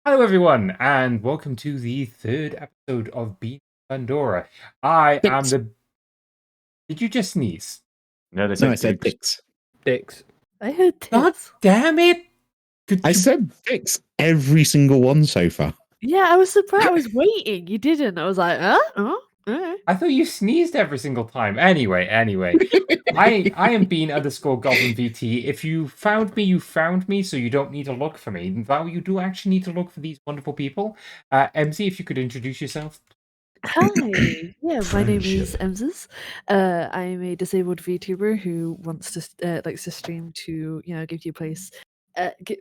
Hello, everyone, and welcome to the third episode of Bendora. I am the. Did you just sneeze? No, they No, said I said dicks. dicks. I heard God tits. damn it! I said dicks every single one so far. Yeah, I was surprised. I was waiting. You didn't. I was like, huh? Oh, alright. I thought you sneezed every single time. Anyway, I am Bean_Goblin VT. If you found me, you found me, so you don't need to look for me. Though you do actually need to look for these wonderful people. Emmzyz, if you could introduce yourself. Hi. Yeah, my name is Emmzyz. I'm a disabled VTuber who wants to likes to stream to give you a place. I did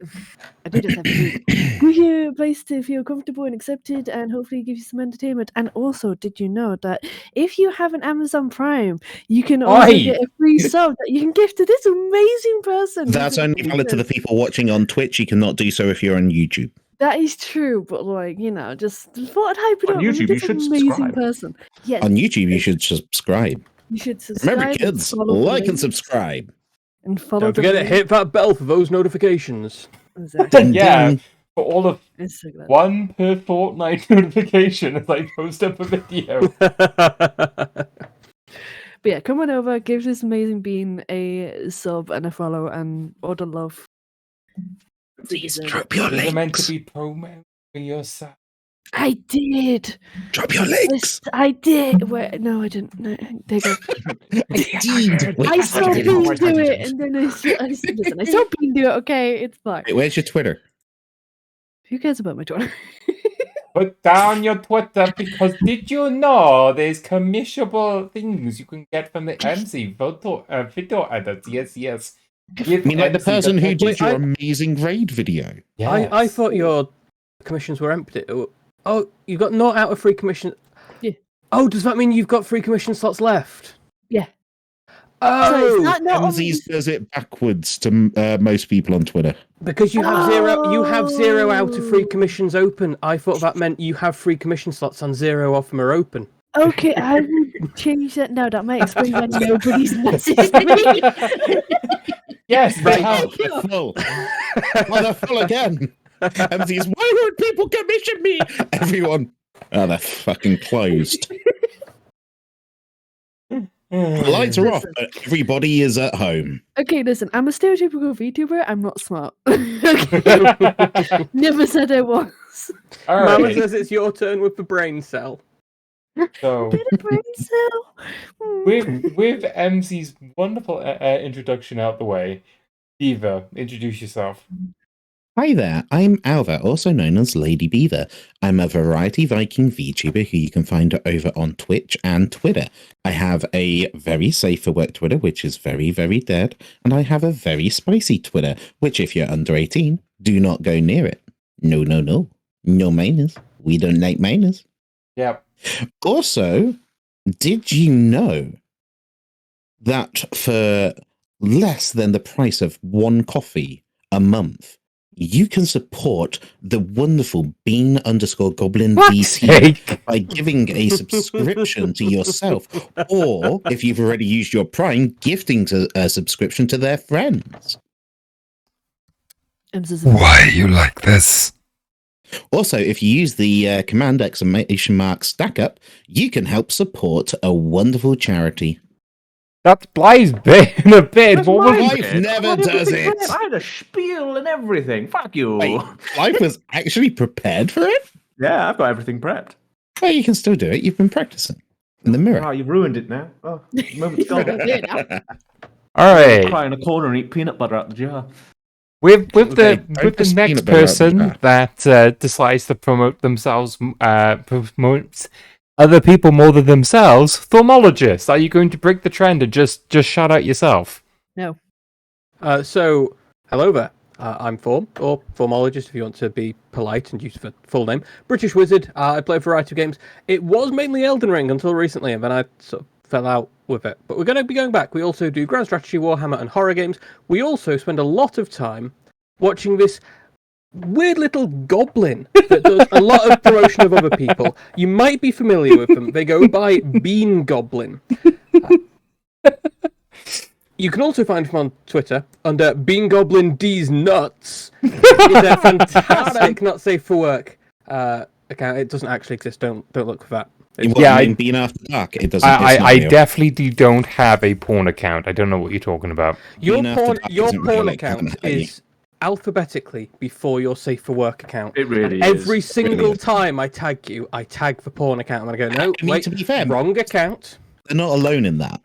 just have to give you a place to feel comfortable and accepted, and hopefully give you some entertainment. And also, did you know that if you have an Amazon Prime, you can also get a free sub that you can give to this amazing person? That's only valid to the people watching on Twitch. You cannot do so if you're on YouTube. That is true, but just thought I'd hype it up. On YouTube, you should subscribe. Person. Yes. On YouTube, you should subscribe. You should subscribe. Remember, kids, like and subscribe. And follow. Don't forget to hit that bell for those notifications. Exactly. Yeah, for all of So one per fortnight notification as I post up a video. But yeah, come on over, give this amazing bean a sub and a follow and all the love. Please drop your Is it meant to links. be promo for yourself? I did. Drop your links. I did. Wait, no, I didn't. No, there you go. I saw Wait, Bean do it, and then I saw Bean do it. Okay, it's fine. where's your Twitter? Who cares about my Twitter? Put down your Twitter, because did you know there's commissionable things you can get from the Emmzyz video edits? Yes. I mean, like the person who did your I- amazing raid video. I thought your commissions were empty. Oh, you got naught out of free commission. Yeah. Oh, does that mean you've got free commission slots left? Yeah. Oh, Emmzyz does it backwards to most people on Twitter. because you have zero. You have 0 out of free commissions open. I thought that meant you have free commission slots and 0 of them are open. Okay, I will change that now. That might explain why nobody's messaged me. Yes, Right. right. Full. Oh, they're full again. Emmzyz, why won't people commission me? Everyone. Oh, they're fucking closed. The lights are off, but everybody is at home. Okay, listen, I'm a stereotypical VTuber. I'm not smart. Okay. Never said I was. All Mama right. says it's your turn with the brain cell. So Bit of brain cell. with Emmz's wonderful introduction out the way, Diva, introduce yourself. Hi there, I'm Alva, also known as LadyBelvoir. I'm a variety Viking VTuber who you can find over on Twitch and Twitter. I have a very safe for work Twitter, which is very, very dead, and I have a very spicy Twitter, which if you're under 18, do not go near it. No. No minors. We don't like minors. Yep. Also, did you know that for less than the price of one coffee a month, you can support the wonderful Bean_Goblin VT by giving a subscription to yourself, or if you've already used your Prime, gifting a subscription to their friends. Why you like this? Also, if you use the command ! StackUp, you can help support a wonderful charity. That's Blythe's bit in a bit. That's What was my Blythe bit. never I had does everything it. prepped. I had a spiel and everything. Fuck you. Wait, Blythe was actually prepared for it? Yeah, I've got everything prepped. Oh, you can still do it. You've been practicing in the mirror. Oh, you've ruined it now. Oh, the moment's gone. All right. Cry in a corner and eat peanut butter out the jar. With Okay, the don't next just peanut butter out the person jar. that decides to promote themselves, promotes other people more than themselves, Thaumologist. Are you going to break the trend and just shout out yourself? No. So, hello there. I'm Thaum, or Thaumologist if you want to be polite and use the full name. British wizard. I play a variety of games. It was mainly Elden Ring until recently, and then I sort of fell out with it. But we're going to be going back. We also do Grand Strategy, Warhammer, and horror games. We also spend a lot of time watching this weird little goblin that does a lot of promotion of other people. You might be familiar with them. They go by Bean Goblin. You can also find him on Twitter under Bean Goblin D's Nuts. It's a fantastic not safe for work account. It doesn't actually exist. Don't look for that. Being After Dark, it doesn't. I definitely don't have a porn account. I don't know what you're talking about. Your Being After porn Dark isn't porn really account like that, is alphabetically before your safe for work account. It really And is. every single Really is. time I tag you, I tag the porn account. I'm gonna go, no, I mean, wait, to be fair, wrong account. they're not alone in that.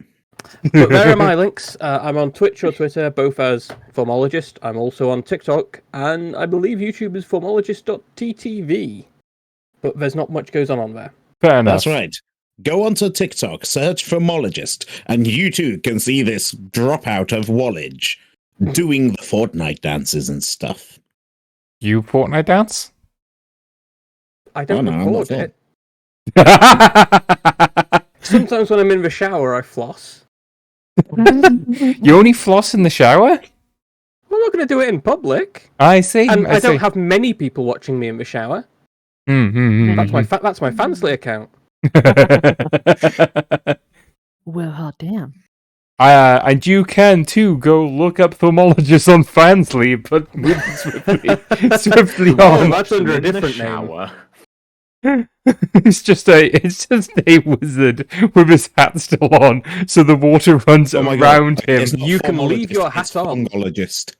But there are my links. I'm on Twitch or Twitter, both as Thaumologist. I'm also on TikTok, and I believe YouTube is thaumologist.ttv. But there's not much goes on there. Fair enough. That's right. Go onto TikTok, search for Mologist, and you too can see this dropout of Wallage doing the Fortnite dances and stuff. You Fortnite dance? I don't no, I'm record not it. Sometimes when I'm in the shower, I floss. You only floss in the shower? I'm not going to do it in public. I see. And I see. don't have many people watching me in the shower. That's my Fansly account. Well, hot damn. And you can too go look up Thaumologist on Fansly, but move swiftly Oh, on. that's under a In the different name. shower. It's just a wizard with his hat still on, so the water runs Oh my around God. him. It's not You can leave Formologist, your hat it's on. Fongologist.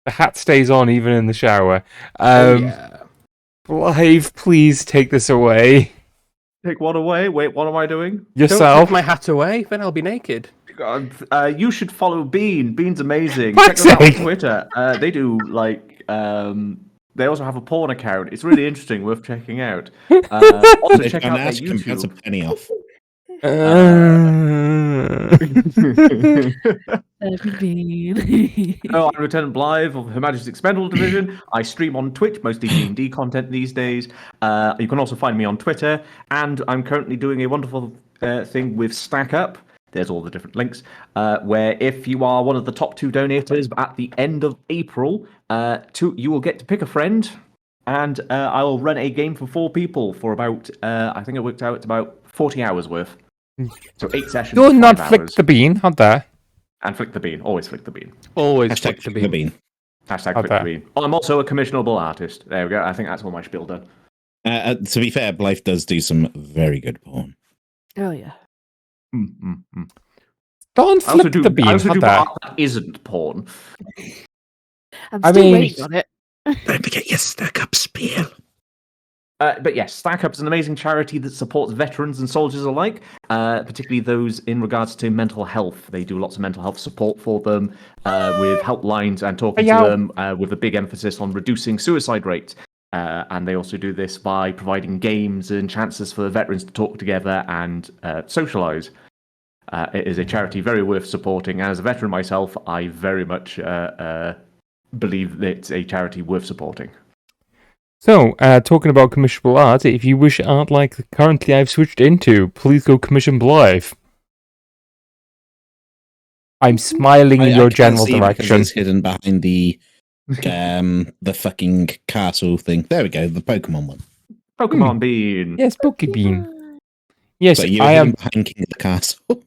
The hat stays on even in the shower. Oh, yeah. Blythe, please take this away. Take one away. Wait, what am I doing? Don't Yourself. take my hat away, then I'll be naked. You should follow Bean. Bean's amazing. Fuck's Check them out on sake. Twitter. They do they also have a porn account. It's really interesting, worth checking out. Also They've check done out their ask him, that's a YouTube. penny off. Oh, I'm Lieutenant Blythe of Her Majesty's Expendable Division. I stream on Twitch, mostly D&D content these days. You can also find me on Twitter, and I'm currently doing a wonderful thing with Stack Up. There's all the different links, where if you are one of the top 2 donators at the end of April, you will get to pick a friend, and I will run a game for 4 people for about, I think it worked out, it's about 40 hours worth. So 8 sessions. Do for not 5 flick hours. the bean, not there. And flick the bean. Always flick the bean. Always Hashtag flick the the bean. bean. Hashtag Okay. flick the bean. Oh, I'm also a commissionable artist. There we go. I think that's all my spiel done. To be fair, Blythe does do some very good porn. Oh, yeah. Don't I also flick do, the bean, I also not do there. art that isn't porn. I'm I still mean- waiting on it. Don't forget your stack up spiel. But yes, Stack Up is an amazing charity that supports veterans and soldiers alike, particularly those in regards to mental health. They do lots of mental health support for them with helplines and talking to them with a big emphasis on reducing suicide rates. And they also do this by providing games and chances for the veterans to talk together and socialise. It is a charity very worth supporting. And as a veteran myself, I very much believe that it's a charity worth supporting. So, talking about commissionable art, if you wish art like the currently I've switched into, please go commission Blythe. I'm smiling in your can't general see because direction. it's hidden behind the fucking castle thing. There we go, the Pokemon one. Pokemon Bean. Yes, Pokebean. Yes, So you were I hidden am. behind King of the Castle. Oh,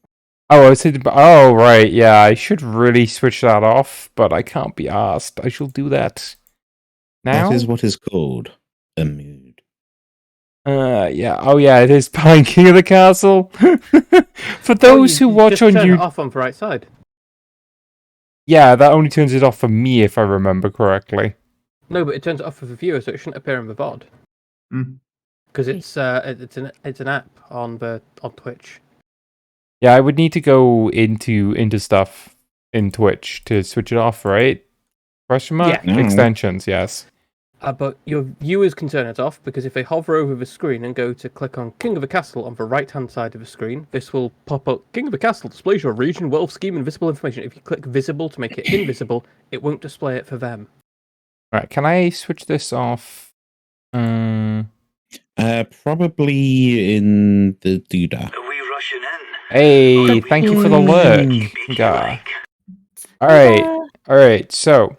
I was hidden. Oh, right. Yeah, I should really switch that off, but I can't be asked. I shall do that now. That is what is called a mood. Yeah. Oh, yeah. It is behind King of the Castle. For those who watch just on turn YouTube, it off on the right side. yeah, that only turns it off for me if I remember correctly. No, but it turns it off for the viewer, so it shouldn't appear in the VOD. Mm. Because it's an app on Twitch. Yeah, I would need to go into stuff in Twitch to switch it off, right? Question mark? Yeah. Extensions, yes. But your viewers can turn it off because if they hover over the screen and go to click on King of the Castle on the right-hand side of the screen, this will pop up. King of the Castle displays your region, wealth scheme, and visible information. If you click visible to make it invisible, it won't display it for them. Right, can I switch this off? Probably in the doodah. Are we rushing in? Hey, thank you for the lurk. Yeah. Alright, so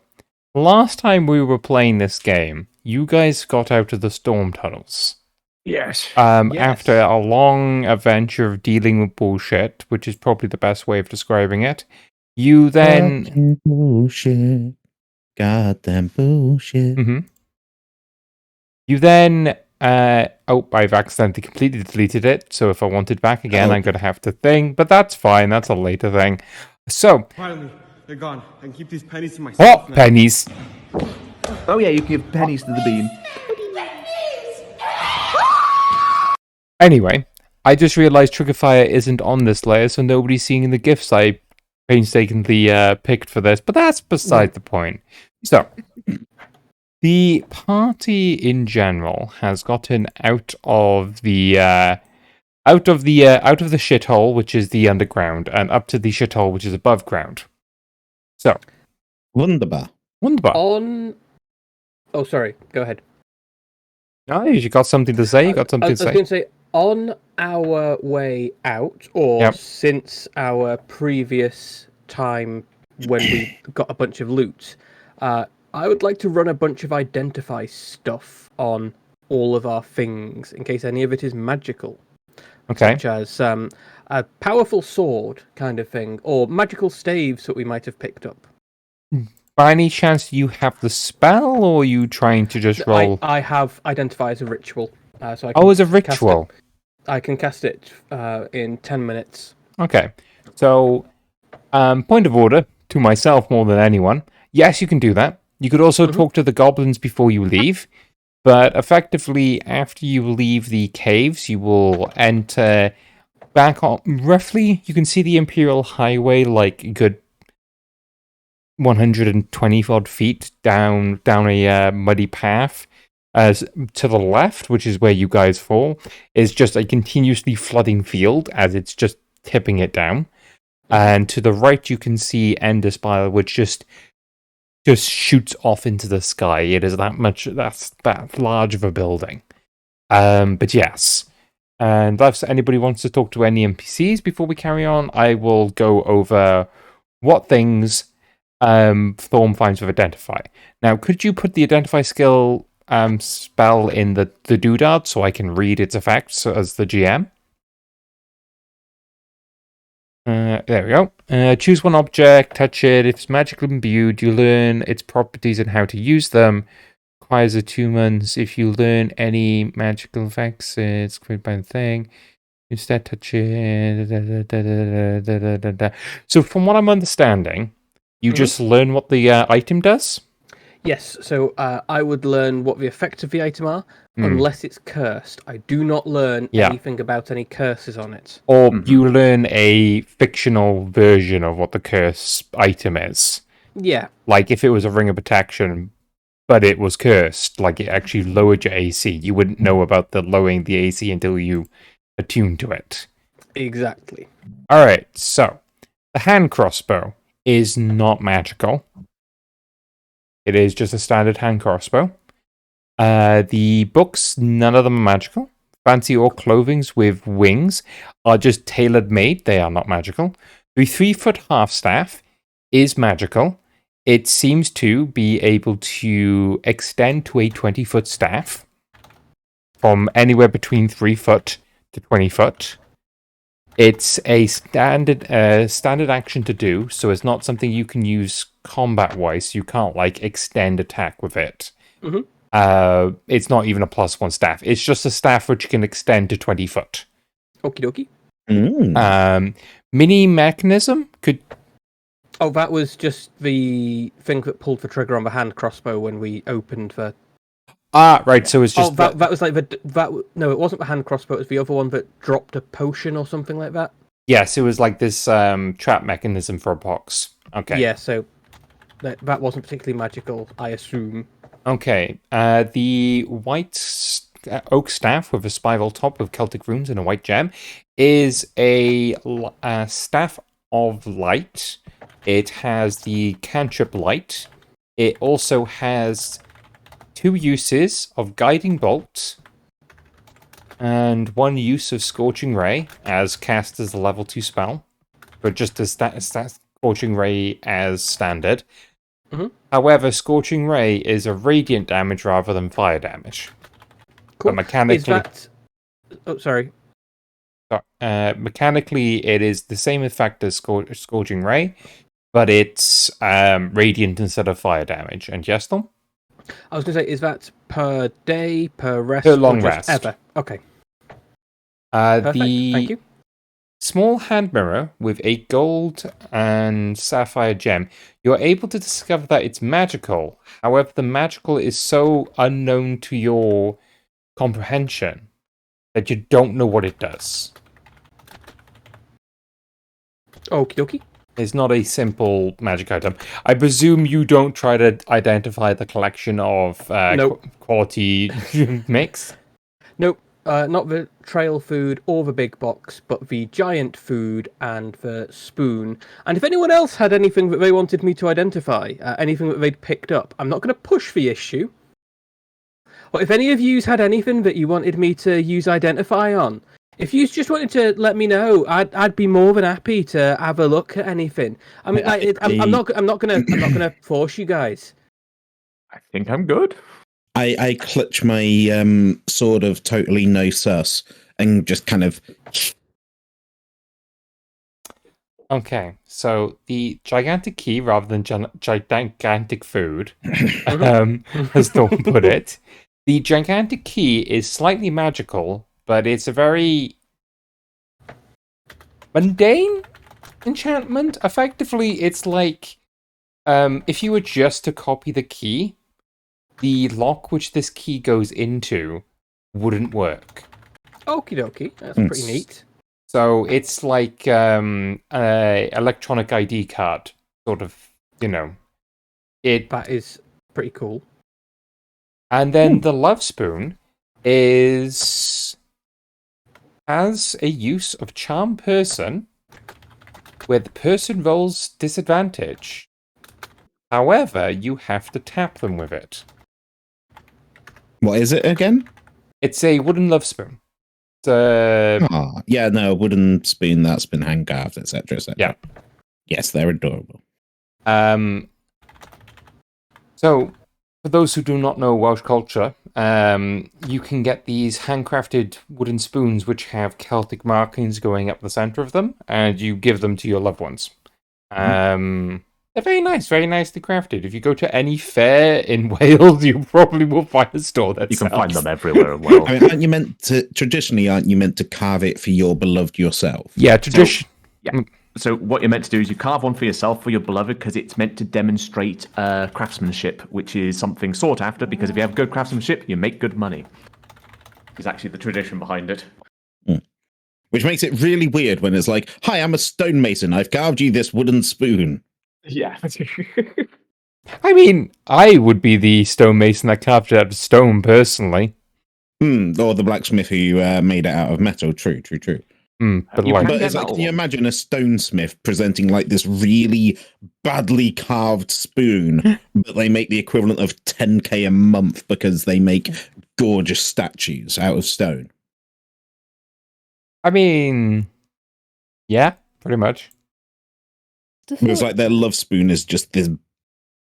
last time we were playing this game, you guys got out of the storm tunnels. Yes. Yes. After a long adventure of dealing with bullshit, which is probably the best way of describing it. You then... Fucking bullshit. Goddamn bullshit. You then... I've accidentally completely deleted it, so if I want it back again, I'm going to have to think, but that's fine, that's a later thing. So... Finally, they're gone. I can keep these pennies to myself What now. pennies? Oh yeah, you can give pennies to the bean. Anyway, I just realized Triggerfire isn't on this layer, so nobody's seeing the gifts I painstakingly picked for this, but that's beside the point. So, the party in general has gotten out of the shithole, which is the underground, and up to the shithole, which is above ground. So, Wunderbar. Oh, sorry. Go ahead. No, you got something to say? You got I something was to say? going to say, on our way out, or since our previous time when we got a bunch of loot, I would like to run a bunch of identify stuff on all of our things, in case any of it is magical. Okay. Such as a powerful sword kind of thing, or magical staves that we might have picked up. By any chance, do you have the spell, or are you trying to just roll? I have identify as a ritual. So I can as a ritual. I can cast it in 10 minutes. Okay. So, point of order to myself more than anyone. Yes, you can do that. You could also talk to the goblins before you leave. But effectively, after you leave the caves, you will enter back on... Roughly, you can see the Imperial Highway like a good 120 odd feet down a muddy path. As to the left, which is where you guys fall, is just a continuously flooding field as it's just tipping it down. And to the right, you can see Ender Spire, which just shoots off into the sky. It is that's that large of a building. But yes. And if anybody wants to talk to any NPCs before we carry on, I will go over what things Thorm finds with Identify. Now, could you put the Identify skill spell in the doodad so I can read its effects as the GM? There we go. Choose one object, touch it. If it's magically imbued, you learn its properties and how to use them. Requires attunements. If you learn any magical effects, it's created by the thing. Instead, touch it. So, from what I'm understanding, you just learn what the item does? Yes, so I would learn what the effects of the item are, unless it's cursed. I do not learn anything about any curses on it. Or you learn a fictional version of what the curse item is. Yeah. Like if it was a ring of protection, but it was cursed, like it actually lowered your AC. You wouldn't know about the lowering the AC until you attune to it. Exactly. Alright, so the hand crossbow is not magical. It is just a standard hand crossbow. The books, none of them are magical. Fancy orc clothings with wings are just tailor made. They are not magical. The 3-foot half staff is magical. It seems to be able to extend to a 20-foot staff from anywhere between 3 foot to 20 foot. It's a standard action to do, so it's not something you can use combat-wise. You can't, like, extend attack with it. It's not even a +1 staff. It's just a staff which can extend to 20 foot. Okie dokie. Mini mechanism could... Oh, that was just the thing that pulled the trigger on the hand crossbow when we opened the... Ah, right, so it's just... Oh, that was like the... No, it wasn't the hand crossbow, it was the other one that dropped a potion or something like that. Yes, it was like this trap mechanism for a box. Okay. Yeah, so that wasn't particularly magical, I assume. Okay, the white oak staff with a spiral top with Celtic runes and a white gem is a staff of light. It has the cantrip light. It also has 2 uses of guiding bolt and 1 use of scorching ray as cast as a level 2 spell, but just as scorching ray as standard. However, Scorching Ray is a radiant damage rather than fire damage. Cool. But mechanically, is that... Oh, sorry. Mechanically, it is the same effect as Scorching Ray, but it's radiant instead of fire damage. And yes, Tom? I was going to say, is that per day, per rest, Per long or just rest. ever? Okay. Perfect. Thank you. Small hand mirror with a gold and sapphire gem. You're able to discover that it's magical. However, the magical is so unknown to your comprehension that you don't know what it does. Okie dokie. It's not a simple magic item. I presume you don't try to identify the collection of Nope. quality mix? Nope. Not the trail food or the big box, but the giant food and the spoon. And if anyone else had anything that they wanted me to identify, anything that they'd picked up, I'm not going to push the issue. But if any of you had anything that you wanted me to use identify on, if you just wanted to let me know, I'd be more than happy to have a look at anything. I mean, I'm not gonna force you guys. I think I'm good. I clutch my sword of totally no sus and just kind of. Okay, so the gigantic key, rather than gigantic food, as Thorn put it, the gigantic key is slightly magical, but it's a very mundane enchantment. Effectively, it's like if you were just to copy the key, the lock which this key goes into wouldn't work. Okie dokie, that's pretty neat. So it's like a electronic ID card, sort of, That is pretty cool. And then the love spoon has a use of charm person, where the person rolls disadvantage. However, you have to tap them with it. What is it again? It's a wooden love spoon. Yeah, no, a wooden spoon that's been hand carved, etc., etc. Yeah. Yes, they're adorable. So, for those who do not know Welsh culture, you can get these handcrafted wooden spoons which have Celtic markings going up the center of them, and you give them to your loved ones. They're very nicely crafted. If you go to any fair in Wales, you probably will find a store that You can sells. find them everywhere in Wales. I mean, aren't you meant to carve it for your beloved yourself? Yeah, tradition. So what you're meant to do is you carve one for yourself, for your beloved, because it's meant to demonstrate craftsmanship, which is something sought after, because if you have good craftsmanship, you make good money. Is actually the tradition behind it. Which makes it really weird when it's like, hi, I'm a stonemason. I've carved you this wooden spoon. Yeah. I mean, I would be the stonemason that carved it out of stone, personally. Or the blacksmith who made it out of metal. True. But It's like, can you imagine a stonesmith presenting like this really badly carved spoon, but they make the equivalent of 10k a month because they make gorgeous statues out of stone? I mean, yeah, pretty much. It's like their love spoon is just this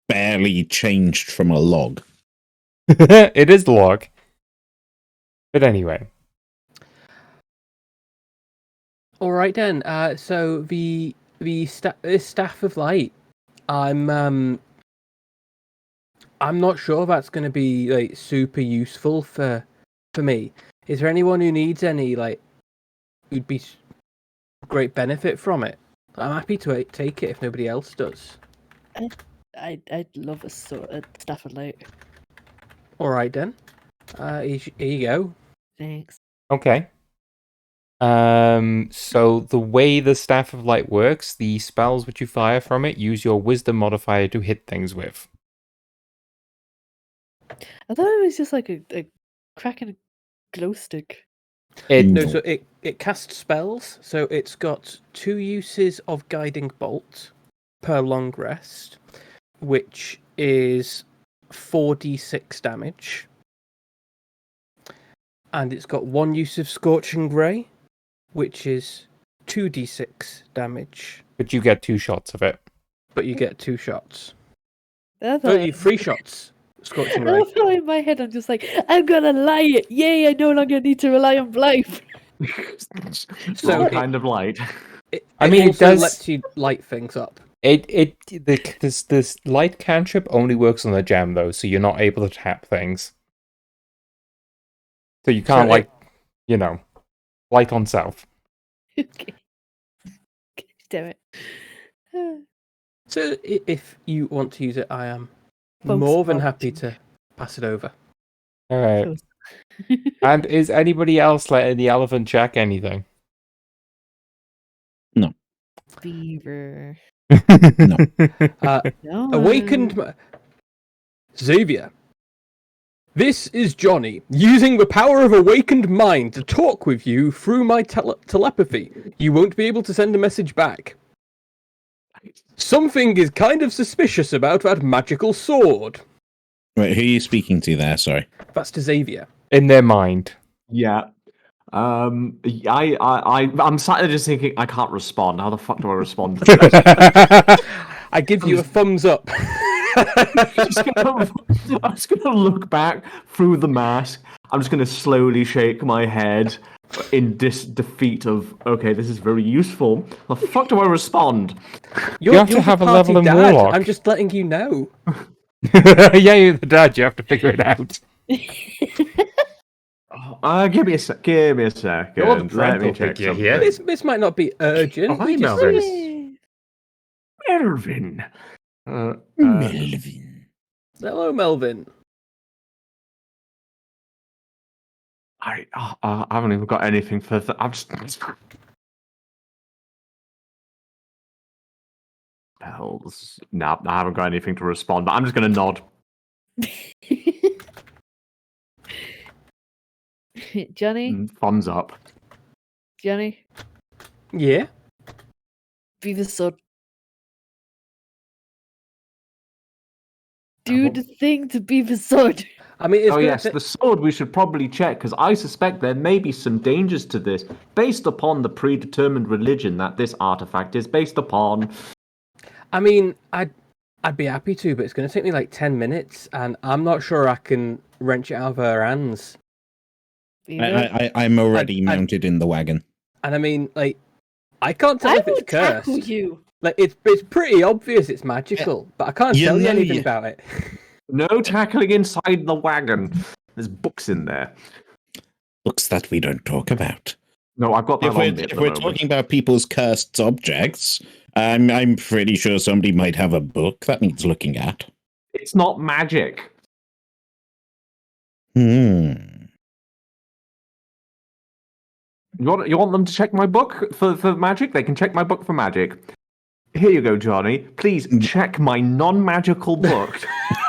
barely changed from a log. It is the log. But anyway. All right then. So the staff of light, I'm not sure that's going to be like super useful for me. Is there anyone who needs any who'd be great benefit from it? I'm happy to take it if nobody else does. I'd love a staff of light. All right then. Here you go. Thanks. Okay. So the way the Staff of Light works, the spells which you fire from it use your wisdom modifier to hit things with. I thought it was just like a cracking a glow stick. So it casts spells, so it's got 2 uses of Guiding Bolt per long rest, which is 4d6 damage. And it's got 1 use of Scorching Ray, which is 2d6 damage. But you get 2 shots of it. But you get 2 shots. I Oh, you 3 shots. Scorching Ray. in my head, I'm just like, I'm gonna lie it. Yay, I no longer need to rely on Blythe. So kind of light. It I mean, it also does- lets you light things up This light cantrip only works on the gem though, so you're not able to tap things. So you can't light on self. Okay. Damn it. So if you want to use it, I am Folks, more than I'll happy do to pass it over. All right. And is anybody else letting the elephant check anything? Beaver. No. No. Awakened Xavier. This is Johnny, using the power of awakened mind to talk with you through my telepathy. You won't be able to send a message back. Something is kind of suspicious about that magical sword. Wait, who are you speaking to there? Sorry. That's to Xavier. In their mind. Yeah. I'm sat there just thinking, I can't respond. How the fuck do I respond to this? I give you a thumbs up. I'm just gonna look back through the mask. I'm just gonna slowly shake my head in defeat of, okay, this is very useful. How the fuck do I respond? You have to have a level in dad. Warlock. I'm just letting you know. Yeah, you're the dad. You have to figure it out. Give me a second. You're the Let me parental check figure something. here. This might not be urgent. Oh, hi, We just- Melvin. Melvin. Melvin. Hello, Melvin. I haven't even got anything for that. I'm just. Spells. Nah, I haven't got anything to respond, but I'm just gonna nod. Johnny? Thumbs up. Johnny? Yeah? Beaver sword. Do the thing to Beaver sword. I mean, it's Oh gonna yes, the sword we should probably check, because I suspect there may be some dangers to this, based upon the predetermined religion that this artifact is based upon. I mean, I'd be happy to, but it's going to take me like 10 minutes, and I'm not sure I can wrench it out of her hands. I'm already I- mounted in the wagon. And I mean, like, I can't tell I if it's will tackle cursed. you. Like, it's pretty obvious it's magical, but I can't You tell you know anything you- about it. No tackling inside the wagon. There's books in there. Books that we don't talk about. No, I've got that If on we're, me at if the we're moment. talking about people's cursed objects, I'm pretty sure somebody might have a book that needs looking at. It's not magic. Hmm. You want them to check my book for magic? They can check my book for magic. Here you go, Johnny. Please check my non-magical book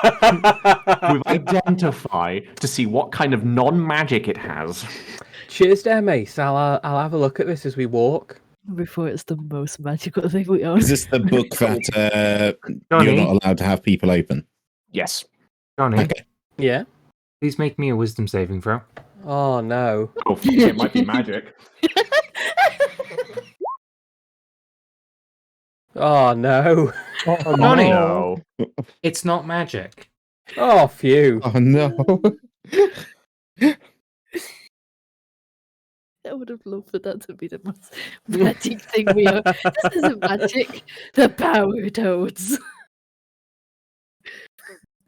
with identify to see what kind of non-magic it has. Cheers to Mace. I'll have a look at this as we walk. Before it's the most magical thing we own. Is this the book that Johnny? you're not allowed to have people open? Yes. Johnny, Okay. Yeah? please make me a wisdom saving throw. Oh, no. Oh, fuck, it might be magic. Oh, no. Oh, Johnny. no. It's not magic. Oh, phew. Oh no. I would have loved for that to be the most magic thing we own. This isn't magic. The power toads.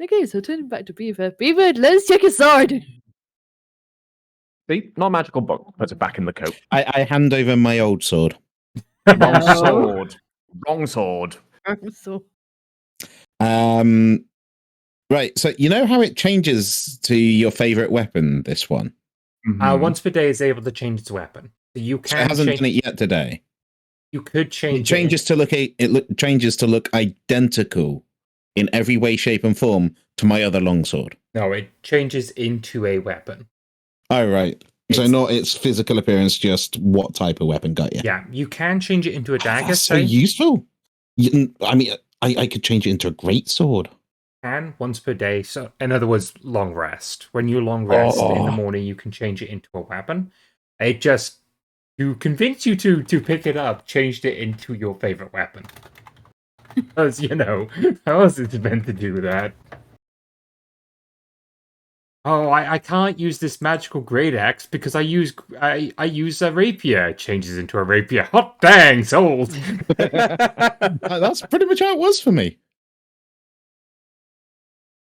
Okay, so turning back to Beaver. Beaver, let's check your sword. See? Non-magical book. Puts it back in the coat. I hand over my old sword. Wrong No. sword. Wrong sword. So, Right, so you know how it changes to your favorite weapon, this one? Once per day is able to change its weapon. So you So it can hasn't change, done it yet today. you could change It changes to look changes to look identical in every way, shape, and form to my other longsword. No, it changes into a weapon. Oh right. So It's- not its physical appearance, just what type of weapon got you. Yeah, you can change it into a dagger. That's so say. useful. I mean, I could change it into a great sword. Can once per day. So, in other words, long rest. When you long rest in the Oh. morning, you can change it into a weapon. It just to convince you to pick it up, changed it into your favorite weapon. Because how else is it meant to do that? Oh, I can't use this magical great axe because I use a rapier. It changes into a rapier. Hot dang, sold. That's pretty much how it was for me.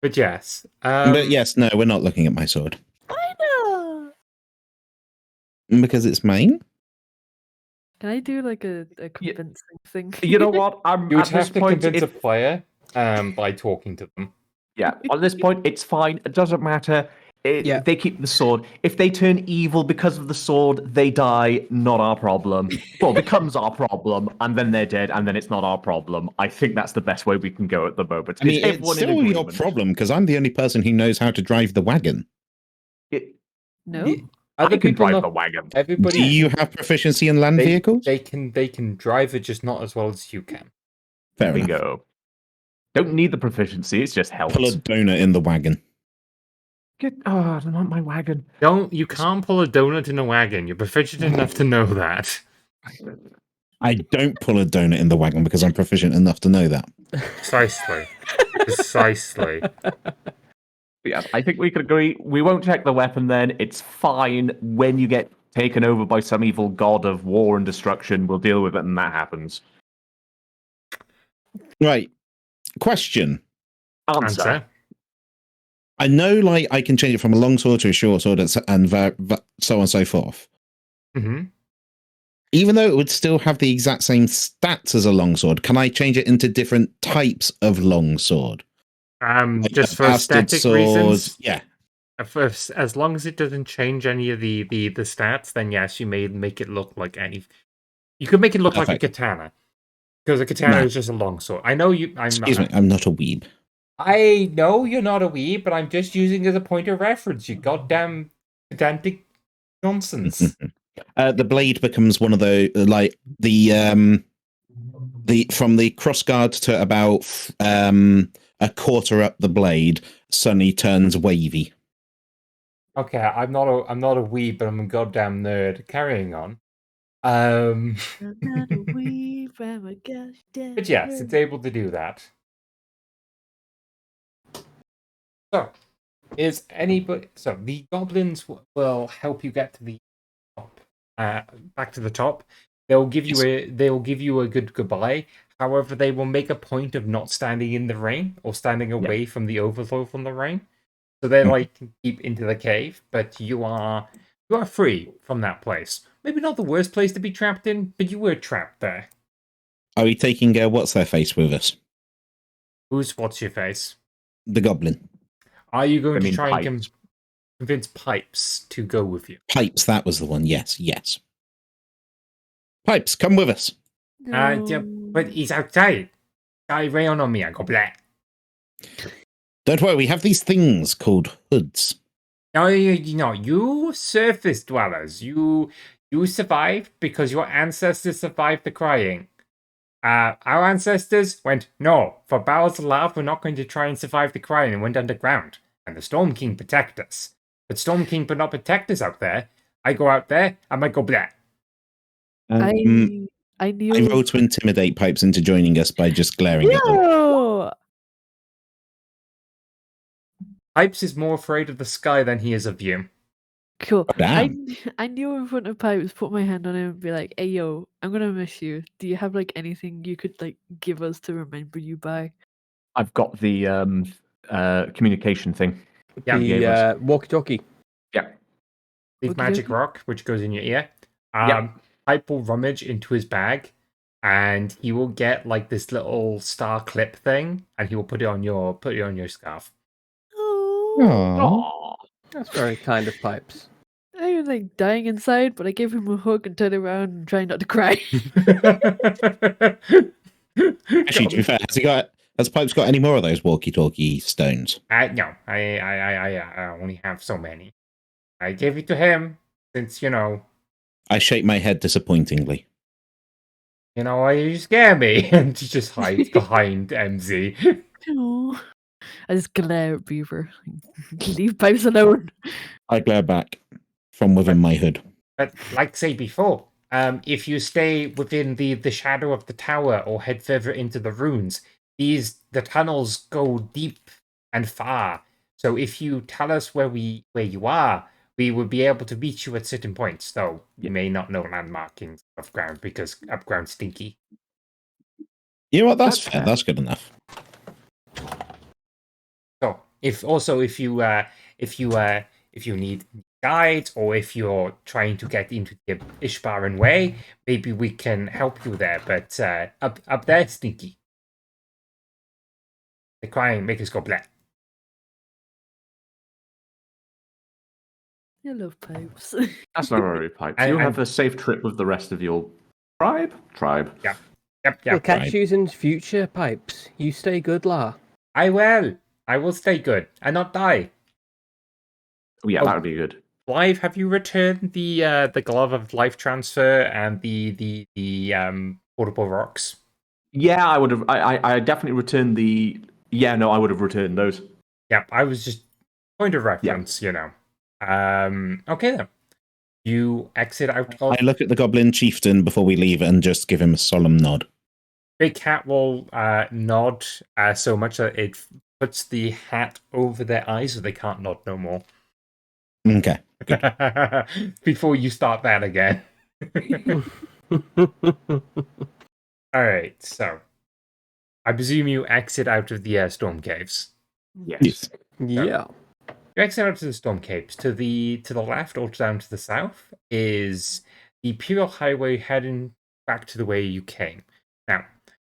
But yes. But yes, no, we're not looking at my sword. Why not? Because it's mine? Can I do like a convincing thing? You know what? I'm You would at this have to point. convince a player by talking to them. Yeah, on this point, it's fine. It doesn't matter. Yeah. They keep the sword. If they turn evil because of the sword, they die. Not our problem. Well, becomes our problem, and then they're dead, and then it's not our problem. I think that's the best way we can go at the moment. I mean, Is it's everyone in still your agreement? problem because I'm the only person who knows how to drive the wagon. No. I Other can people drive know. the wagon. Everybody. Do you have proficiency in land vehicles? They can drive it, just not as well as you can. Fair There we enough. go. Don't need the proficiency. It's just helps. Pull a donut in the wagon. I don't want my wagon. You can't pull a donut in a wagon. You're proficient enough to know that. I don't pull a donut in the wagon because I'm proficient enough to know that. Precisely. Precisely. Yeah, I think we could agree. We won't check the weapon then. It's fine. When you get taken over by some evil god of war and destruction, we'll deal with it and that happens. Right. Question. Answer. I know, like, I can change it from a long sword to a short sword and so on and so forth. Mm-hmm. Even though it would still have the exact same stats as a longsword, can I change it into different types of longsword? Like Just a for bastard aesthetic sword, reasons. yeah. As long as it doesn't change any of the stats, then yes, you may make it look like any. You could make it look like a Perfect. katana, because a katana Nah. is just a longsword. I know you. Excuse me, I'm not a weeb. I know you're not a weeb, but I'm just using it as a point of reference. You goddamn pedantic nonsense. The blade becomes one of the like the from the crossguard to about a quarter up the blade suddenly turns wavy. Okay, I'm not a weeb, but I'm a goddamn nerd. Carrying on. I'm not a weeb, I'm a goddamn But yes, it's nerd. able to do that. So, the goblins will help you get to the top, back to the top. They'll give you a good goodbye. However, they will make a point of not standing in the rain or standing away from the overflow from the rain. So they like keep into the cave, but you are free from that place. Maybe not the worst place to be trapped in, but you were trapped there. Are we taking what's their face with us? What's your face? The goblin. Are you going to try Pipes. and convince Pipes to go with you? Pipes, that was the one. Yes. Pipes, come with us. Yeah, but he's outside. Guy rayon on me, I go black. Don't worry, we have these things called hoods. No, you surface dwellers. You survived because your ancestors survived the crying. Our ancestors went, no, for bowels of love, we're not going to try and survive the crying, and went underground. And the Storm King protect us. But Storm King could not protect us out there. I go out there, I might go black. I knew. I roll to intimidate Pipes into joining us by just glaring at them. No! Pipes is more afraid of the sky than he is of you. Cool. Damn. I knew in front of Pipes, put my hand on him and be like, hey yo, I'm gonna miss you. Do you have like anything you could like give us to remember you by? I've got the communication thing. Yeah. The walkie-talkie. Yeah. Leave magic Okey-dokey. rock, which goes in your ear. Yeah. Pipe will rummage into his bag, and he will get like this little star clip thing, and he will put it on your scarf. Oh, Aww. That's very kind of Pipes. I was like dying inside, but I gave him a hug and turned around and tried not to cry. Actually, to be fair, has Pipes got any more of those walkie-talkie stones? No, I only have so many. I gave it to him since I shake my head disappointingly. you scare me, and he just hides behind Emmzyz. Oh. I just glare at Beaver. Leave Pipes alone. I glare back from within my hood. But like say before, if you stay within the shadow of the tower or head further into the ruins, the tunnels go deep and far. So if you tell us where you are, we will be able to reach you at certain points, though you may not know landmarkings of ground because upground's stinky. You know what? That's That's fair. fair. That's good enough. So if you need guides or if you're trying to get into the Ishbaran way, maybe we can help you there. But up there, stinky. They cry and make us go blah. I love pipes. That's not very pipes. And- You'll and- have a safe trip with the rest of your tribe. Yep. We'll catch Right. you in future, Pipes. You stay good, La. I will stay good and not die. Oh, yeah, Oh. that would be good. Blythe, have you returned the glove of life transfer and the portable rocks? Yeah, I would have. I definitely returned the. Yeah, no, I would have returned those. Yep, I was just point of reference, you know. Okay then. You exit out of I look at the goblin chieftain before we leave and just give him a solemn nod. Big Cat will nod so much that it puts the hat over their eyes so they can't nod no more. Okay. Before you start that again. Alright, so I presume you exit out of the storm caves. Yes. Yeah. You exit out to the storm caves. To the left or down to the south is the Imperial Highway heading back to the way you came. Now,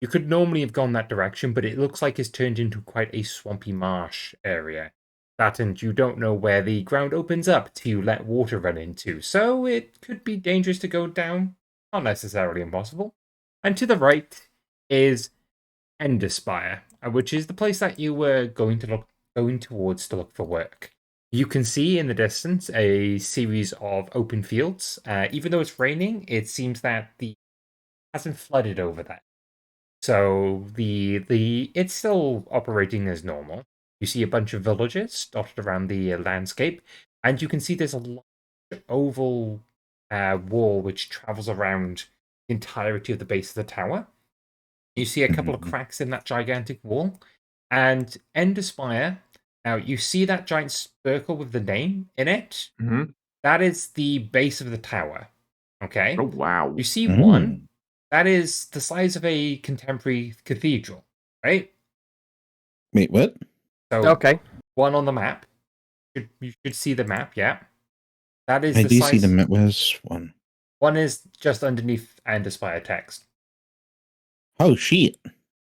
you could normally have gone that direction, but it looks like it's turned into quite a swampy marsh area. That and you don't know where the ground opens up to let water run into, so it could be dangerous to go down. Not necessarily impossible. And to the right is Ender Spire, which is the place that you were going towards to look for work. You can see in the distance a series of open fields. Even though it's raining, it seems that the hasn't flooded over that. So it's still operating as normal. You see a bunch of villages dotted around the landscape, and you can see there's a large oval wall which travels around the entirety of the base of the tower. You see a couple of cracks in that gigantic wall, and Ender Spire. Now you see that giant circle with the name in it. Mm-hmm. That is the base of the tower. Okay. Oh, wow. You see Mm. one. That is the size of a contemporary cathedral, right? Wait, what? So Okay. one on the map. You should see the map, yeah. That is I the do size. see the map. Where's one? One is just underneath Ender Spire text. Oh, shit.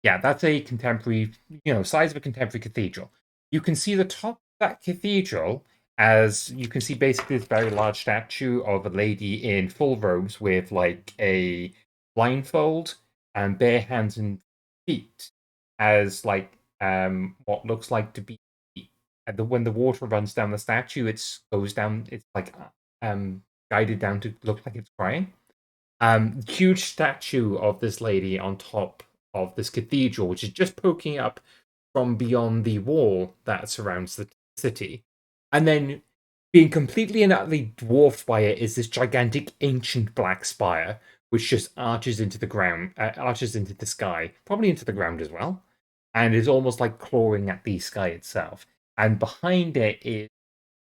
Yeah, that's a contemporary, size of a contemporary cathedral. You can see the top of that cathedral as you can see basically this very large statue of a lady in full robes with like a blindfold and bare hands and feet as like what looks like to be when the water runs down the statue, it goes down, it's like guided down to look like it's crying. Huge statue of this lady on top of this cathedral, which is just poking up from beyond the wall that surrounds the city. And then being completely and utterly dwarfed by it is this gigantic ancient black spire, which just arches into the ground, arches into the sky, probably into the ground as well, and is almost like clawing at the sky itself. And behind it is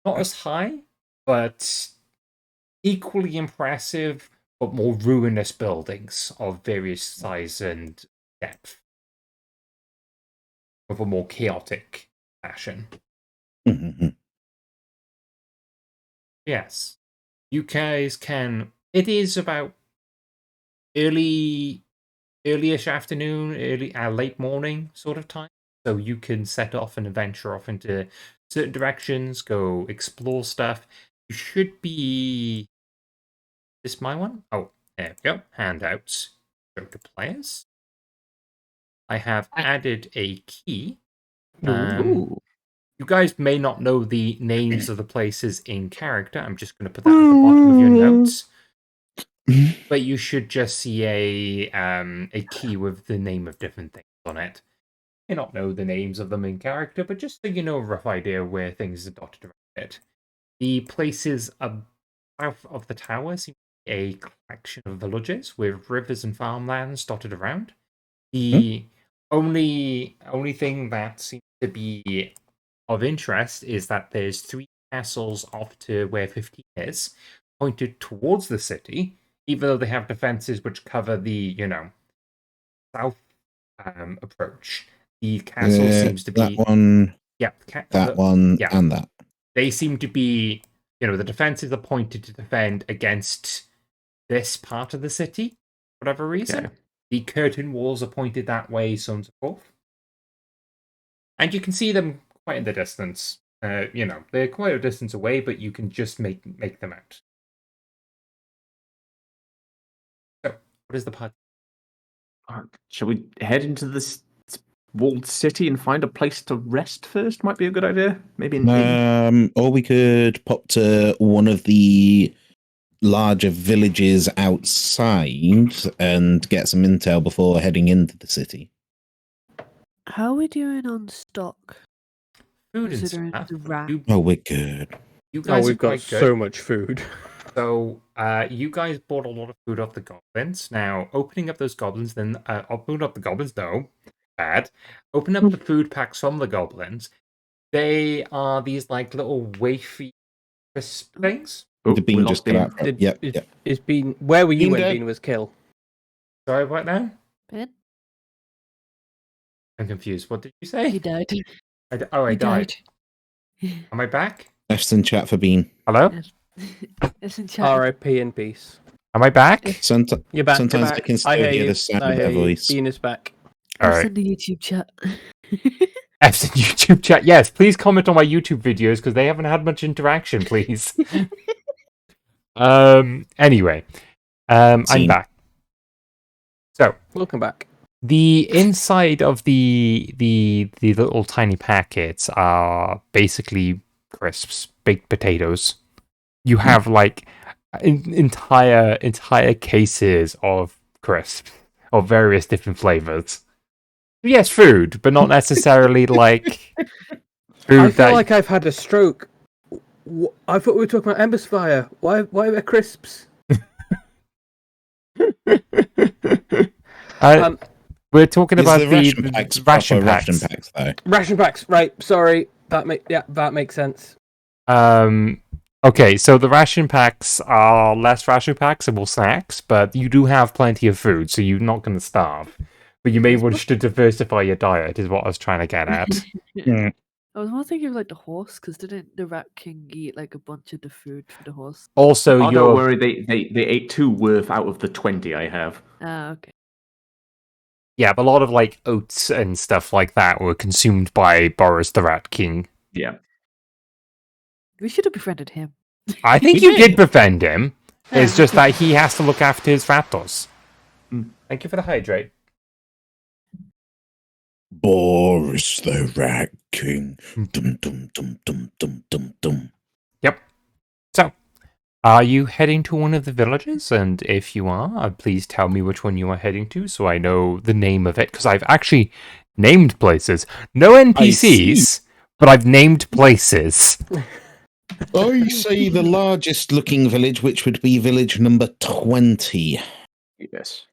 not as high, but equally impressive, but more ruinous buildings of various size and depth, of a more chaotic fashion. Mhm. Yes, you guys can. It is about early-ish afternoon, late morning sort of time. So you can set off and venture off into certain directions, go explore stuff. You should be. Is this my one? Oh, there we go. Handouts. Go to players. I have added a key. Ooh. You guys may not know the names of the places in character. I'm just going to put that at the bottom of your notes. But you should just see a key with the name of different things on it. You may not know the names of them in character, but just so you know a rough idea where things are dotted around it. The places south of the tower seem to be a collection of villages with rivers and farmlands dotted around. The only thing that seems to be of interest is that there's 3 castles off to where 15 is, pointed towards the city, even though they have defenses which cover the, south approach. The castle seems to be... That one, Yeah. that one, yeah. and that. They seem to be, the defenses are pointed to defend against this part of the city, for whatever reason. Okay. The curtain walls are pointed that way, so on and so forth. And you can see them quite in the distance. They're quite a distance away, but you can just make them out. So, what is the party? Shall we head into this walled city and find a place to rest first? Might be a good idea. Maybe an inn. Or we could pop to one of the larger villages outside and get some intel before heading into the city. How are we doing on stock? Food and Considering stuff. the rat. Oh, we're good. You guys we've are got quite good. so much food. So, you guys bought a lot of food off the goblins. Now, opening up those goblins, then open up the goblins. No, bad. Open up the food packs from the goblins. They are these little wafy crisp things. The bean we just lost got Bean. out. Yep. It's been. Where were you Bean when dead. Bean was killed? Sorry, what now? Ben? I'm confused. What did you He say? died. I He died. Am I back? Left in chat for Bean. Hello? It's in chat. R.I.P. in peace. Am I back? You're back. Sometimes you're I back. can still hear hear you. the sound I of hear her you. voice. Bean is back. All I'll right. send the YouTube chat. F's in YouTube chat. Yes, please comment on my YouTube videos because they haven't had much interaction, please. Anyway, I'm Scene. back. So, Welcome back. the inside of the little tiny packets are basically crisps, baked potatoes. You have entire cases of crisps of various different flavors. Yes, food, but not necessarily food I feel that. like I've had a stroke. I thought we were talking about Ender Spire. Why are there crisps? We're talking Is about the ration packs ration proper packs. ration packs, though? Ration packs, right? Sorry, that makes sense. Okay, so the ration packs are less ration packs and more snacks, but you do have plenty of food, so you're not going to starve. But you may wish to diversify your diet, is what I was trying to get at. I was more thinking of the horse, because didn't the rat king eat a bunch of the food for the horse? Also, Oh, your don't worry. They ate 2 worth out of the 20 I have. Ah, okay. yeah, but a lot of oats and stuff like that were consumed by Boris the Rat King. Yeah. We should have befriended him. I think you did befriend him. It's just that he has to look after his raptors. Thank you for the hydrate. Boris the Rat King. Dum dum dum dum dum dum dum. Yep. So, are you heading to one of the villages? And if you are, please tell me which one you are heading to so I know the name of it. Because I've actually named places. No NPCs, but I've named places. I say the largest looking village, which would be village number 20. Yes.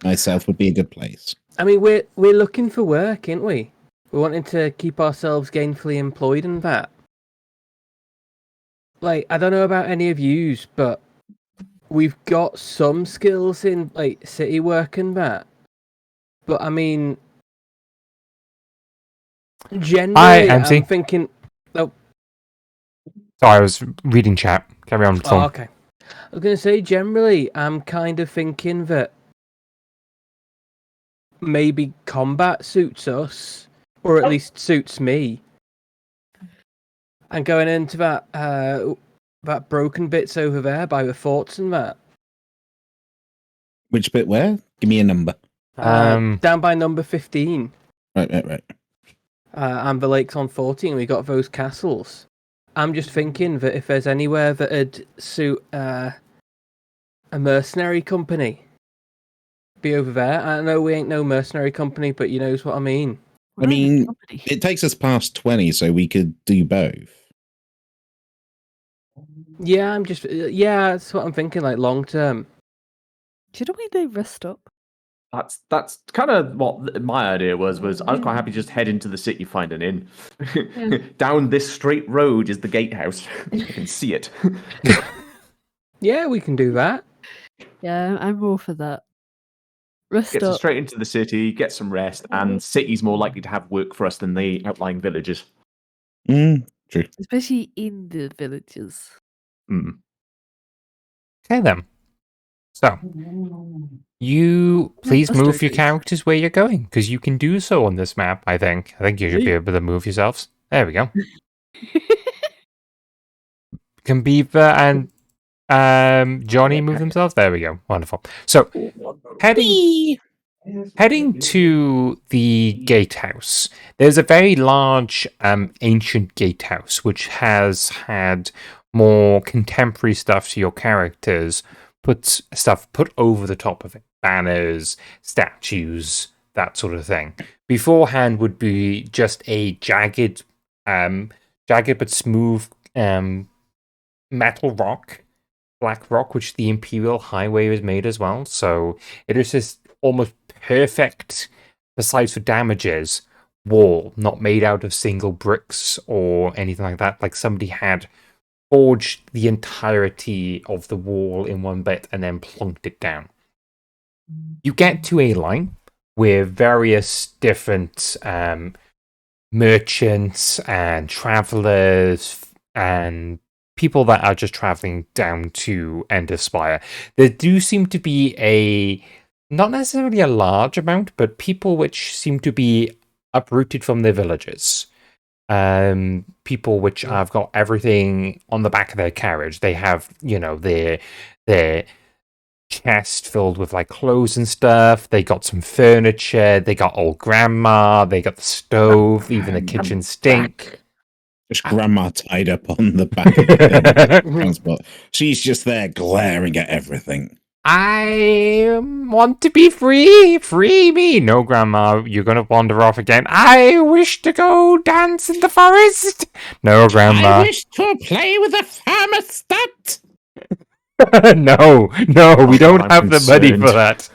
Myself would be a good place. I mean, we're looking for work, ain't we? We're wanting to keep ourselves gainfully employed and that. I don't know about any of yous, but we've got some skills in city work and that. But I mean, generally, Emmzy. I'm thinking. Oh, Sorry, I was reading chat. Carry on, Tom. okay. I was going to say, generally, I'm kind of thinking that maybe combat suits us, or at least suits me. And going into that broken bits over there by the forts and that. Which bit where? Give me a number. Down by number 15. Right. And the lake's on 14. We got those castles. I'm just thinking that if there's anywhere that'd suit a mercenary company, be over there. I know we ain't no mercenary company, but you knows what I mean. I mean, it takes us past 20, so we could do both. Yeah, that's what I'm thinking, long term. Shouldn't we rest up? That's kind of what my idea was. I was quite happy to just head into the city, find an inn. Down this straight road is the gatehouse. You can see it. Yeah, we can do that. Yeah, I'm all for that. Rest Gets us up. straight into the city, get some rest, and city's more likely to have work for us than the outlying villages. True. Especially in the villages. Mm. Okay then. So, you please let's move do your this. characters where you're going, because you can do so on this map, I think. I think you should be able to move yourselves. There we go. Can Beaver and Johnny move themselves? There we go. Wonderful. So, heading to the gatehouse, there's a very large ancient gatehouse, which has had more contemporary stuff to your characters, put over the top of it. Banners, statues, that sort of thing. Beforehand would be just a jagged but smooth metal rock, black rock, which the Imperial Highway was made as well. So it is just almost perfect, besides for damages, wall, not made out of single bricks or anything like that. Like somebody had forged the entirety of the wall in one bit and then plunked it down. You get to a line with various different merchants and travelers and people that are just traveling down to Ender Spire. There do seem to be not necessarily a large amount, but people which seem to be uprooted from their villages. People which have got everything on the back of their carriage. They have, their chest filled with like clothes and stuff. They got some furniture. They got old grandma. They got the stove, even the kitchen sink. Just grandma tied up on the back of the transport. She's just there glaring at everything. I want to be free. Free me. No, grandma, you're going to wander off again. I wish to go dance in the forest. No, grandma. I wish to play with a thermostat. No, we don't have the money for that.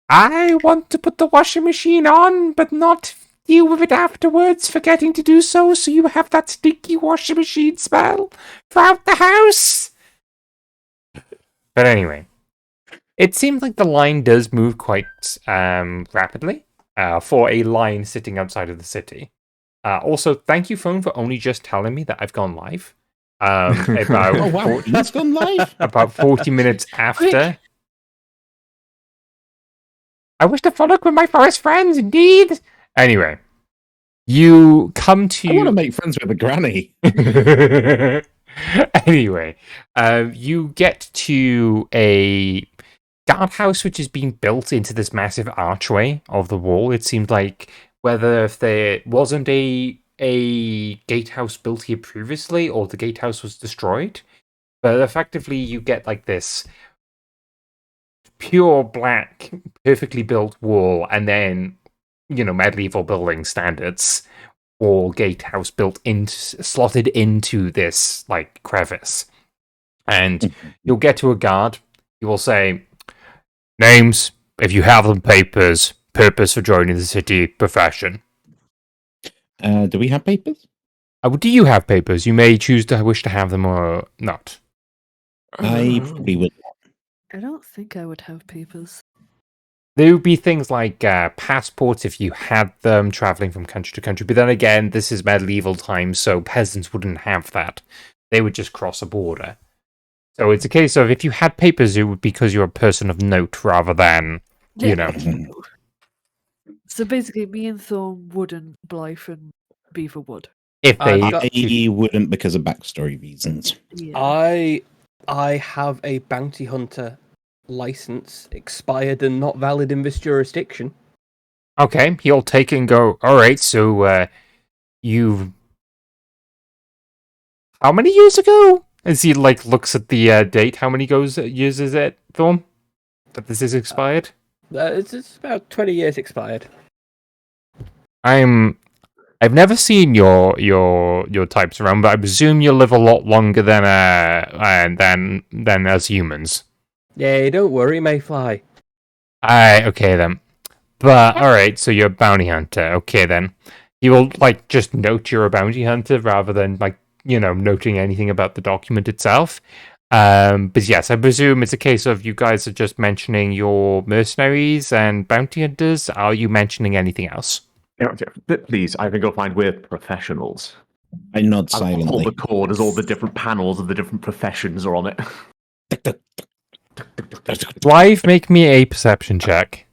I want to put the washing machine on, but not deal with it afterwards, forgetting to do so you have that stinky washing machine smell throughout the house. But anyway, it seems like the line does move quite rapidly for a line sitting outside of the city. Also, thank you, phone, for only just telling me that I've gone live. About Oh wow, that's gone live. About 40 minutes after. I wish to frolic with my forest friends, indeed. Anyway, you come to... I want to make friends with a granny. Anyway, you get to a guardhouse which is being built into this massive archway of the wall. It seemed like whether if there wasn't a gatehouse built here previously or the gatehouse was destroyed, but effectively you get like this pure black, perfectly built wall, and then medieval building standards wall gatehouse slotted into this like crevice. And you'll get to a guard. You will say, names, if you have them, papers, purpose for joining the city, profession. Do we have papers? Do you have papers? You may choose to wish to have them or not. I probably would. I don't think I would have papers. There would be things like passports if you had them, traveling from country to country. But then again, this is medieval times, so peasants wouldn't have that. They would just cross a border. So it's a case of if you had papers, it would be because you're a person of note rather than, So basically, me and Thorn wouldn't, Blythe and Beaver would. If they... I wouldn't because of backstory reasons. Yeah. I have a bounty hunter license, expired and not valid in this jurisdiction. Okay, he'll take it and go, alright, so you... How many years ago? As he looks at the date, how many years is it, Thorn? That this is expired? It's about 20 years expired. I've never seen your types around, but I presume you'll live a lot longer than us humans. Yeah, don't worry, Mayfly. Alright, okay then. But, alright, so you're a bounty hunter. Okay then. You will, like, just note you're a bounty hunter rather than, like, noting anything about the document itself. But yes, I presume it's a case of you guys are just mentioning your mercenaries and bounty hunters. Are you mentioning anything else? Please, I think you'll find we're professionals. I nod I'll pull silently. the cord as all the different panels of the different professions are on it. Blythe, make me a perception check.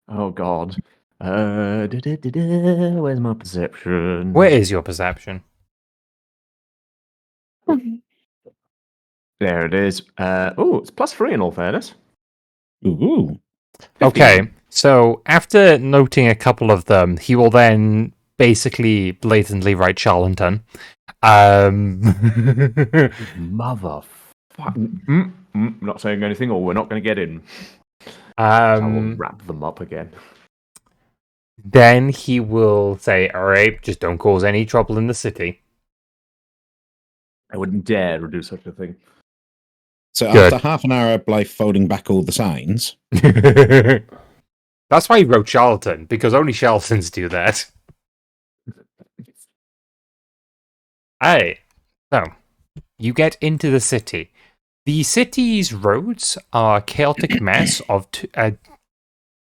Oh God. Where's my perception? Where is your perception? There it is. It's +3 in all fairness. Ooh. 15. Okay, so after noting a couple of them, he will then basically blatantly write charlatan. Not saying anything, or we're not going to get in. I will wrap them up again. Then he will say, alright, just don't cause any trouble in the city. I wouldn't dare to do such a thing. So Good. after half an hour of Blythe folding back all the signs, That's why he wrote charlatan, because only charlatans do that. Alright, so you get into the city. The city's roads are a chaotic mess of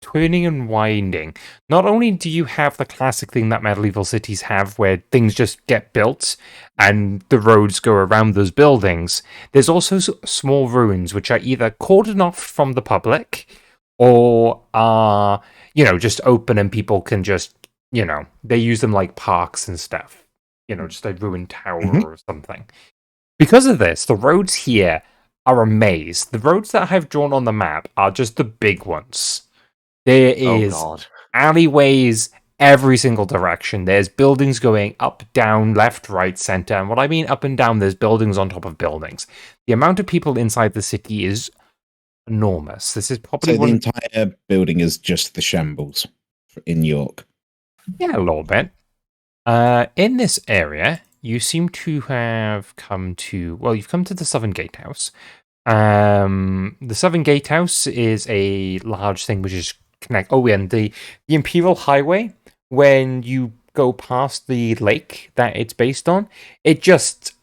turning and winding. Not only do you have the classic thing that medieval cities have, where things just get built and the roads go around those buildings, there's also small ruins which are either cordoned off from the public or are, just open and people can just, they use them like parks and stuff. Just a ruined tower or something. Because of this, the roads here are a maze. The roads that I've drawn on the map are just the big ones. There is alleyways every single direction. There's buildings going up, down, left, right, center. And what I mean up and down, there's buildings on top of buildings. The amount of people inside the city is enormous. This is probably so the entire building is just the shambles in York. Yeah, a little bit. In this area, you seem to have come to... Well, you've come to the Southern Gatehouse. The Southern Gatehouse is a large thing which is and the Imperial Highway, when you go past the lake that it's based on, it just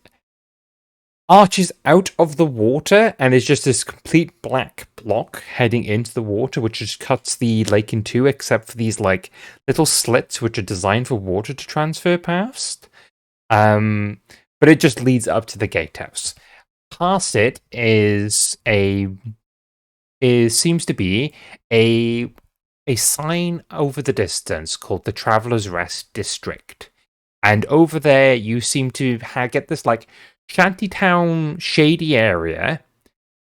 arches out of the water and is just this complete black block heading into the water, which just cuts the lake in two, except for these like little slits which are designed for water to transfer past. But it just leads up to the gatehouse. Past it seems to be a sign over the distance called the Traveller's Rest District. And over there, you seem to get this like shantytown shady area,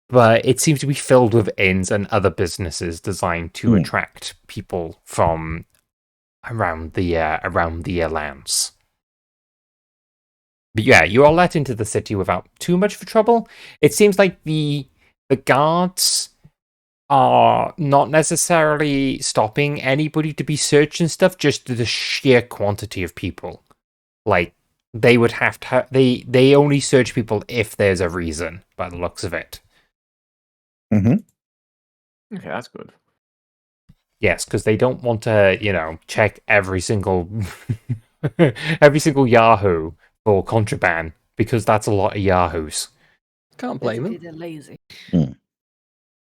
but it seems to be filled with inns and other businesses designed to attract people from around the lands. But yeah, you are let into the city without too much of trouble. It seems like the guards are not necessarily stopping anybody to be searched and stuff, just the sheer quantity of people. Like, they would have to... They only search people if there's a reason, by the looks of it. Mm-hmm. Okay, that's good. Yes, because they don't want to, check every single... every single Yahoo for contraband, because that's a lot of Yahoos. Can't blame them. They're lazy.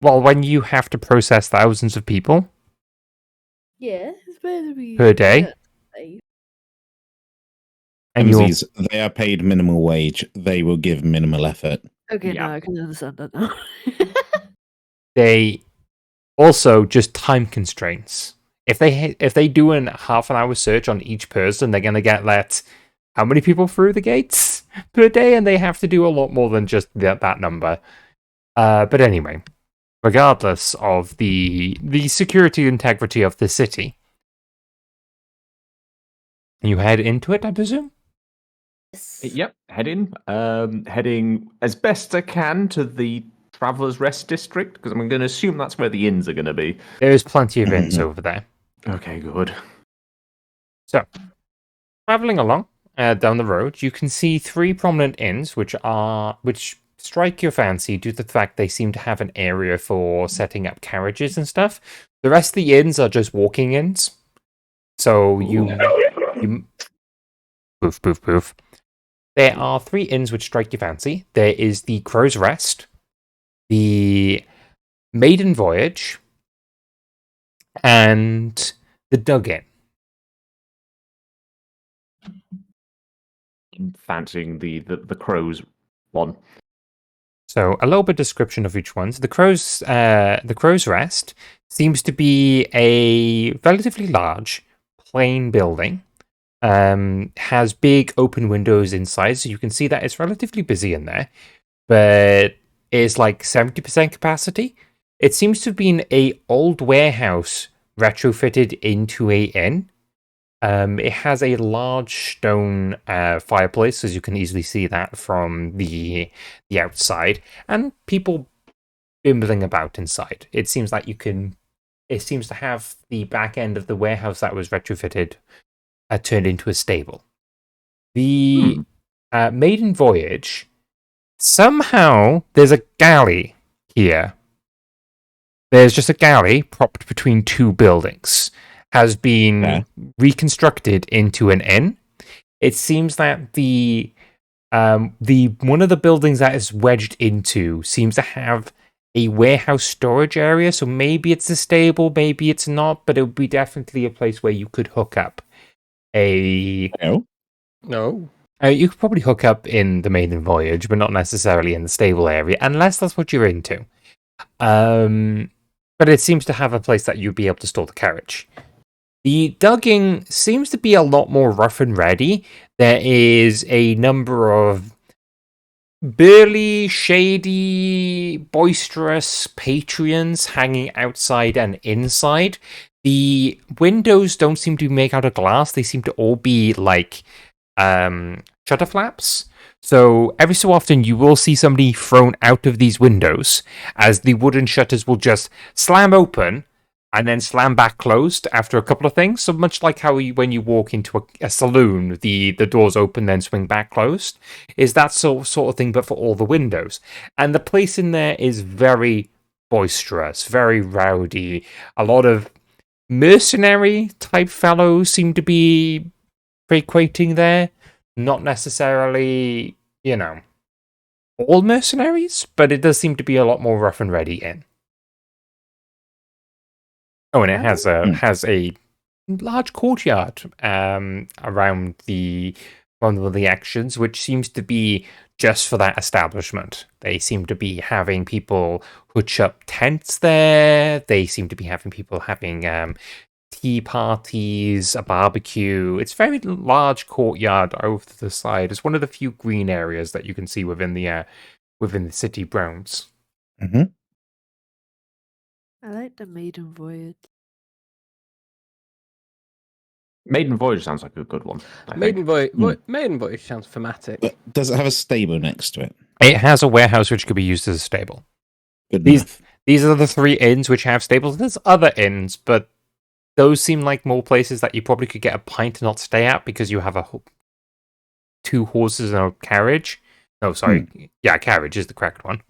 Well, when you have to process thousands of people Yeah, it's better to be per day, and Emmzyz, they are paid minimal wage. They will give minimal effort. Okay, Yeah. now I can understand that now. they also just time constraints. If they do a half an hour search on each person, they're gonna get let how many people through the gates per day, and they have to do a lot more than just that number. But anyway, regardless of the security integrity of the city, you head into it, I presume? Yep, heading as best I can to the Traveller's Rest District, because I'm going to assume that's where the inns are going to be. There's plenty of inns over there. Okay, good. So, traveling along down the road, you can see three prominent inns, which strike your fancy due to the fact they seem to have an area for setting up carriages and stuff. The rest of the inns are just walking inns. So you poof, poof, poof. There are 3 inns which strike your fancy. There is the Crow's Rest, the Maiden Voyage, and the Dug Inn. I'm fancying the crows one. So a little bit of description of each one. So the Crow's Rest seems to be a relatively large, plain building. Has big open windows inside, so you can see that it's relatively busy in there, but is like 70% capacity. It seems to have been an old warehouse retrofitted into a inn. It has a large stone fireplace, as you can easily see that from the outside, and people bimbling about inside. It seems like it seems to have the back end of the warehouse that was retrofitted turned into a stable. The Maiden Voyage, somehow there's a galley here. There's just a galley propped between 2 buildings. Has been reconstructed into an inn. It seems that the one of the buildings that is wedged into seems to have a warehouse storage area, so maybe it's a stable, maybe it's not, but it would be definitely a place where you could hook up No. You could probably hook up in the Maiden Voyage, but not necessarily in the stable area, unless that's what you're into. But it seems to have a place that you'd be able to store the carriage. The Dugging seems to be a lot more rough and ready. There is a number of burly, shady, boisterous patrons hanging outside and inside. The windows don't seem to be made out of glass. They seem to all be like shutter flaps. So every so often you will see somebody thrown out of these windows as the wooden shutters will just slam open and then slam back closed after a couple of things. So much like how when you walk into a saloon, the doors open, then swing back closed, is that sort of thing, but for all the windows. And the place in there is very boisterous, very rowdy. A lot of mercenary type fellows seem to be frequenting there. Not necessarily, all mercenaries, but it does seem to be a lot more rough and ready in. Oh, and it has a large courtyard around one of the actions, which seems to be just for that establishment. They seem to be having people hutch up tents there. They seem to be having people having tea parties, a barbecue. It's a very large courtyard over to the side. It's one of the few green areas that you can see within the city grounds. Mm-hmm. I like the Maiden Voyage. Maiden Voyage sounds like a good one. Maiden Voyage sounds thematic. But does it have a stable next to it? It has a warehouse which could be used as a stable. Good enough. These are the 3 inns which have stables. There's other inns, but those seem like more places that you probably could get a pint and not stay at because you have 2 horses and a carriage. No, sorry. Yeah, carriage is the correct one.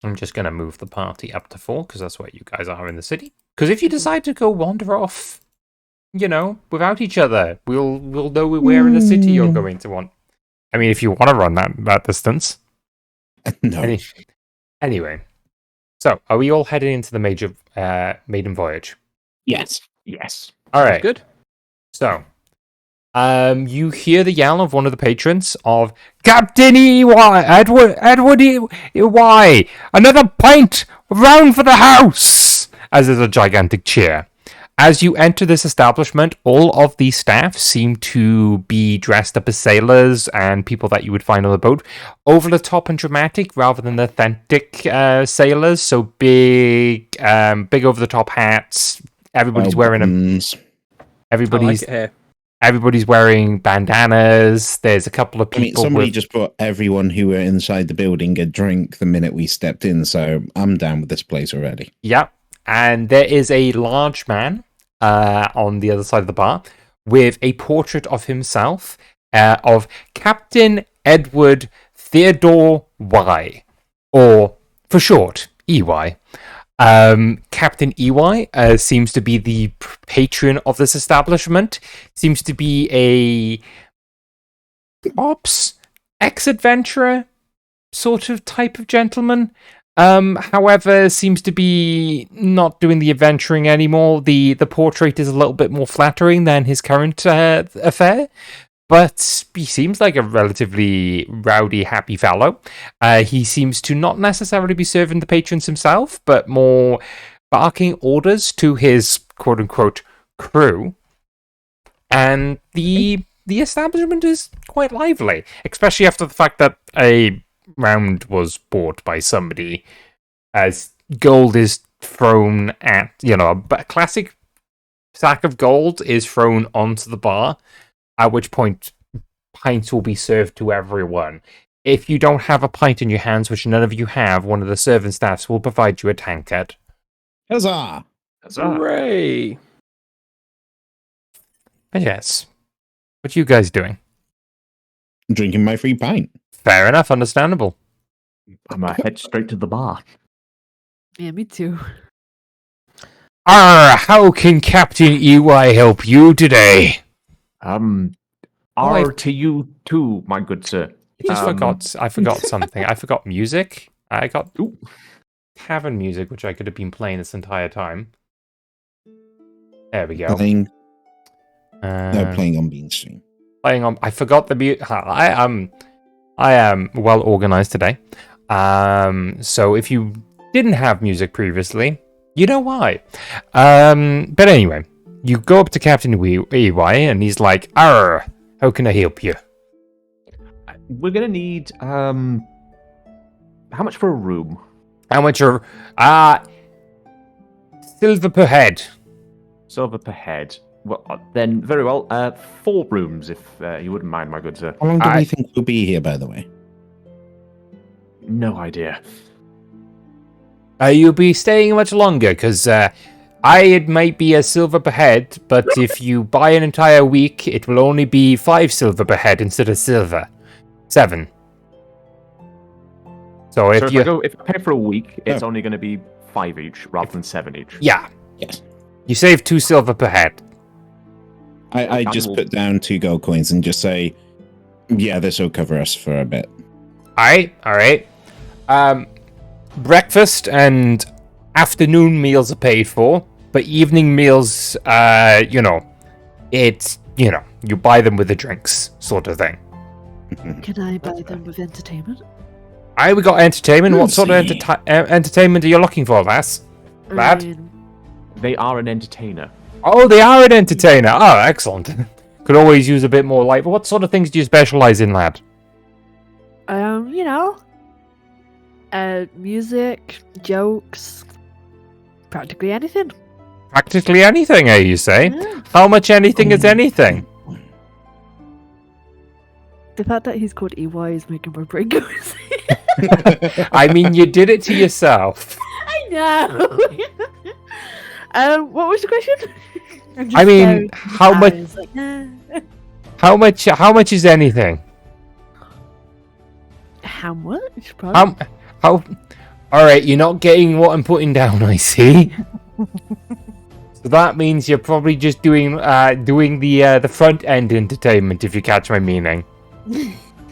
I'm just going to move the party up to 4 because that's where you guys are in the city. Because if you decide to go wander off, without each other, we'll know where in the city you're going to want. I mean, if you want to run that distance. No. Anyway. So, are we all heading into the major Maiden Voyage? Yes. All right. Good. So, you hear the yell of one of the patrons of Captain E.Y. Edward E.Y. Another pint round for the house! As there's a gigantic cheer. As you enter this establishment, all of the staff seem to be dressed up as sailors and people that you would find on the boat. Over the top and dramatic rather than authentic sailors. So big over the top hats. Everybody's wearing them. Everybody's wearing bandanas. There's a couple of people. Somebody just brought everyone who were inside the building a drink the minute we stepped in, so I'm down with this place already. Yep. And there is a large man on the other side of the bar with a portrait of himself of Captain Edward Theodore Y, or for short, EY. Captain EY seems to be the patron of this establishment. Seems to be a ops ex-adventurer sort of type of gentleman. However, seems to be not doing the adventuring anymore. The portrait is a little bit more flattering than his current affair. But he seems like a relatively rowdy, happy fellow. He seems to not necessarily be serving the patrons himself, but more barking orders to his quote-unquote crew. And the establishment is quite lively, especially after the fact that a round was bought by somebody, as gold is thrown at, a classic sack of gold is thrown onto the bar, at which point pints will be served to everyone. If you don't have a pint in your hands, which none of you have, one of the servant staffs will provide you a tankard. Huzzah! Hooray! But yes, what are you guys doing? Drinking my free pint. Fair enough, understandable. I'm gonna head straight to the bar. Yeah, me too. How can Captain EY help you today? R to you too, my good sir. I forgot something. I forgot music. I got Ooh. tavern music, which I could have been playing this entire time. There we go. Playing on Bean Stream. Playing on. I forgot the music. I am well organized today. So if you didn't have music previously, you know why. But anyway, you go up to Captain EY and he's like, "Arr, how can I help you?" We're gonna need how much for a room? How much are silver per head? Silver per head. Well, then very well. 4 rooms, if you wouldn't mind, my good sir. How long do we think we'll be here, by the way? No idea. You'll be staying much longer, because it might be a silver per head, but if you buy an entire week, it will only be 5 silver per head instead of 7. So if if I pay for a week, it's only going to be 5 each rather than 7 each. Yeah. Yes. You save 2 silver per head. I just put down 2 gold coins and just say, yeah, this will cover us for a bit. Alright. Breakfast and afternoon meals are paid for, but evening meals, you buy them with the drinks, sort of thing. Can I buy them with entertainment? We got entertainment. What sort of entertainment are you looking for, lass? Lad? They are an entertainer. Oh, they are an entertainer. Oh, excellent. Could always use a bit more light. But what sort of things do you specialize in, lad? Music, jokes, practically anything. Practically anything, you say? Yeah. How much anything is anything? The fact that he's called EY is making my brain go insane. I mean, you did it to yourself. I know. What was the question? I mean, how much? Like, nah. How much is anything? How much? Probably. How? All right, you're not getting what I'm putting down. I see. So that means you're probably just doing the front end entertainment, if you catch my meaning.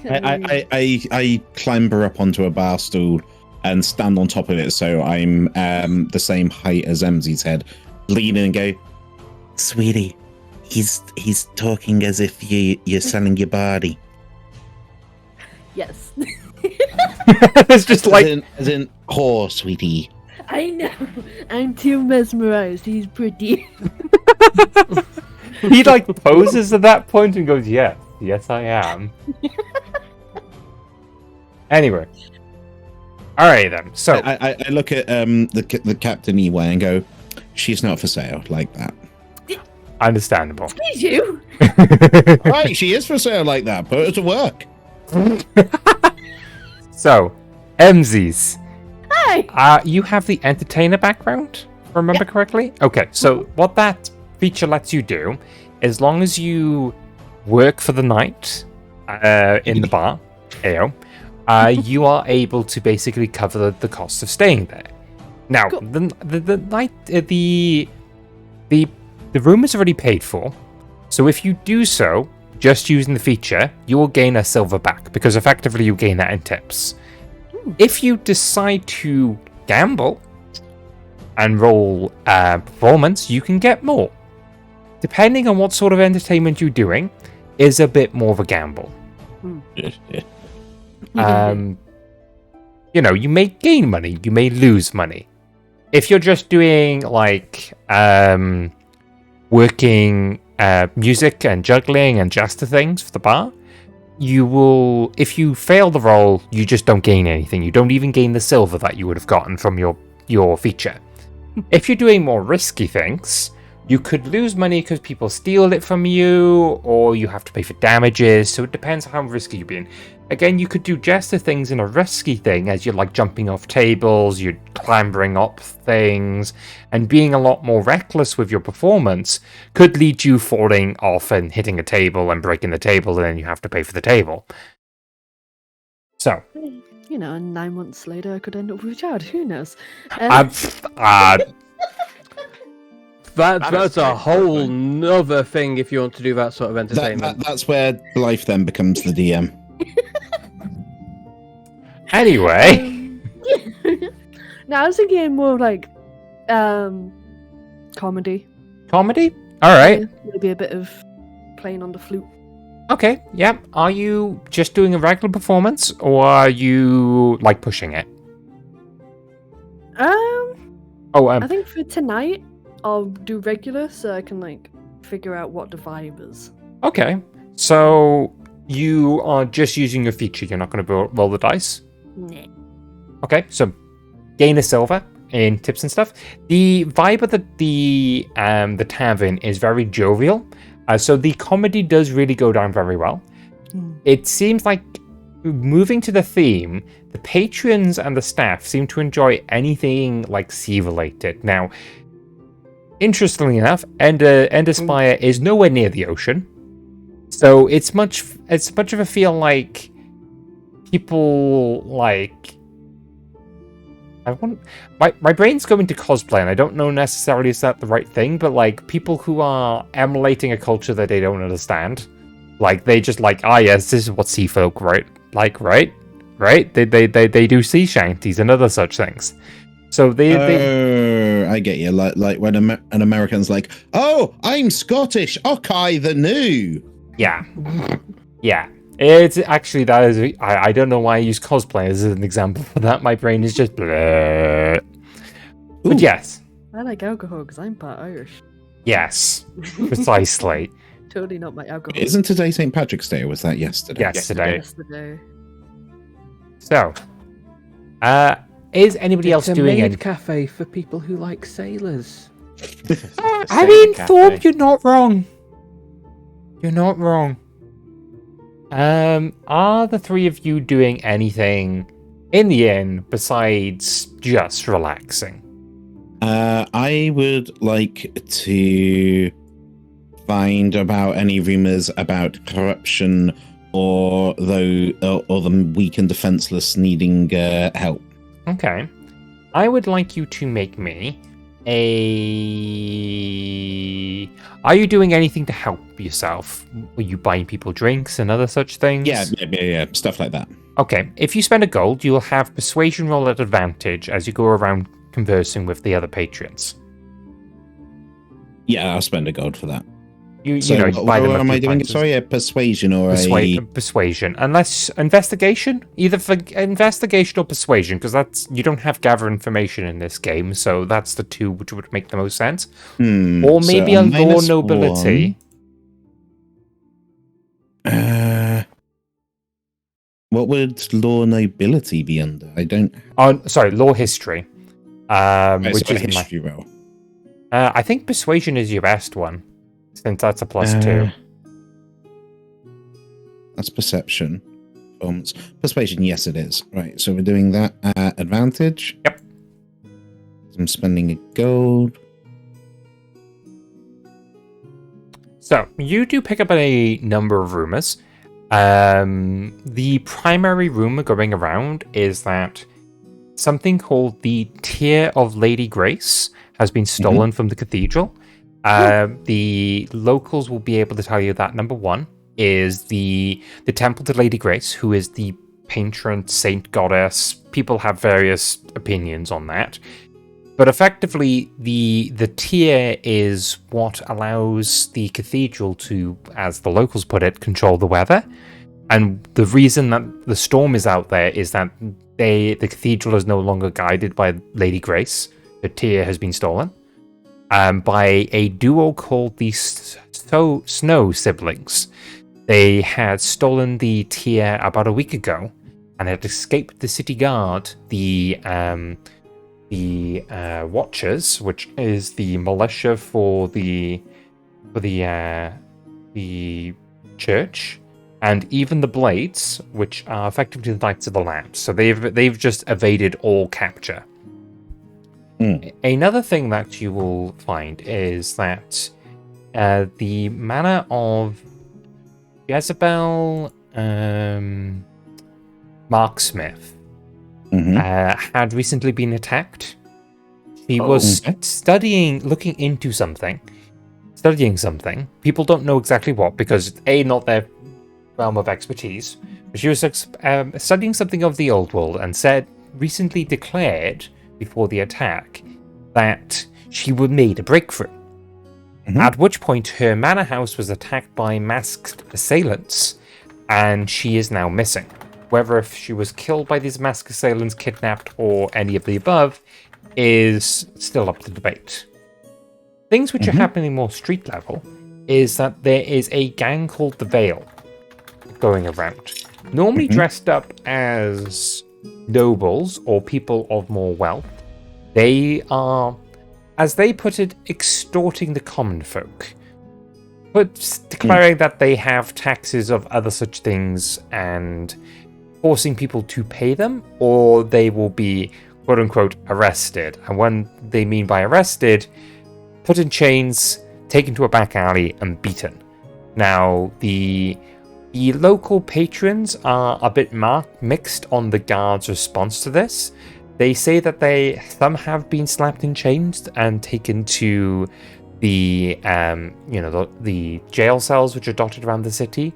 I clamber up onto a bar stool and stand on top of it, so I'm the same height as Emmzy's head, lean in and go, "Sweetie, he's talking as if you're selling your body." Yes. It's just like as in whore, sweetie. I know. I'm too mesmerized. He's pretty. he like poses at that point and goes, "Yes, I am." Anyway, all right then. So I look at the Captain EY and go, "She's not for sale like that." Understandable. Excuse you. Right, she is for sale like that. Put her to work. So, Emmzyz. Hi. You have the entertainer background, if I remember correctly? Okay, so what that feature lets you do, as long as you work for the night in the bar, AO, you are able to basically cover the cost of staying there. Now, Cool. the room is already paid for, so if you do so, just using the feature, you will gain a silver back, because effectively you gain that in tips. If you decide to gamble and roll performance, you can get more. Depending on what sort of entertainment you're doing, is a bit more of a gamble. You may gain money, you may lose money. If you're just doing like working music and juggling and jester things for the bar, you will, if you fail the roll, you just don't gain anything. You don't even gain the silver that you would have gotten from your feature. If you're doing more risky things, you could lose money because people steal it from you, or you have to pay for damages, so it depends on how risky you're being. Again, you could do jester things in a risky thing, as you're like jumping off tables, you're clambering up things, and being a lot more reckless with your performance could lead you falling off and hitting a table and breaking the table, and then you have to pay for the table. So, And 9 months later, I could end up with a child. Who knows? That's a whole nother thing if you want to do that sort of entertainment. That's where Blythe then becomes the DM. anyway, Now I was thinking more of like comedy. comedy? Alright. Yeah, maybe a bit of playing on the flute. Okay, yeah. Are you just doing a regular performance, or are you like pushing it? I think for tonight I'll do regular so I can like figure out what the vibe is. Okay. So you are just using your feature. You're not going to roll the dice. Nah. Okay. So gain a silver in tips and stuff. The vibe of the tavern is very jovial. So the comedy does really go down very well. It seems like moving to the theme, the patrons and the staff seem to enjoy anything like sea related. Now, interestingly enough, Ender Spire is nowhere near the ocean, so it's much of a feel like people like. My brain's going to cosplay, and I don't know necessarily is that the right thing, but like people who are emulating a culture that they don't understand, like they just like, yes, this is what sea folk right. They do sea shanties and other such things. So they I get you. Like when an American's like, "Oh, I'm Scottish. Okay, the new." Yeah. It's actually that is. I don't know why I use cosplay as an example for that. My brain is just. Bleh. But yes. I like alcohol because I'm part Irish. Yes. Precisely. Totally not my alcohol. Isn't today St. Patrick's Day, or was that yesterday? Yesterday. Yesterday. So, is anybody else doing a it? cafe for people who like sailors. I mean, Thorpe, you're not wrong. You're not wrong. Are the three of you doing anything in the inn besides just relaxing? I would like to find about any rumors about corruption or the weak and defenseless needing help. Okay. I would like you to make me Are you doing anything to help yourself? Are you buying people drinks and other such things? Yeah, stuff like that. Okay, if you spend a gold, you'll have persuasion roll at advantage as you go around conversing with the other patrons. Yeah, I'll spend a gold for that. You buy them. What am I doing? Sorry, a persuasion or persuasion. Unless investigation, either for investigation or persuasion, because you don't have gather information in this game, so that's the two which would make the most sense. Or maybe a law nobility. What would law nobility be under? I don't. Oh, sorry, law history. Which is history roll. I think persuasion is your best one, since that's a +2. That's perception. Persuasion, yes, it is. Right, so we're doing that at advantage. Yep. I'm spending a gold. So, you do pick up a number of rumors. The primary rumor going around is that something called the Tear of Lady Grace has been stolen from the cathedral. The locals will be able to tell you that number one is the temple to Lady Grace, who is the patron saint goddess. People have various opinions on that. But effectively, the tier is what allows the cathedral to, as the locals put it, control the weather. And the reason that the storm is out there is that the cathedral is no longer guided by Lady Grace. The tier has been stolen by a duo called the Snow Siblings. They had stolen the tier about a week ago and had escaped the city guard, the Watchers, which is the militia for the church, and even the Blades, which are effectively the Knights of the Lamp. So they've just evaded all capture. Another thing that you will find is that the manor of Jezebel Marksmith had recently been attacked. He was studying something. People don't know exactly what, because A, not their realm of expertise, but she was studying something of the old world and recently declared before the attack that she would made a breakthrough. At which point her manor house was attacked by masked assailants, and she is now missing. Whether if she was killed by these masked assailants, kidnapped, or any of the above is still up to debate. Things which are happening more street level is that there is a gang called the Veil going around, normally dressed up as nobles or people of more wealth. They are, as they put it, extorting the common folk, but declaring that they have taxes of other such things and forcing people to pay them, or they will be quote-unquote arrested. And when they mean by arrested, put in chains, taken to a back alley, and beaten. Now, the local patrons are a bit mixed on the guards' response to this. They say that some have been slapped in chains and taken to the jail cells which are dotted around the city.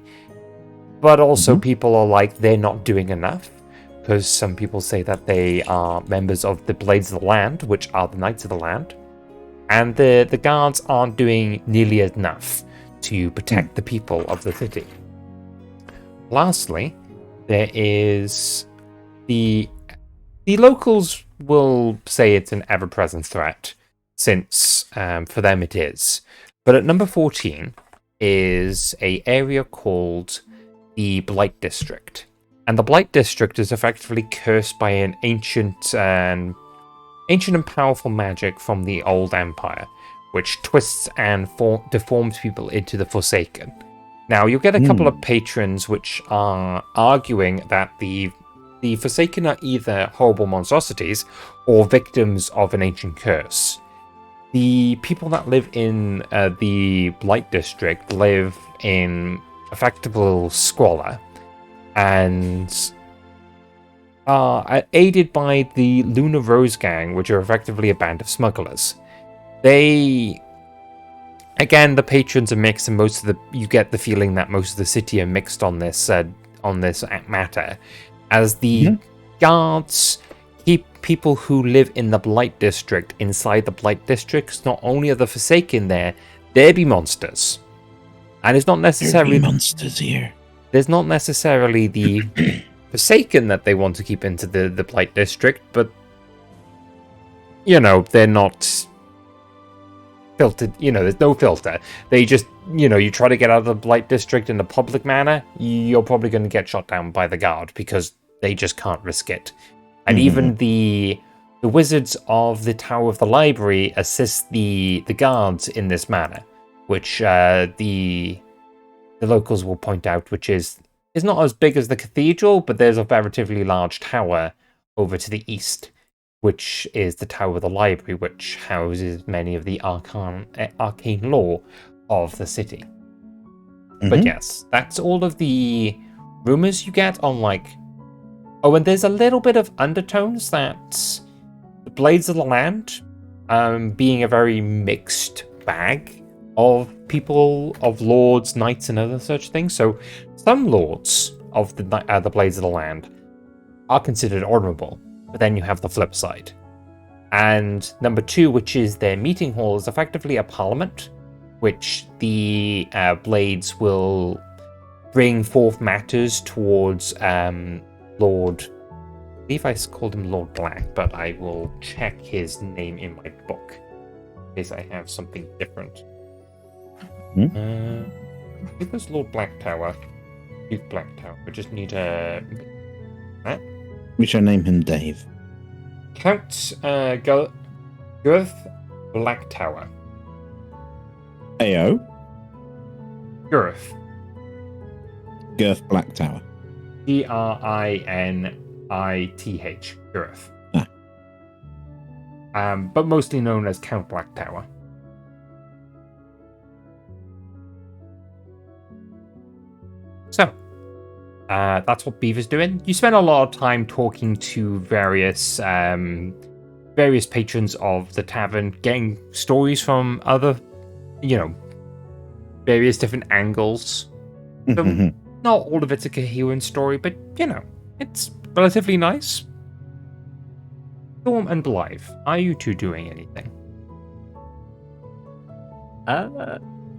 But also people are like, they're not doing enough, because some people say that they are members of the Blades of the Land, which are the Knights of the Land, and the guards aren't doing nearly enough to protect the people of the city. Lastly, there is the locals will say it's an ever-present threat, since for them it is. But at number 14 is a area called the Blythe District. And the Blythe District is effectively cursed by an ancient and powerful magic from the old empire, which twists and deforms people into the Forsaken. Now, you'll get a couple of patrons which are arguing that the Forsaken are either horrible monstrosities or victims of an ancient curse. The people that live in the Blythe District live in effective squalor and are aided by the Lunar Rose Gang, which are effectively a band of smugglers. The patrons are mixed, and you get the feeling that most of the city are mixed on this matter, as the guards keep people who live in the Blight District inside the Blight District. Not only are the Forsaken there be monsters. And it's not necessarily monsters here. There's not necessarily the Forsaken that they want to keep into the Blight District, but they're not filtered. There's no filter. They just, you try to get out of the Blight District in a public manner, you're probably going to get shot down by the guard because they just can't risk it. And even the wizards of the Tower of the Library assist the guards in this manner, which the locals will point out, which is not as big as the cathedral, but there's a relatively large tower over to the east, which is the Tower of the Library, which houses many of the arcane lore of the city. But Mhm. yes, that's all of the rumors you get on like. Oh, and there's a little bit of undertones that the Blades of the Land, being a very mixed bag of people, of lords, knights, and other such things. So some lords of the Blades of the Land are considered honorable, but then you have the flip side. And number 2, which is their meeting hall, is effectively a parliament, which the Blades will bring forth matters towards Lord. I believe I called him Lord Black, but I will check his name in my book in case I have something different. I think there's Lord Black Tower. Duke Black Tower. I just need a. We shall name him Dave. Count Girth Black Tower. AO. Girth. Girth Black Tower. Grinith. Girth. Ah. But mostly known as Count Black Tower. So, that's what Beaver's doing. You spend a lot of time talking to various patrons of the tavern, getting stories from other, various different angles. So, not all of it's a coherent story, but, it's relatively nice. Storm and Blythe, are you two doing anything?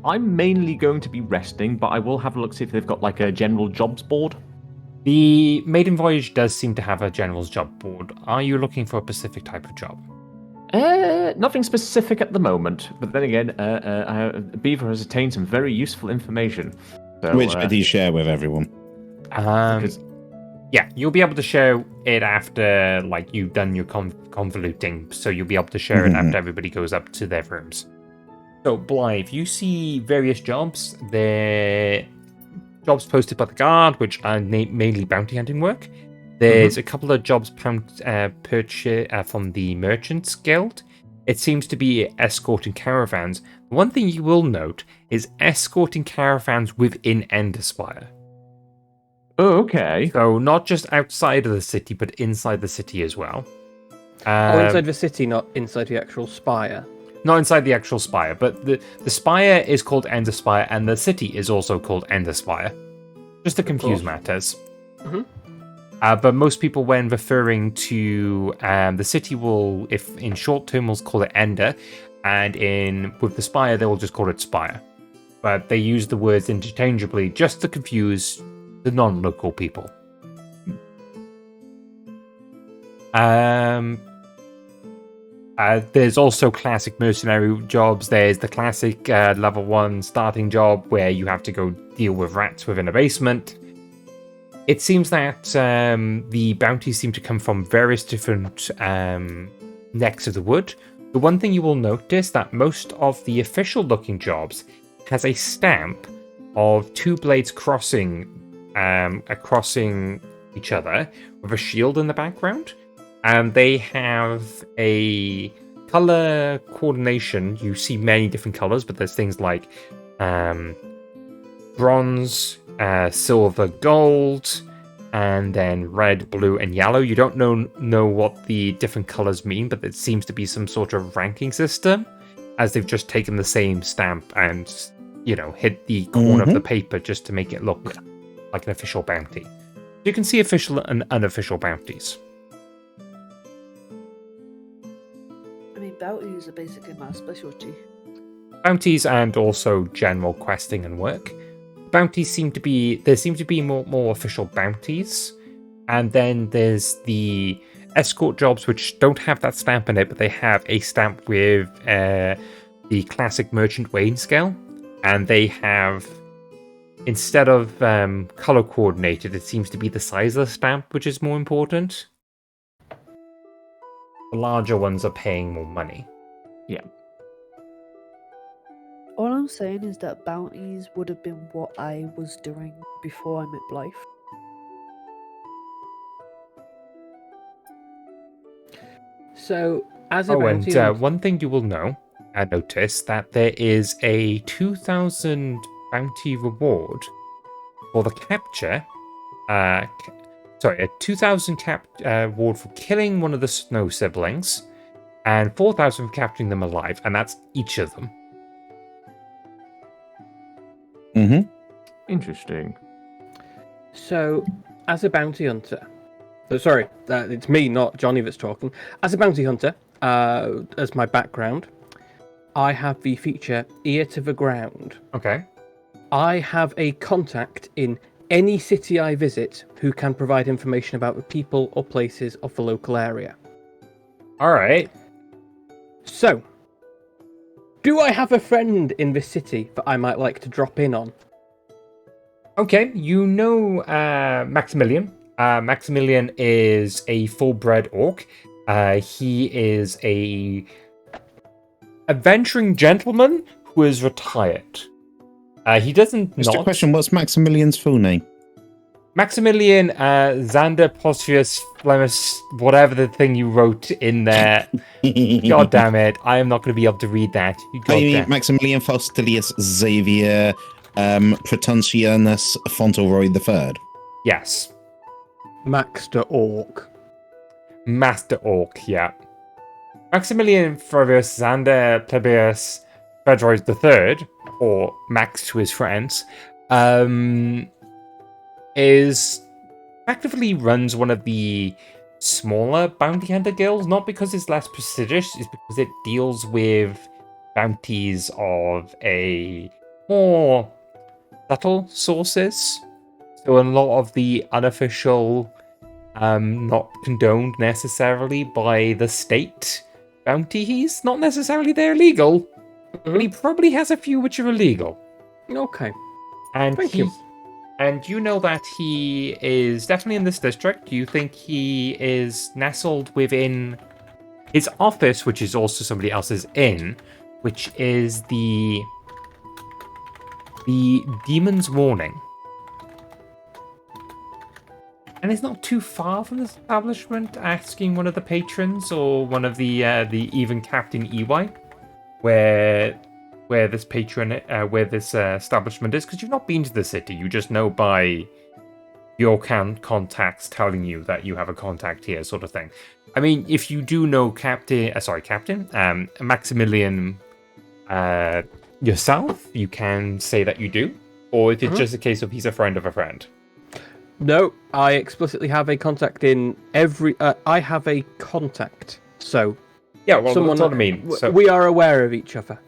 I'm mainly going to be resting, but I will have a look, see if they've got like a general jobs board. The Maiden Voyage does seem to have a general's job board. Are you looking for a specific type of job? Nothing specific at the moment, but then again, Beaver has attained some very useful information. So, Which did he share with everyone? Yeah, you'll be able to share it after you've done your convoluting, so you'll be able to share it after everybody goes up to their rooms. So, Blythe, you see various jobs. They're jobs posted by the guard, which are mainly bounty hunting work. There's a couple of jobs purchased from the Merchants Guild. It seems to be escorting caravans. One thing you will note is escorting caravans within Ender Spire. Oh, okay. So not just outside of the city, but inside the city as well. Inside the city, not inside the actual spire. Not inside the actual spire, but the spire is called Ender Spire, and the city is also called Ender Spire. Just to confuse matters. But most people, when referring to the city, will, if in short term, will call it Ender, and with the spire, they will just call it Spire. But they use the words interchangeably just to confuse the non-local people. There's also classic mercenary jobs. There's the classic level 1 starting job where you have to go deal with rats within a basement. It seems that the bounties seem to come from various different necks of the wood. The one thing you will notice that most of the official looking jobs has a stamp of 2 blades crossing each other with a shield in the background. And they have a color coordination. You see many different colors, but there's things like bronze, silver, gold, and then red, blue, and yellow. You don't know what the different colors mean, but it seems to be some sort of ranking system, as they've just taken the same stamp and, hit the corner of the paper just to make it look like an official bounty. You can see official and unofficial bounties. Bounties are basically my specialty. Bounties and also general questing and work. Bounties seem to be more official bounties, and then there's the escort jobs which don't have that stamp in it, but they have a stamp with the classic merchant weighing scale, and they have, instead of color coordinated, it seems to be the size of the stamp which is more important. The larger ones are paying more money. Yeah. All I'm saying is that bounties would have been what I was doing before I met Blythe. So, as a bounty... and one thing you will notice that there is a 2,000 bounty reward for the capture. A 2,000 reward for killing one of the Snow siblings, and 4,000 for capturing them alive, and that's each of them. Mm-hmm. Interesting. So, as a bounty hunter, it's me, not Johnny, that's talking. As a bounty hunter, as my background, I have the feature Ear to the Ground. Okay. I have a contact in any city I visit who can provide information about the people or places of the local area. All right. So, do I have a friend in this city that I might like to drop in on? Okay, you know Maximilian. Maximilian is a full-bred orc. He is a adventuring gentleman who is retired. He doesn't Just not... a question, what's Maximilian's full name? Maximilian Xander Posthius Flemus, whatever the thing you wrote in there. God damn it, I am not going to be able to read that. Maximilian Faustilius Xavier Pretontianus Fauntleroy III. Yes. Master Orc. Master Orc, yeah. Maximilian Flavius Xander Plebeius Fedroid III, or Max to his friends, is actively runs one of the smaller bounty hunter guilds, not because it's less prestigious, it's because it deals with bounties of a more subtle sources. So a lot of the unofficial, not condoned necessarily by the state bounties, not necessarily they're illegal, but he probably has a few which are illegal. Okay. And Thank you. And you know that he is definitely in this district. You think he is nestled within his office, which is also somebody else's inn, which is the Demon's Warning. And it's not too far from the establishment, asking one of the patrons or one of the even Captain EY, where this establishment is, because you've not been to the city. You just know by your contacts telling you that you have a contact here, sort of thing. I mean, if you do know Captain Maximilian yourself, you can say that you do, or if it's just a case of he's a friend of a friend. No, I explicitly have a contact in every. I have a contact, so yeah. Well, that's what I mean. So we are aware of each other.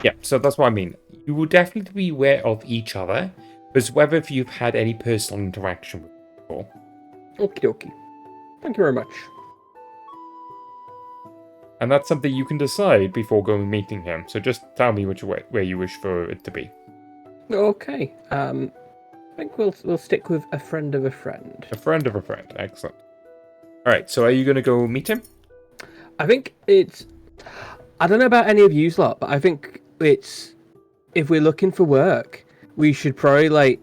Yeah, so that's what I mean. You will definitely be aware of each other, but whether if you've had any personal interaction with them before. Okie dokie. Thank you very much. And that's something you can decide before going and meeting him. So just tell me where you wish for it to be. Okay. I think we'll stick with a friend of a friend. A friend of a friend. Excellent. All right. So are you going to go meet him? I think it's. I don't know about any of you lot, but I think it's. If we're looking for work, we should probably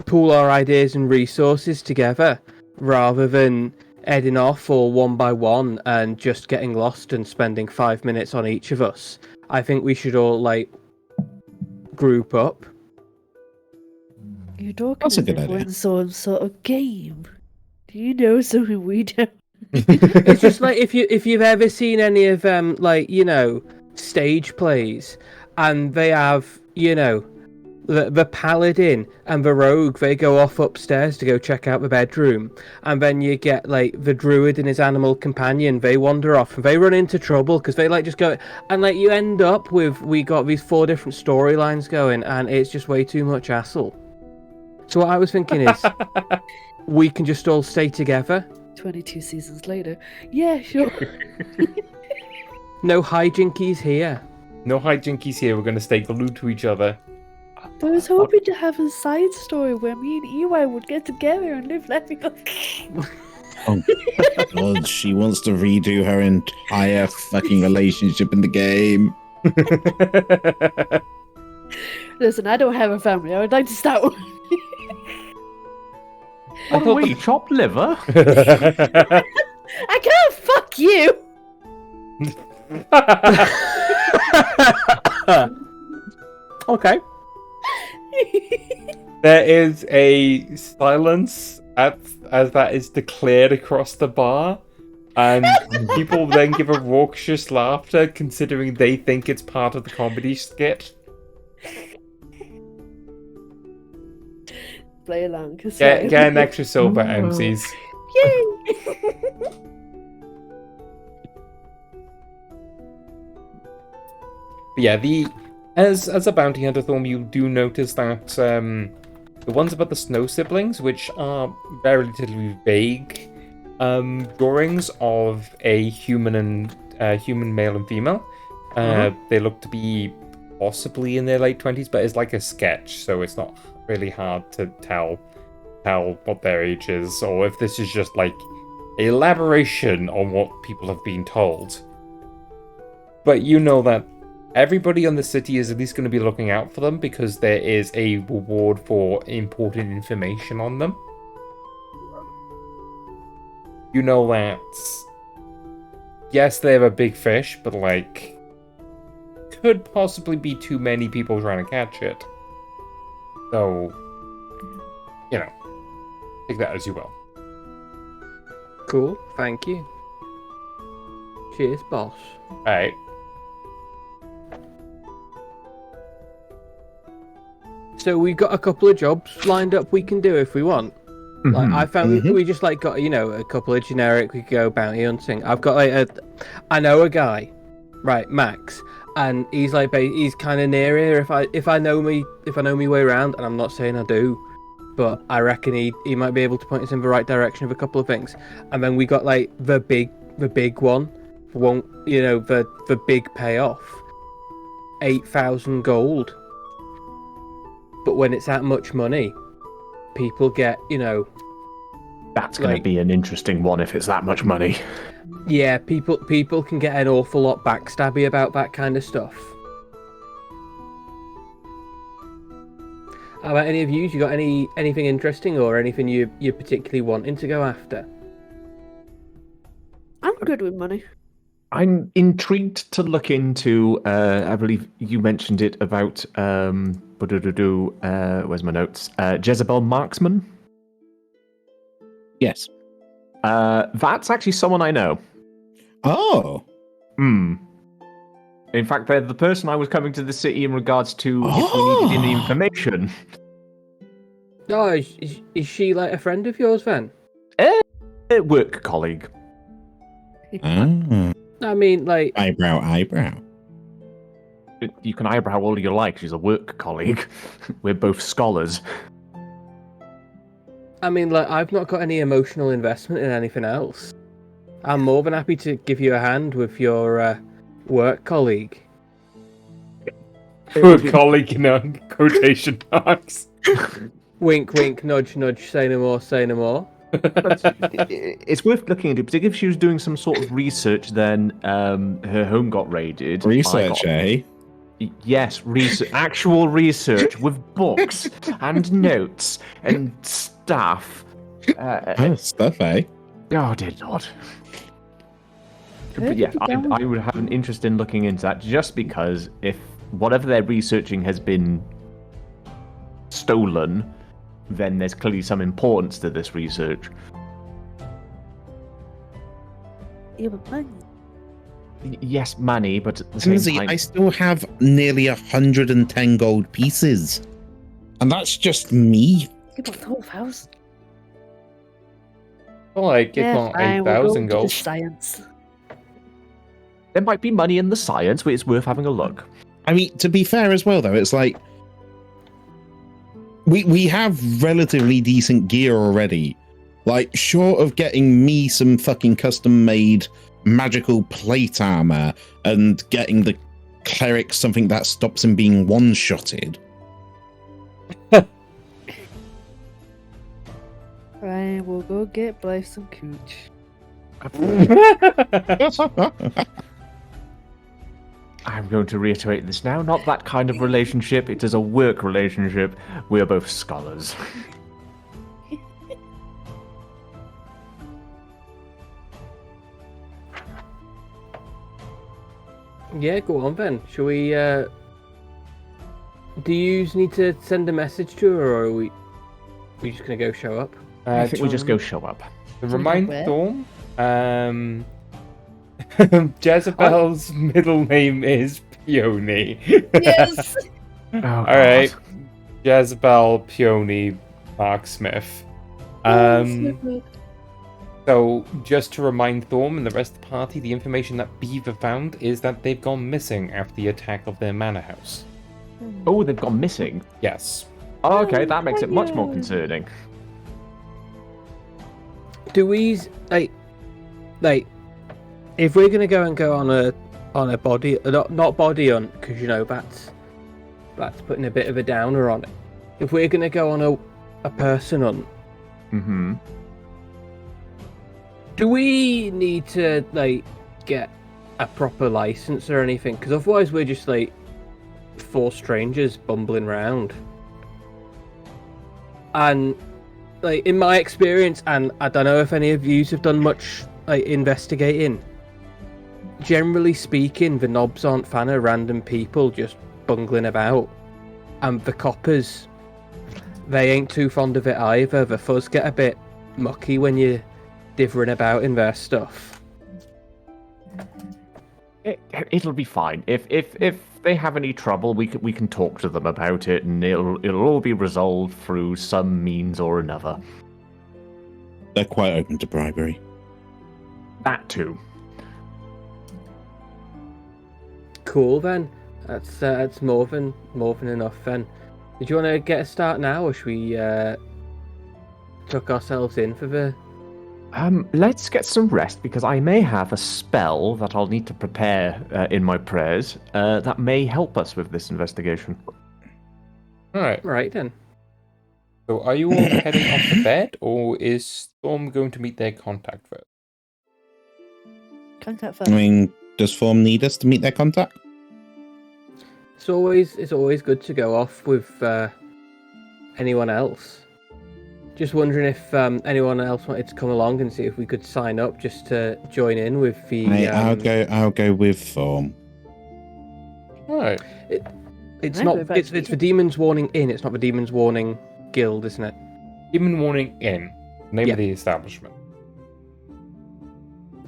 pool our ideas and resources together rather than heading off all one by one and just getting lost and spending 5 minutes on each of us. I think we should all group up. You're talking That's a as good if idea. we're in some sort of game. Do you know something we don't? It's just if you've ever seen any of stage plays, and they have the paladin and the rogue, they go off upstairs to go check out the bedroom, and then you get the druid and his animal companion, they wander off and they run into trouble because they just go, and you end up with, we got these 4 different storylines going, and it's just way too much hassle. So what I was thinking is we can just all stay together. 22 seasons later. Yeah, sure. No hijinkies here. No hijinkies here. We're going to stay glued to each other. I was hoping to have a side story where me and EY would get together and live laughing. Oh God, she wants to redo her entire fucking relationship in the game. Listen, I don't have a family. I would like to start one. What are we, chopped liver? I can't fuck you! Okay. There is a silence as that is declared across the bar, and people then give a raucous laughter, considering they think it's part of the comedy skit. Play along. Get an extra silver, Emmzyz. Yay! But yeah, as a bounty hunter, Thorm, you do notice that the ones about the snow siblings, which are relatively vague drawings of a human male and female. They look to be possibly in their late 20s, but it's like a sketch, so it's not really hard to tell what their age is, or if this is just like elaboration on what people have been told. But you know that everybody on the city is at least going to be looking out for them because there is a reward for important information on them. You know that, yes, they're a big fish, but like, could possibly be too many people trying to catch it. So, you know, take that as you will. Cool, thank you. Cheers, boss. Alright. So we've got a couple of jobs lined up we can do if we want. Like I found we just like got a couple of generic, we could go bounty hunting. I've got like I know a guy, right, Max, and he's like he's kind of near here. If I know me way around, and I'm not saying I do, but I reckon he might be able to point us in the right direction of a couple of things. And then we got like the big one, the big payoff, 8,000 gold. But when it's that much money, people get, That's going to be an interesting one if it's that much money. Yeah, people can get an awful lot backstabby about that kind of stuff. How about any of you? You got anything interesting or anything you're particularly wanting to go after? I'm good with money. I'm intrigued to look into, I believe you mentioned it about, where's my notes? Jezebel Marksman? Yes. That's actually someone I know. Oh. In fact, they're the person I was coming to the city in regards to if we needed any information. Oh, is she like a friend of yours then? Work colleague. Ah. I mean, like... Eyebrow. You can eyebrow all you like. She's a work colleague. We're both scholars. I mean, like, I've not got any emotional investment in anything else. I'm more than happy to give you a hand with your work colleague. Work colleague in quotation marks. Wink, wink, nudge, nudge, say no more, say no more. It's worth looking into, particularly if she was doing some sort of research, then her home got raided. Research, eh? Yes, actual research with books and notes and stuff. Stuff, eh? Oh, dear Lord. But yeah, I would have an interest in looking into that, just because if whatever they're researching has been stolen, then there's clearly some importance to this research. Yeah, but money. Yes, money, but at the same time... I still have nearly 110 gold pieces. And that's just me. You bought the whole house. Like, it's not 8,000 gold. Science. There might be money in the science, but it's worth having a look. I mean, to be fair as well, though, it's like... We have relatively decent gear already. Like, short of getting me some fucking custom-made magical plate armor and getting the cleric something that stops him being one-shotted. Right, we'll go get Blythe some cooch. I'm going to reiterate this now. Not that kind of relationship. It is a work relationship. We are both scholars. Yeah, go on then. Shall we Do you need to send a message to her, or are we just gonna go show up? I think we just go show up. To we remind know Thorm, Jezebel's middle name is Peony. Yes. Oh, All right, Jezebel Peony Marksmith. So, just to remind Thorm and the rest of the party, the information that Beaver found is that they've gone missing after the attack of their manor house. Oh, they've gone missing. Yes. Oh, okay, that makes it much more concerning. Do we like if we're gonna go on a body not body hunt, because you know that's putting a bit of a downer on it. If we're gonna go on a person hunt, do we need to like get a proper license or anything? Because otherwise we're just like 4 strangers bumbling around. And like in my experience, and I don't know if any of you have done much like investigating. Generally speaking, the knobs aren't fan of random people just bungling about, and the coppers, they ain't too fond of it either. The fuzz get a bit mucky when you're divering about in their stuff. It'll be fine. If they have any trouble, we can talk to them about it, and it'll all be resolved through some means or another. They're quite open to bribery. That too. Cool then. That's more than enough then. Did you want to get a start now, or should we tuck ourselves in for the? Let's get some rest, because I may have a spell that I'll need to prepare in my prayers that may help us with this investigation. Alright. Right then. So are you all heading off to bed, or is Storm going to meet their contact first? Contact I first. mean, does Form need us to meet their contact? It's always good to go off with anyone else. Just wondering if anyone else wanted to come along and see if we could sign up just to join in with the. I'll go with Form. Alright. It's I not. go back It's to the Demon's Warning Inn. It's not the Demon's Warning Guild, isn't it? Demon Warning Inn. Name of the establishment.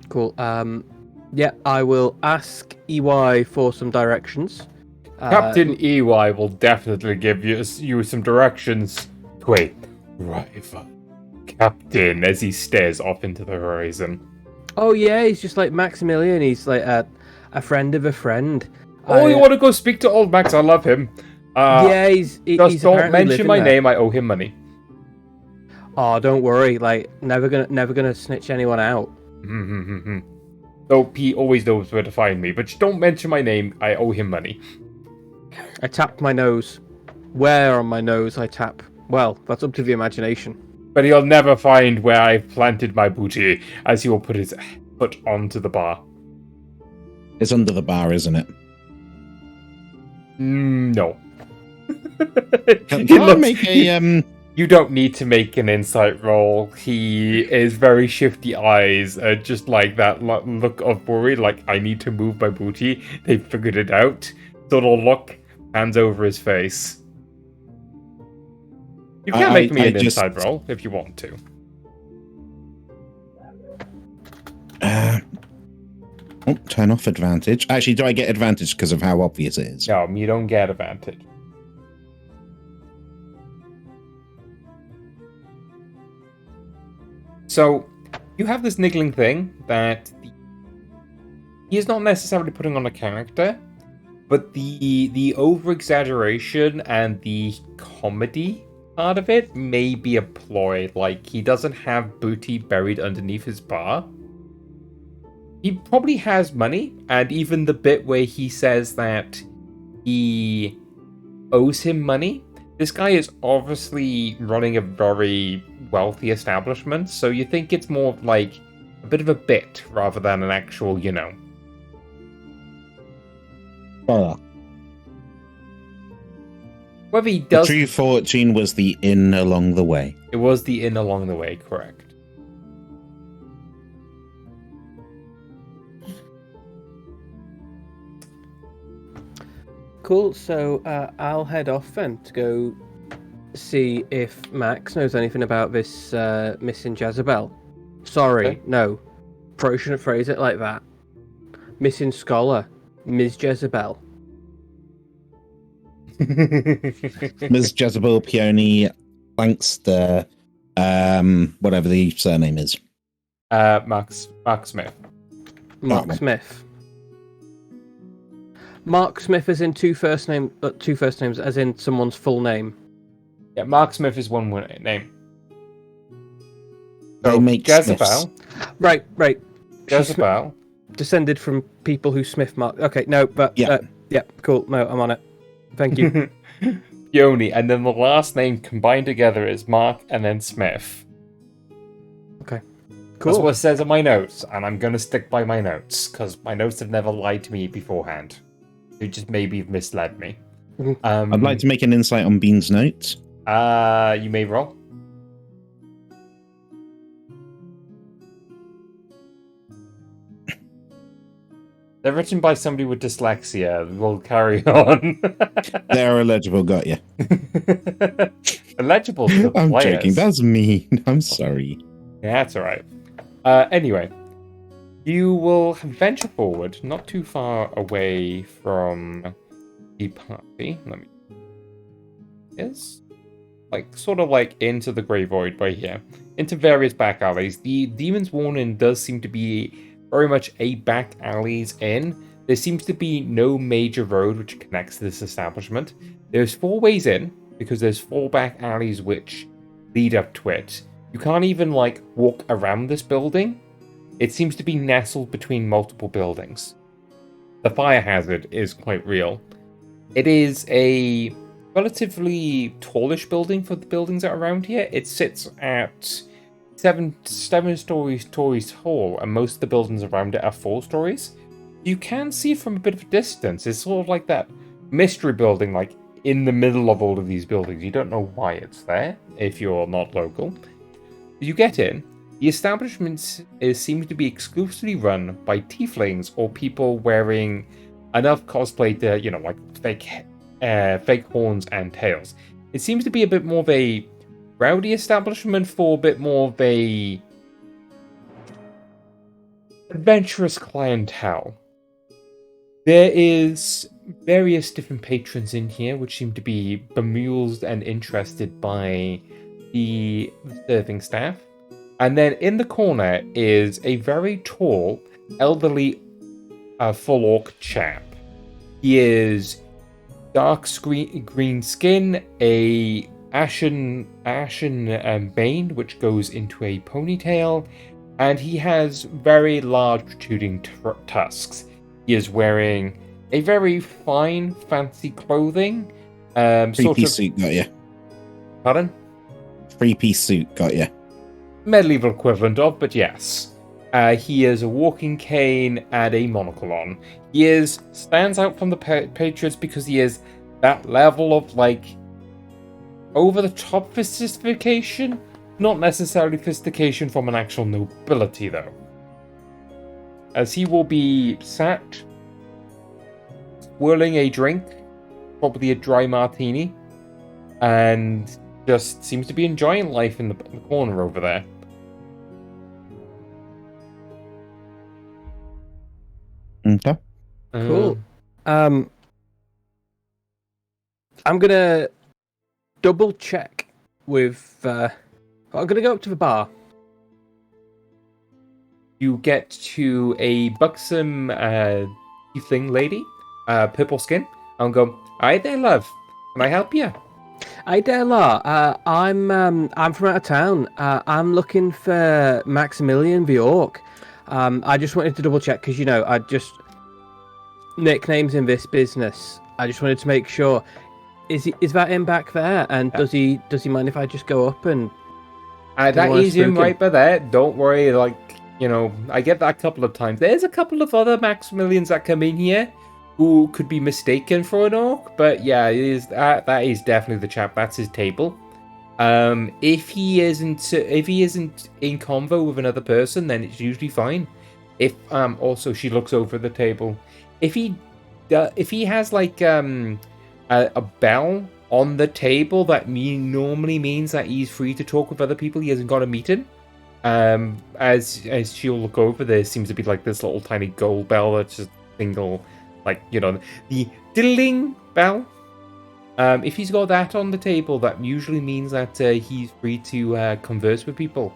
Cool. Yeah, I will ask EY for some directions. Captain EY will definitely give you some directions. Wait, River. Captain, as he stares off into the horizon. Oh yeah, he's just like Maximilian. He's like a friend of a friend. Oh, you want to go speak to old Max? I love him. Yeah, he's just don't apparently mention living my there. name. I owe him money. Oh, don't worry. Like, never gonna snitch anyone out. Though he always knows where to find me. But just don't mention my name. I owe him money. I tapped my nose. Where on my nose I tap? Well, that's up to the imagination. But he'll never find where I've planted my booty, as he will put his foot onto the bar. It's under the bar, isn't it? No. Can I make a You don't need to make an insight roll. He is very shifty eyes, just like that look of worry, like I need to move my booty. They figured it out. Sort of look, hands over his face. You can make me an insight roll if you want to. Turn off advantage. Actually, do I get advantage because of how obvious it is? No, you don't get advantage. So, you have this niggling thing that he is not necessarily putting on a character, but the over-exaggeration and the comedy part of it may be a ploy. Like, he doesn't have booty buried underneath his bar. He probably has money, and even the bit where he says that he owes him money, this guy is obviously running a very wealthy establishment, so you think it's more like a bit of a bit rather than an actual, you know. Whether he does... The true fortune was the inn along the way. It was the inn along the way, correct. cool. So I'll head off then to go see if Max knows anything about this missing Jezebel. Sorry, Okay. no. Probably shouldn't phrase it like that. Missing scholar, Ms. Jezebel. Ms. Jezebel Peony Lankster, whatever the surname is. Mark Smith. Mark one. Smith. Mark Smith as in two first names, as in someone's full name. Yeah, Mark Smith is one name. They So, make Jezebel. Smiths. Right. She's Jezebel. descended from people who Smith Mark. Okay, no, but Yeah. yeah, cool. No, I'm on it. Thank you. Yoni, and then the last name combined together is Mark and then Smith. That's Cool. what it says in my notes, and I'm going to stick by my notes, because my notes have never lied to me beforehand. They just maybe have misled me. I'd like to make an insight on Bean's notes. You may roll. They're written by somebody with dyslexia. We'll carry on. They're illegible, got you. Illegible to the I'm players. joking, that's mean. I'm sorry. Yeah, that's alright. Anyway, you will venture forward, not too far away from the party. Let me. Yes? Sort of into the Grey Void right here. Into various back alleys. The Demon's Warning does seem to be very much a back alleys in. There seems to be no major road which connects to this establishment. There's 4 ways in, because there's 4 back alleys which lead up to it. You can't even, walk around this building. It seems to be nestled between multiple buildings. The fire hazard is quite real. It is a relatively tallish building for the buildings that are around here. It sits at 7 stories tall, and most of the buildings around it are 4 stories. You can see from a bit of a distance. It's sort of like that mystery building, in the middle of all of these buildings. You don't know why it's there if you're not local. You get in. The establishment seems to be exclusively run by tieflings or people wearing enough cosplay to, fake horns and tails. It seems to be a bit more of a rowdy establishment for a bit more of a adventurous clientele. There is various different patrons in here which seem to be bemused and interested by the serving staff. And then in the corner is a very tall, elderly, full orc chap. He is dark green skin, a ashen bane which goes into a ponytail, and he has very large protruding tusks. He is wearing a very fine, fancy clothing. Three-piece suit, got you. Pardon? Three-piece suit, got you. Medieval equivalent of, but yes. He has a walking cane and a monocle on. He stands out from the patrons because he is that level of, over-the-top sophistication. Not necessarily sophistication from an actual nobility, though. As he will be sat, swirling a drink, probably a dry martini, and just seems to be enjoying life in the corner over there. Okay. Cool. I'm gonna double check with. I'm gonna go up to the bar. You get to a buxom tiefling lady, purple skin, and go, "Hi there, love. Can I help you?" Hi there, La. I'm from out of town. I'm looking for Maximilian the Orc. I just wanted to double check because I just nicknames in this business. I just wanted to make sure. Is that him back there? And does he mind if I just go up and? That is him right by there. Don't worry. I get that a couple of times. There's a couple of other Maximilians that come in here who could be mistaken for an orc, but yeah, that is definitely the chap. That's his table. If he isn't in convo with another person, then it's usually fine. If also she looks over the table. If he if he has like a bell on the table, that normally means that he's free to talk with other people. He hasn't got a meeting. As she'll look over, there seems to be like this little tiny gold bell that's just single, like, you know, the diddling bell. If he's got that on the table, that usually means that he's free to converse with people.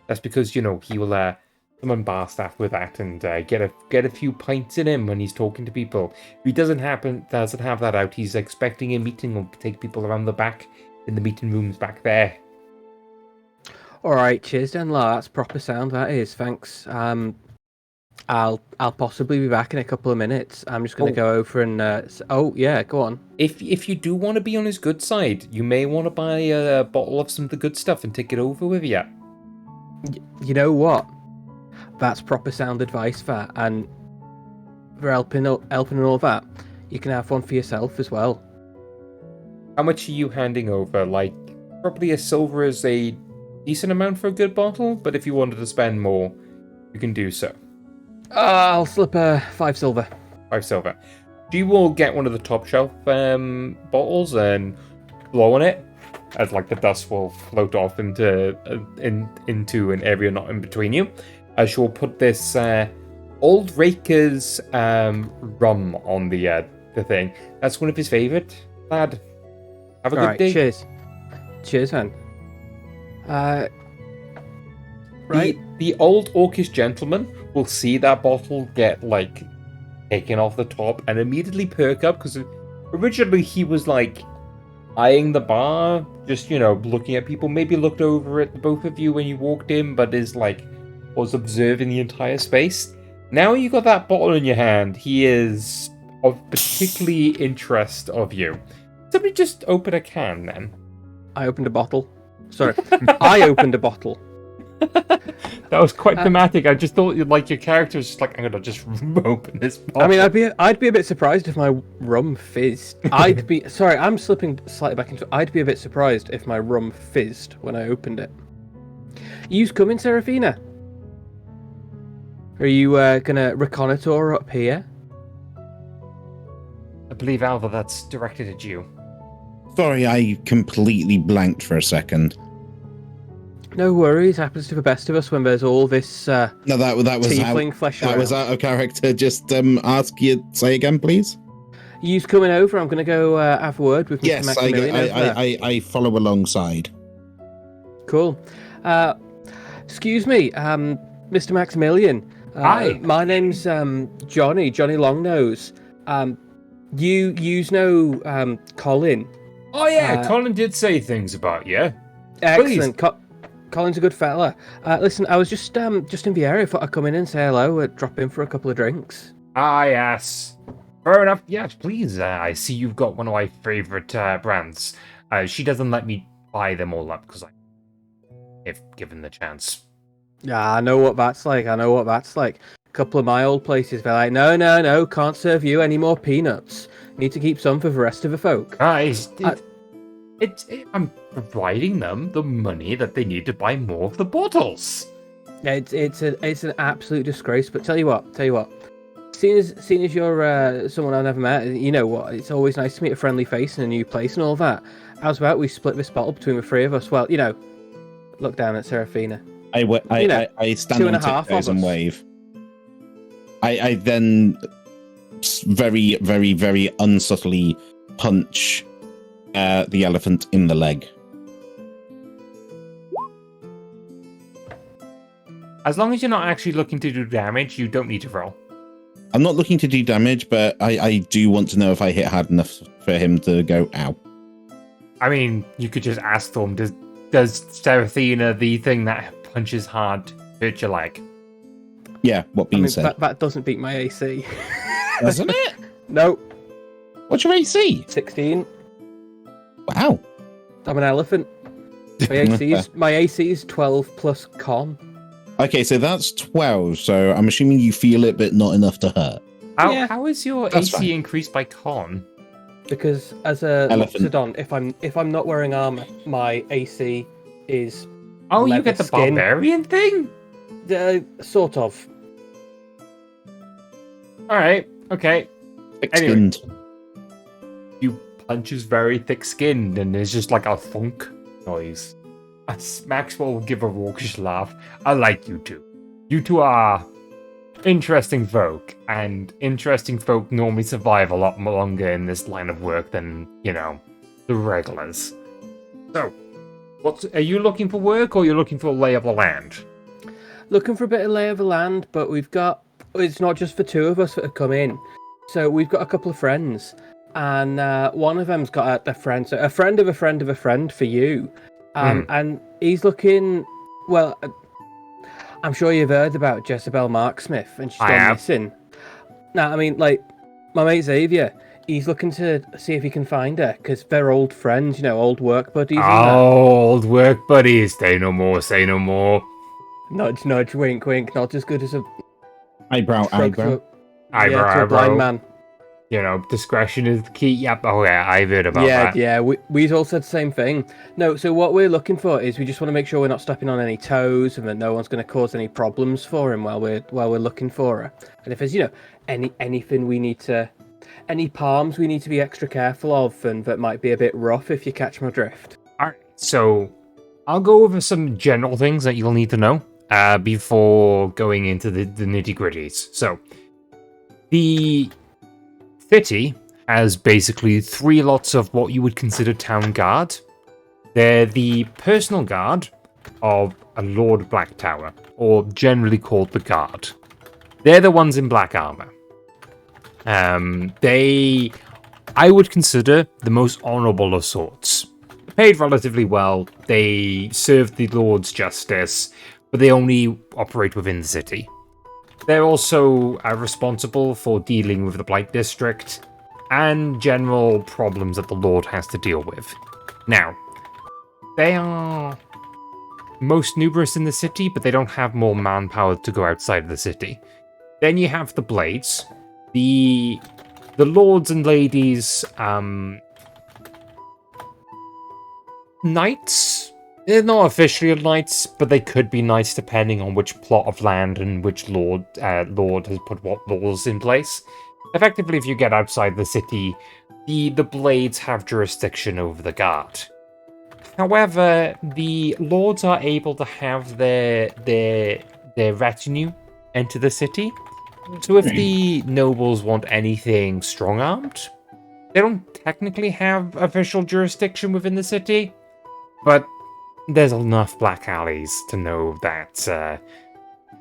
That's because, you know, he will summon bar staff with that and get a few pints in him when he's talking to people. If he doesn't have that out, he's expecting a meeting or take people around the back in the meeting rooms back there. All right, cheers, Denlar. That's proper sound. That is. Thanks. I'll possibly be back in a couple of minutes. I'm just going to go over and. Oh yeah, go on. If you do want to be on his good side, you may want to buy a bottle of some of the good stuff and take it over with you. You know what? That's proper sound advice, that, and for helping and all that, you can have one for yourself as well. How much are you handing over? Like, probably a silver is a decent amount for a good bottle, but if you wanted to spend more, you can do so. I'll slip 5 silver. 5 silver. She will get one of the top shelf bottles and blow on it, as like the dust will float off into an area not in between you. As she'll put this Old Raker's rum on the thing. That's one of his favourite. Lad, have a good day. Cheers, man. Right. The old orcish gentleman will see that bottle get like taken off the top and immediately perk up, because originally he was like eyeing the bar, just, you know, looking at people, maybe looked over at both of you when you walked in, but was observing the entire space. Now you got that bottle in your hand, he is of particularly interest of you. Somebody just open a can then. I opened a bottle. Sorry, I opened a bottle. That was quite thematic. I just thought like your character was just like, I'm gonna just open this bottle. I mean, I'd be a bit surprised if my rum fizzed. Sorry, I'm slipping slightly back into. I'd be a bit surprised if my rum fizzed when I opened it. You's coming, Seraphina? Are you gonna reconnoitre up here? I believe, Alva, that's directed at you. Sorry, I completely blanked for a second. No worries, happens to the best of us when there's all this No, that was tiefling out, flesh that around. was out of character. Just say again, please. You's coming over. I'm going to go have a word with Mr. Yes, Maximilian. I follow alongside. Cool. Excuse me, Mr. Maximilian. Hi. My name's Johnny Longnose. You know Colin. Oh yeah, Colin did say things about you. Excellent. Colin's a good fella. Listen, I was just in the area. Thought I'd come in and say hello. Drop in for a couple of drinks. Ah, yes. Fair enough. Yes, please. I see you've got one of my favourite brands. She doesn't let me buy them all up because if given the chance. Yeah, I know what that's like. A couple of my old places, they're like, no, can't serve you any more peanuts. Need to keep some for the rest of the folk. I'm providing them the money that they need to buy more of the bottles. It's an absolute disgrace. But tell you what. Seeing as you're someone I've never met, you know what? It's always nice to meet a friendly face in a new place and all that. How's about we split this bottle between the three of us? Well, you know, look down at Seraphina. I stand on tiptoes and wave. I then very, very, very unsubtly punch the elephant in the leg. As long as you're not actually looking to do damage, you don't need to roll. I'm not looking to do damage, but I do want to know if I hit hard enough for him to go, ow. I mean, you could just ask them, does Seraphina, the thing that punches hard, hurt your leg? Yeah, what being said. That doesn't beat my AC. Doesn't it? No. What's your AC? 16. Wow. I'm an elephant. My AC is 12 plus con. Okay, so that's 12, so I'm assuming you feel it, but not enough to hurt. How is your AC increased by con? Because as a elephant, Loxodon, if I'm not wearing armor, my AC is. Oh, you get the skin. barbarian thing? Sort of. All right. Okay. Thick-skinned. You punch is very thick-skinned, and there's just like a thunk noise. Maxwell will give a raucous laugh. I like you two. You two are interesting folk, and interesting folk normally survive a lot longer in this line of work than, the regulars. So, are you looking for work, or are you looking for a lay of the land? Looking for a bit of lay of the land, but it's not just for two of us that have come in. So we've got a couple of friends, and one of them's got a friend, so a friend of a friend of a friend for you. And he's looking, well, I'm sure you've heard about Jezebel Marksmith, and she's gone missing. Now, I mean, like, my mate Xavier, he's looking to see if he can find her, because they're old friends, old work buddies. Old work buddies. Say no more, say no more. Nudge, nudge, wink, wink. Not as good as a Eyebrow. to a blind man. Discretion is the key. Yep. Oh, yeah, I've heard about that. Yeah, we've all said the same thing. No, so what we're looking for is we just want to make sure we're not stepping on any toes and that no one's going to cause any problems for him while we're looking for her. And if there's, anything we need to... Any palms we need to be extra careful of and that might be a bit rough, if you catch my drift. All right, so I'll go over some general things that you'll need to know before going into the nitty-gritties. So, the city has basically 3 lots of what you would consider town guard. They're the personal guard of a Lord Black Tower, or generally called the Guard. They're the ones in black armor. I would consider the most honorable of sorts. Paid relatively well, they serve the Lord's justice, but they only operate within the city. They're also responsible for dealing with the Blythe District and general problems that the Lord has to deal with. Now, they are most numerous in the city, but they don't have more manpower to go outside of the city. Then you have the Blades. The lords and ladies, knights. They're not officially knights, but they could be knights depending on which plot of land and which lord has put what laws in place. Effectively, if you get outside the city, the Blades have jurisdiction over the guard. However, the lords are able to have their retinue enter the city. So if the nobles want anything strong-armed, they don't technically have official jurisdiction within the city, but there's enough black alleys to know that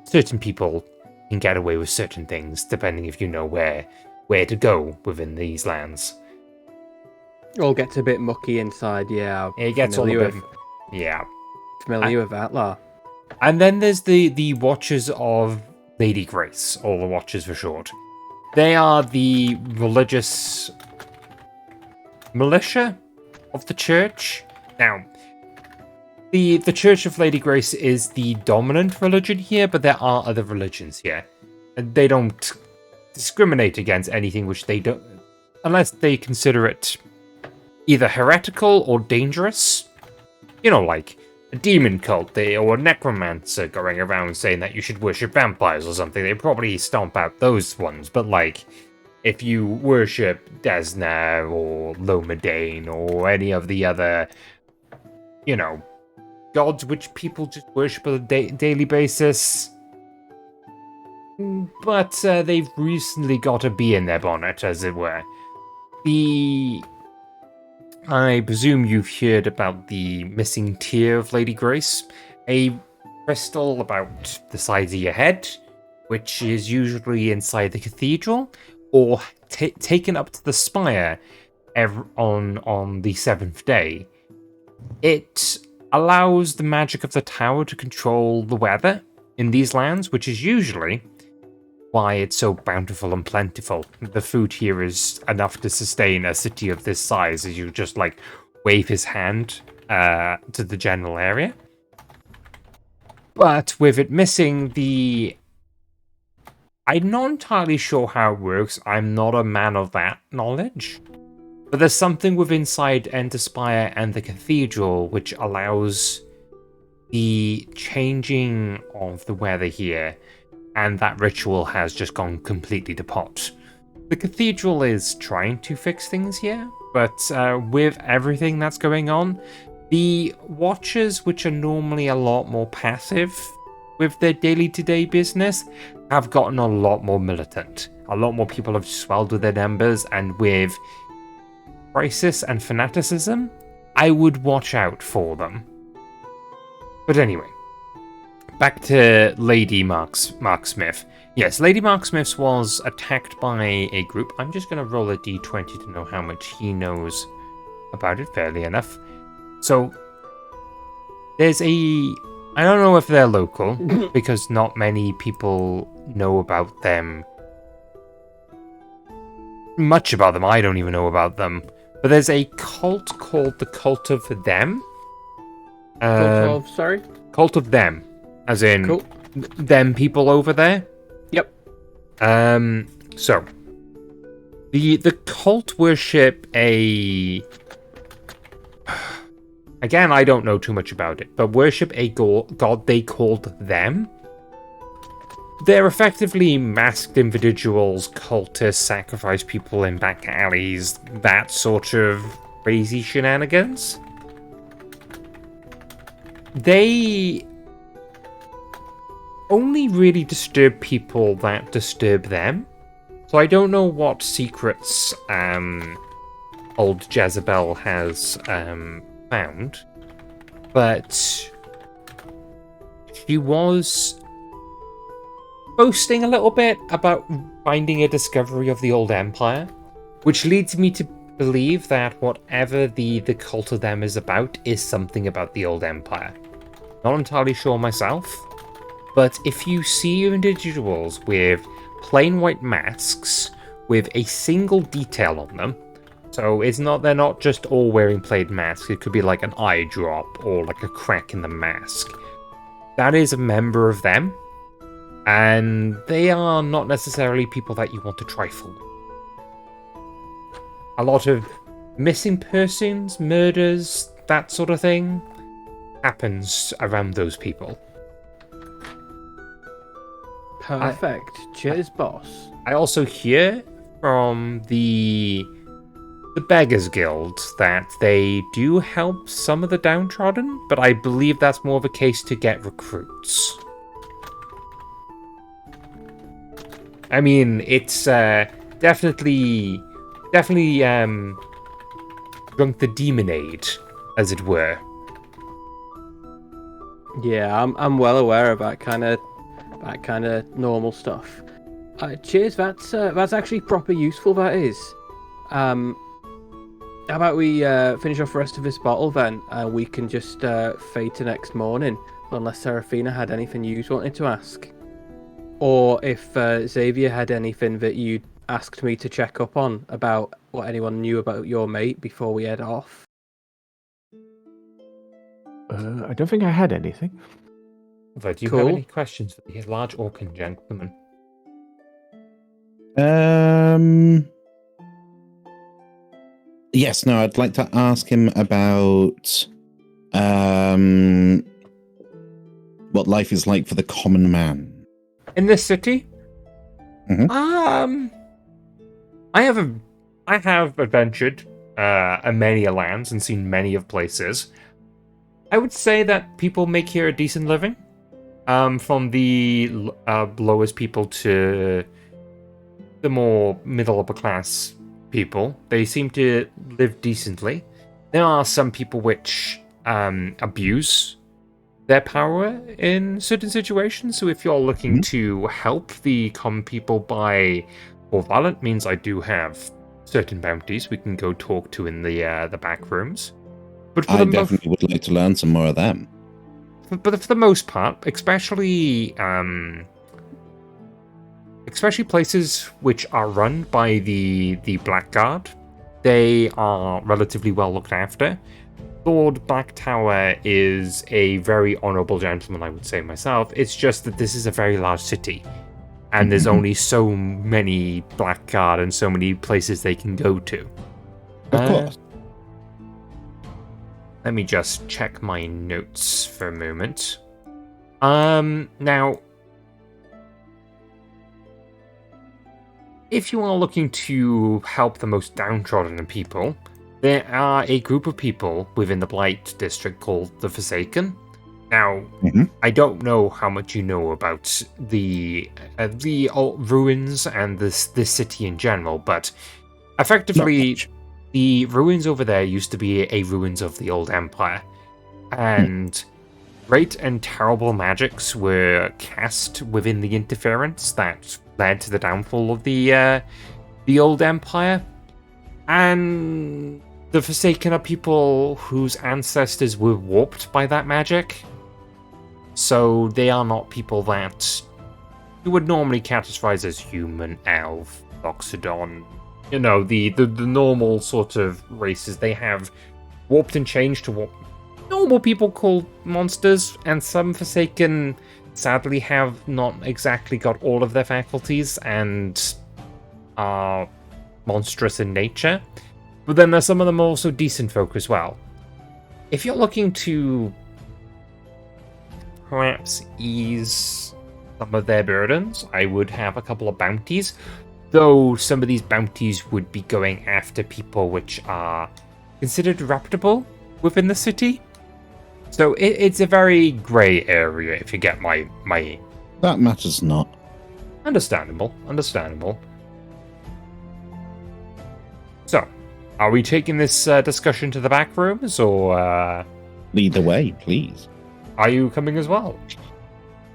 certain people can get away with certain things, depending if you know where to go within these lands. It all gets a bit mucky inside, yeah. It gets all a bit... Yeah. Familiar with that, lah. And then there's the Watchers of Lady Grace, or the Watchers for short. They are the religious militia of the church. Now, the Church of Lady Grace is the dominant religion here, but there are other religions here. And they don't discriminate against anything which they don't... unless they consider it either heretical or dangerous. Like a demon cult, or a necromancer going around saying that you should worship vampires or something. They probably stomp out those ones, but if you worship Desna or Lomadain or any of the other, gods which people just worship on a daily basis, but they've recently got a bee in their bonnet, as it were. I presume you've heard about the missing tear of Lady Grace, a crystal about the size of your head, which is usually inside the cathedral, or taken up to the spire on the 7th day. It allows the magic of the tower to control the weather in these lands, which is usually why it's so bountiful and plentiful. The food here is enough to sustain a city of this size, as you just wave his hand to the general area. But with it missing I'm not entirely sure how it works. I'm not a man of that knowledge. But there's something with inside Ender Spire and the cathedral which allows the changing of the weather here, and that ritual has just gone completely to pot. the cathedral is trying to fix things here, but with everything that's going on, the Watchers, which are normally a lot more passive with their daily-to-day business, have gotten a lot more militant. A lot more people have swelled with their numbers, and with crisis and fanaticism, I would watch out for them. But anyway, back to Lady Marksmith. Yes, Lady Marksmith was attacked by a group. I'm just going to roll a d20 to know how much he knows about it, fairly enough. So, there's I don't know if they're local, because not many people know about them. Much about them, I don't even know about them. But there's a cult called the Cult of Them. Sorry? Cult of Them. As in, Cool. them people over there. Yep. So, the cult worship a... Again, I don't know too much about it, but worship a god they called Them. They're effectively masked individuals, cultists, sacrifice people in back alleys, that sort of crazy shenanigans. They only really disturb people that disturb them. So I don't know what secrets old Jezebel has found, but she was boasting a little bit about finding a discovery of the old empire, which leads me to believe that whatever the cult of them is about is something about the old empire. Not entirely sure myself, but if you see individuals with plain white masks with a single detail on them, so they're not just all wearing plain masks, it could be like an eye drop or like a crack in the mask. That is a member of them, and they are not necessarily people that you want to trifle with. A lot of missing persons, murders, that sort of thing happens around those people. Perfect. Cheers, boss. I also hear from the Beggars Guild that they do help some of the downtrodden, but I believe that's more of a case to get recruits. I mean, it's definitely drunk the demonade, as it were. Yeah, I'm well aware of that kind of normal stuff. Cheers, that's actually proper useful. That is. How about we finish off the rest of this bottle then? We can just fade to next morning, unless Seraphina had anything you wanted to ask, or if Xavier had anything that you asked me to check up on about what anyone knew about your mate before we head off. I don't think I had anything. Do you Cool. have any questions for the large orcan gentleman? Yes, no, I'd like to ask him about what life is like for the common man. In this city? Mhm. I have adventured many lands and seen many of places. I would say that people make here a decent living. From the lowest people to the more middle upper class people, they seem to live decently. There are some people which abuse their power in certain situations. So if you're looking to help the common people by or violent means, I do have certain bounties we can go talk to in the back rooms. But for I definitely would like to learn some more of them. But for the most part, especially places which are run by the Blackguard, they are relatively well looked after. Lord Blacktower is a very honourable gentleman, I would say myself. It's just that this is a very large city, and there's only so many Blackguard and so many places they can go to. Of course. Let me just check my notes for a moment. Now, if you are looking to help the most downtrodden people, there are a group of people within the Blythe district called the Forsaken. Now, I don't know how much you know about the ruins and this city in general, but effectively, the ruins over there used to be a ruins of the old empire, and great and terrible magics were cast within the interference that led to the downfall of the old empire. And the Forsaken are people whose ancestors were warped by that magic. So they are not people that you would normally categorize as human, elf, Loxodon. You know, the normal sort of races. They have warped and changed to what normal people call monsters, and some Forsaken sadly have not exactly got all of their faculties and are monstrous in nature. But then there's some of them also decent folk as well. If you're looking to perhaps ease some of their burdens, I would have a couple of bounties, though some of these bounties would be going after people which are considered reputable within the city. So it's a very grey area, if you get my... That matters not. Understandable. So, are we taking this discussion to the back rooms, or... Lead the way, please. Are you coming as well?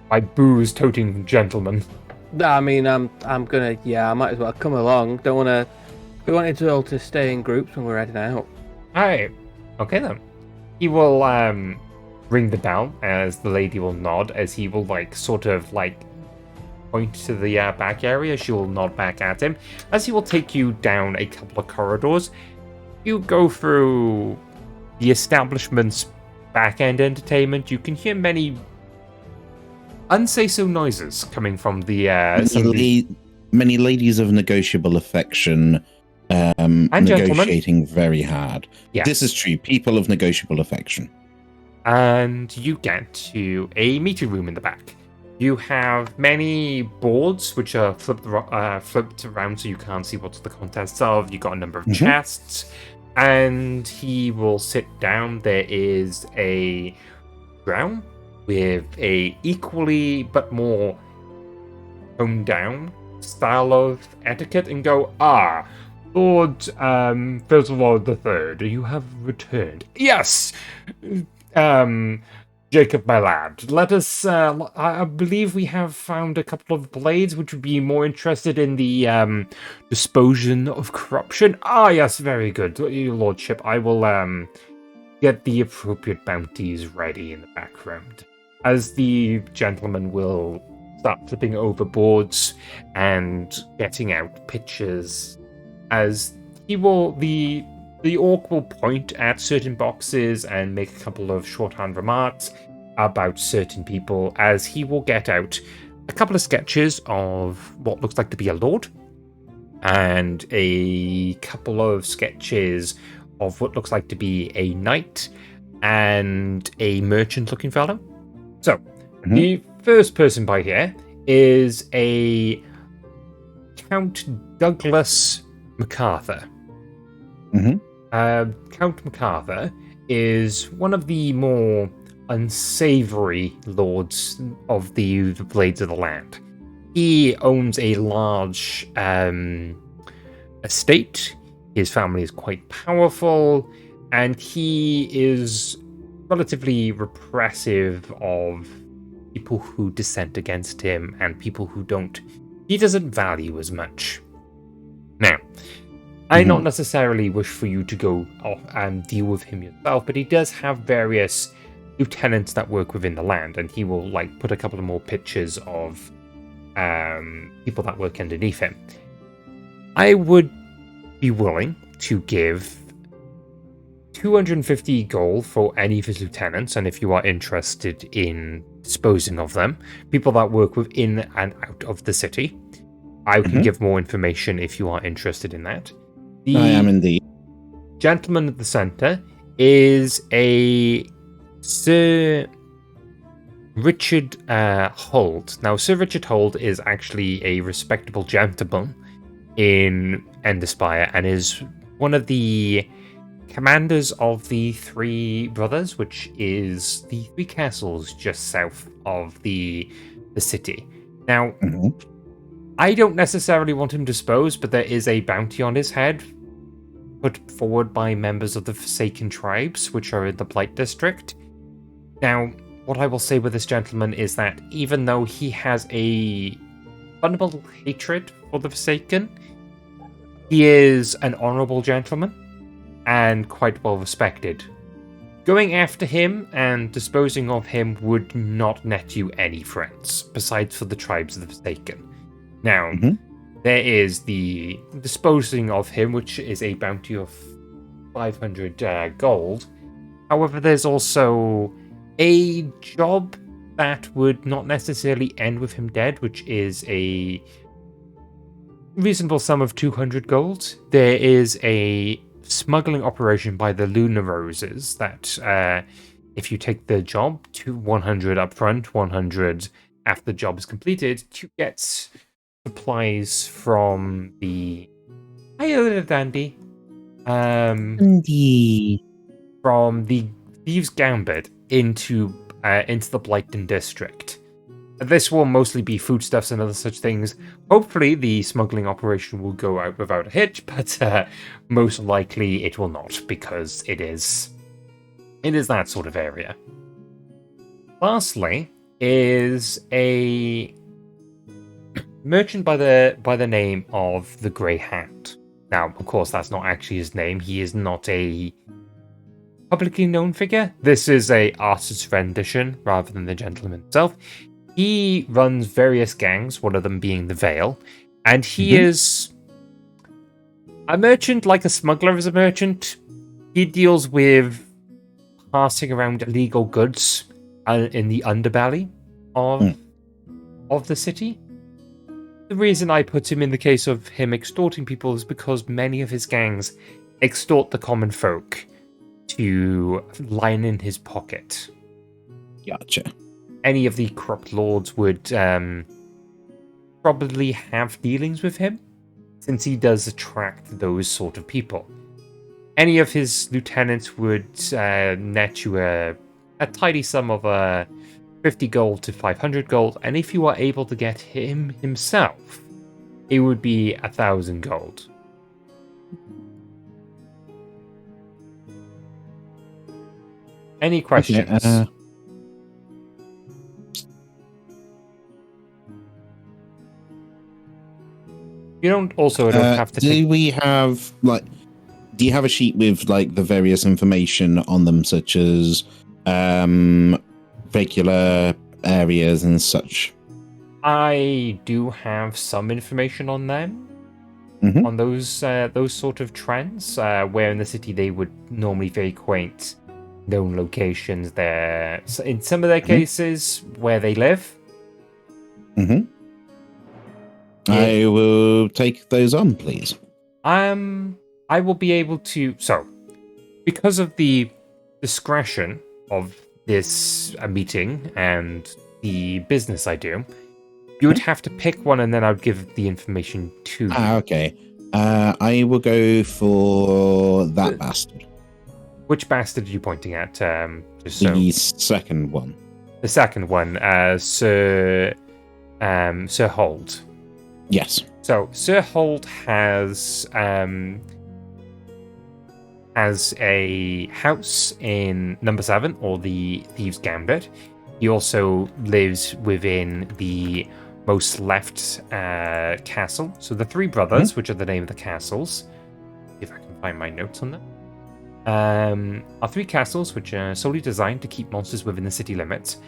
My booze-toting gentleman. I mean, I'm gonna, I might as well come along. Don't wanna... We wanted to all to stay in groups when we're heading out. Alright. Okay then. He will, ring the bell, as the lady will nod, as he will, sort of, point to the back area. She will nod back at him, as he will take you down a couple of corridors. You go through the establishment's back-end entertainment. You can hear many unsay-so noises coming from the... many ladies of negotiable affection and negotiating very hard. Yes. This is true. People of negotiable affection. And you get to a meeting room in the back. You have many boards which are flipped around so you can't see what's the contents of. You've got a number of chests. And he will sit down. There is a ground with a equally but more toned down style of etiquette, and go, Lord Bendora the Third, you have returned. Yes! Jacob, my lad, let us, I believe we have found a couple of blades which would be more interested in the, disposition of corruption. Yes, very good, your lordship. I will, get the appropriate bounties ready in the background. As the gentleman will start flipping over boards and getting out pictures, as he will, the orc will point at certain boxes and make a couple of shorthand remarks about certain people, as he will get out a couple of sketches of what looks like to be a lord, and a couple of sketches of what looks like to be a knight and a merchant-looking fellow. So, the first person by here is a Count Douglas MacArthur. Count MacArthur is one of the more unsavory lords of the Blades of the Land. He owns a large estate. His family is quite powerful, and he is relatively repressive of people who dissent against him and people who he doesn't value as much. Now, I not necessarily wish for you to go off and deal with him yourself, but he does have various lieutenants that work within the land, and he will put a couple of more pictures of people that work underneath him. I would be willing to give 250 gold for any of his lieutenants, and if you are interested in disposing of them, people that work within and out of the city, I can give more information if you are interested in that. I am indeed. Gentleman at the center is a Sir Richard Hold. Now, Sir Richard Hold is actually a respectable gentleman in Ender Spire and is one of the commanders of the Three Brothers, which is the three castles just south of the city. Now, I don't necessarily want him disposed, but there is a bounty on his head put forward by members of the Forsaken tribes, which are in the Blythe district. Now, what I will say with this gentleman is that even though he has a fundamental hatred for the Forsaken, he is an honorable gentleman and quite well respected. Going after him and disposing of him would not net you any friends, besides for the tribes of the Forsaken. Now, there is the disposing of him, which is a bounty of 500 gold. However, there's also a job that would not necessarily end with him dead, which is a reasonable sum of 200 gold. There is a smuggling operation by the Lunar Roses that if you take the job, 100 up front, 100 after the job is completed, you get supplies from the Dandy. From the Thieves' Gambit into the Blythe district. This will mostly be foodstuffs and other such things. Hopefully the smuggling operation will go out without a hitch, but most likely it will not, because it is that sort of area. Lastly is a merchant by the name of the Grey Hat. Now, of course, that's not actually his name. He is not a publicly known figure. This is a artist's rendition rather than the gentleman himself. He runs various gangs, one of them being the Veil, and he is a merchant like a smuggler is a merchant. He deals with passing around illegal goods in the underbelly of the city. The reason I put him in the case of him extorting people is because many of his gangs extort the common folk to line in his pocket. Gotcha. Any of the corrupt lords would probably have dealings with him, since he does attract those sort of people. Any of his lieutenants would net you a tidy sum of 50 gold to 500 gold, and if you are able to get him himself, it would be 1,000 gold. Any questions? Okay, You don't have to. Do you have a sheet with the various information on them, such as regular areas and such? I do have some information on them, on those sort of trends, where in the city they would normally very quaint known locations there. So in some of their cases, where they live. I will take those on, please. I will be able to. So, because of the discretion of this meeting and the business I do, you would have to pick one, and then I would give the information to you. Okay. I will go for that bastard. Which bastard are you pointing at? The second one. The second one, Sir Hold. Yes. So Sir Hold has a house in number 7, or the Thieves' Gambit. He also lives within the most left castle. So the Three Brothers, which are the name of the castles. If I can find my notes on them. Are 3 castles which are solely designed to keep monsters within the city limits.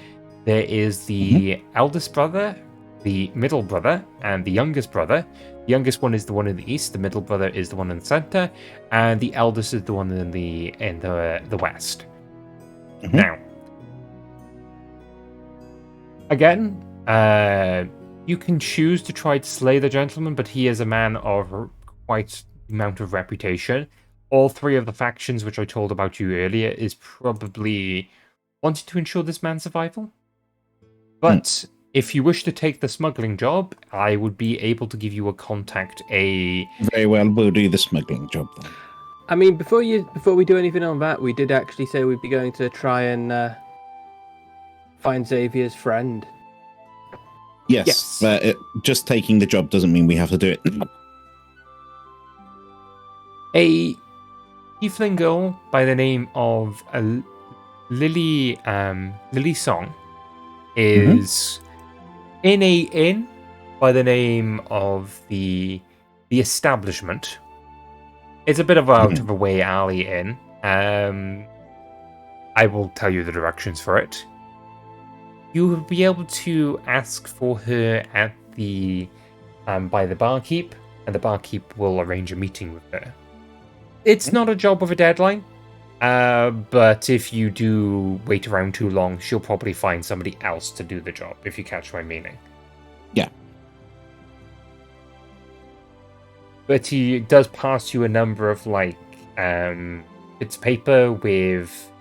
There is the eldest brother, the middle brother, and the youngest brother. The youngest one is the one in the east, the middle brother is the one in the center, and the eldest is the one in the west. Now, again, you can choose to try to slay the gentleman, but he is a man of quite amount of reputation. All 3 of the factions which I told about you earlier is probably wanting to ensure this man's survival. But If you wish to take the smuggling job, I would be able to give you a contact. Very well, we'll do the smuggling job then. I mean, before we do anything on that, we did actually say we'd be going to try and find Xavier's friend. Yes, but just taking the job doesn't mean we have to do it. A tiefling girl by the name of Lily Song is in a inn by the name of the Establishment. It's a bit of out of a way alley inn. I will tell you the directions for it. You will be able to ask for her at the by the barkeep, and the barkeep will arrange a meeting with her. It's not a job with a deadline, but if you do wait around too long, she'll probably find somebody else to do the job, if you catch my meaning. Yeah. But he does pass you a number of, bits of paper with...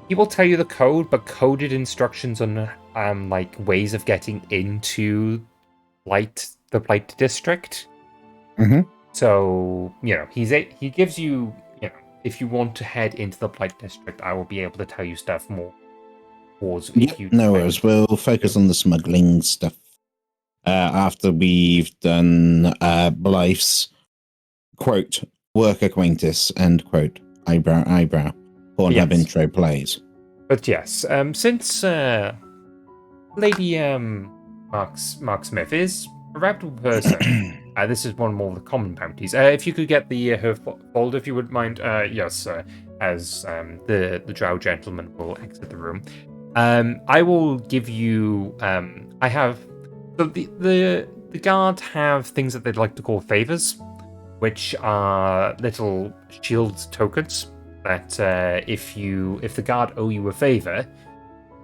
He will tell you the code, but coded instructions on, ways of getting into the Blythe district. Mm-hmm. So, he gives you, if you want to head into the Blythe district, I will be able to tell you stuff more. No worries, we'll focus on the smuggling stuff. After we've done Blythe's, quote, work acquaintance, end quote, eyebrow. Pornhub intro plays. But yes, since Lady Mark Smith is a reputable person, this is one more of the common bounties. If you could get the her folder, if you would mind, yes, as the drow gentleman will exit the room. I will give you. I have. So the guard have things that they'd like to call favors, which are little shield tokens that if the guard owe you a favor,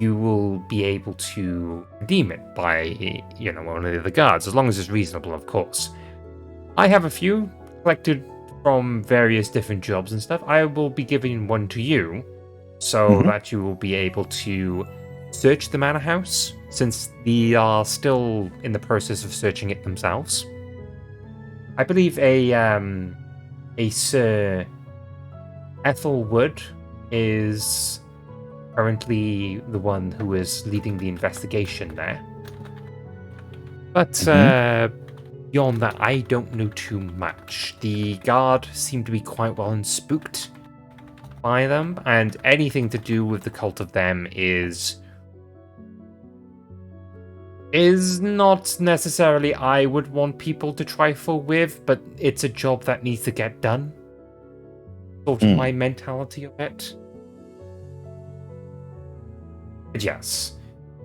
you will be able to redeem it by one of the other guards, as long as it's reasonable, of course. I have a few collected from various different jobs and stuff. I will be giving one to you, so that you will be able to search the manor house, since they are still in the process of searching it themselves. I believe a Sir Ethel Wood is currently the one who is leading the investigation there. But beyond that, I don't know too much. The guard seem to be quite well unspooked by them, and anything to do with the cult of them is not necessarily I would want people to trifle with, but it's a job that needs to get done. Sort of my mentality of it. But yes.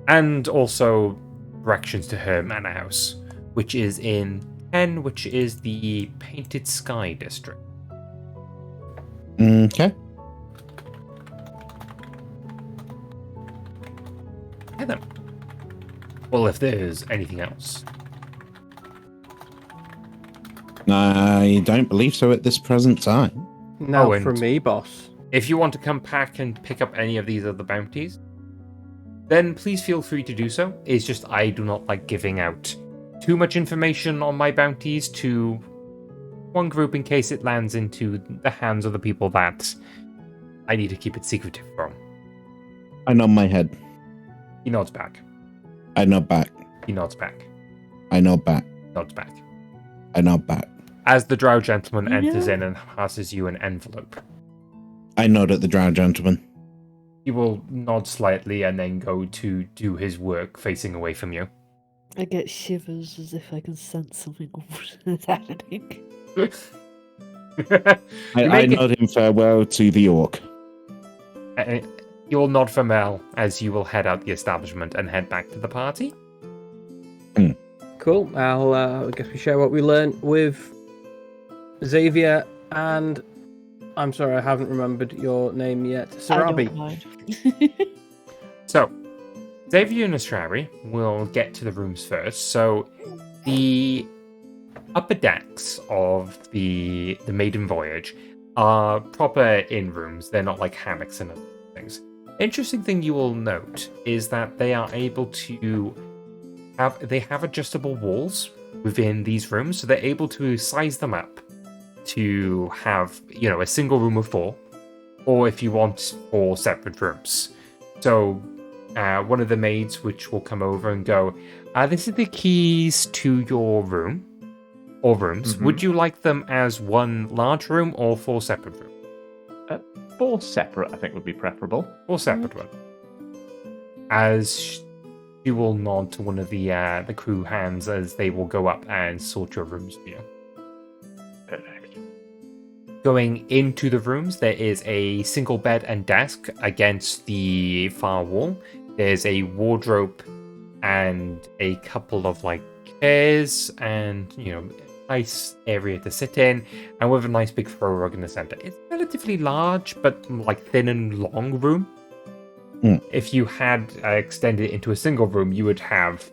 And also directions to her manor house, which is in 10, which is the Painted Sky district. Okay. Yeah, then. Well, if there's anything else. I don't believe so at this present time. No, from me, boss. If you want to come back and pick up any of these other bounties, then please feel free to do so. It's just I do not like giving out too much information on my bounties to one group in case it lands into the hands of the people that I need to keep it secretive from. I nod my head. He nods back. I nod back. He nods back. I nod back. Nods back. I nod back. As the drow gentleman enters in and passes you an envelope. I nod at the drow gentleman. He will nod slightly and then go to do his work facing away from you. I get shivers as if I can sense something happening. I nod him farewell to the orc. You'll nod farewell as you will head out the establishment and head back to the party. Cool. I guess we share what we learned with Xavier and... I'm sorry, I haven't remembered your name yet. Sarabi. So, Xavier and Sarabi will get to the rooms first. So, the upper decks of the maiden voyage are proper inn rooms. They're not like hammocks and other things. Interesting thing you will note is that they are able to have adjustable walls within these rooms, so they're able to size them up to have, a single room of 4, or if you want 4 separate rooms. So one of the maids which will come over and go, this is the keys to your room or rooms. Would you like them as one large room or 4 separate rooms? 4 separate, I think, would be preferable. 4 separate one. As she will nod to one of the crew hands as they will go up and sort your rooms for you. Perfect. Going into the rooms, there is a single bed and desk against the far wall. There's a wardrobe and a couple of chairs and nice area to sit in, and with a nice big throw rug in the center. It's relatively large, but thin and long room. If you had extended it into a single room, you would have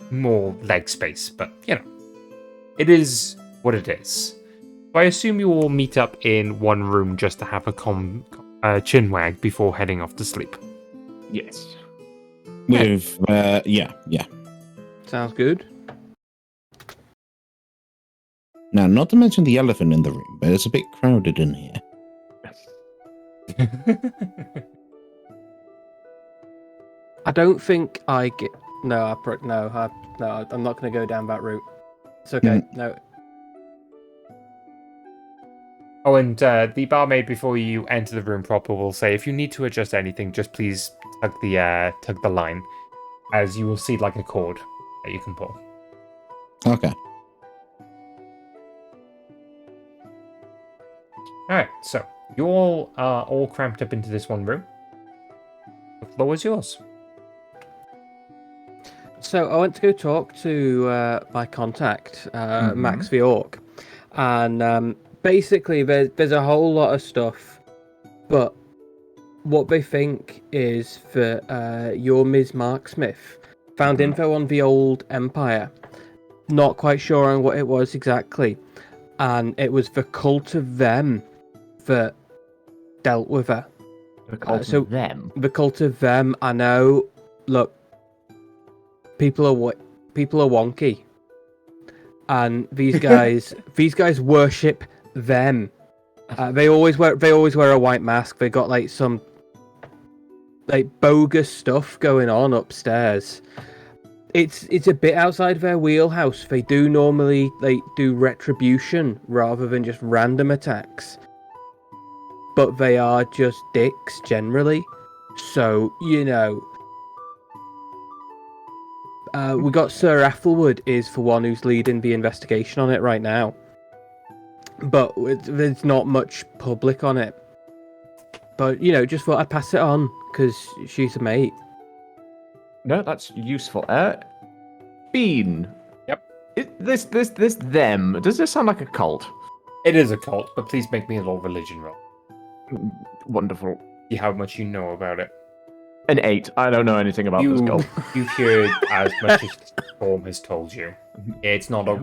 more leg space, but it is what it is. So I assume you all meet up in one room just to have a chinwag before heading off to sleep. Yes. With yeah. Sounds good. Now, not to mention the elephant in the room, but it's a bit crowded in here. I don't think I get. No, I'm not going to go down that route. It's okay. No. Oh, and the barmaid before you enter the room proper will say, if you need to adjust anything, just please tug the line, as you will see a cord that you can pull. Okay. Alright, so you all are all cramped up into this one room. The floor is yours. So I went to go talk to my contact, Max the Orc, and basically there's a whole lot of stuff, but what they think is that your Ms. Marksmith found info on the old Empire. Not quite sure on what it was exactly, and it was the cult of them that dealt with her. The cult of them? The cult of them, I know. Look, people are wonky, and these guys worship them. They always wear a white mask. They got some bogus stuff going on upstairs. It's a bit outside their wheelhouse. They do normally do retribution rather than just random attacks, but they are just dicks generally. So we got Sir Ethelwood is the one who's leading the investigation on it right now, but there's not much public on it. But just thought I'd pass it on because she's a mate. No, that's useful. Bean. Yep. This them. Does this sound like a cult? It is a cult, but please make me a little religion roll. Wonderful. See how much you know about it. An 8. I don't know anything about this cult. You've heard as much as Storm has told you. It's not the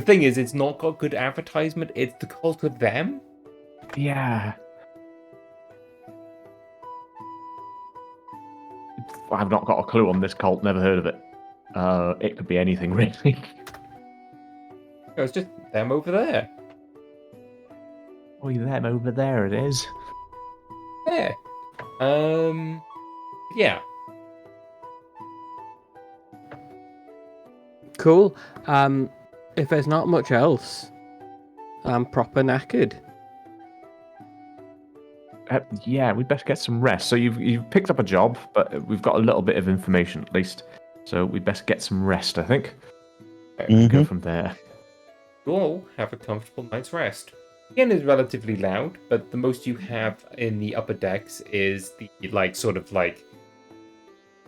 thing is, it's not got good advertisement. It's the cult of them. Yeah. I've not got a clue on this cult. Never heard of it. It could be anything, really. It's just them over there. Oh, them over there it is. Yeah. Yeah. Cool. If there's not much else, I'm proper knackered. Yeah, we'd best get some rest. So you've picked up a job, but we've got a little bit of information at least. So we'd best get some rest, I think. Go from there. You all have a comfortable night's rest. The inn is relatively loud, but the most you have in the upper decks is the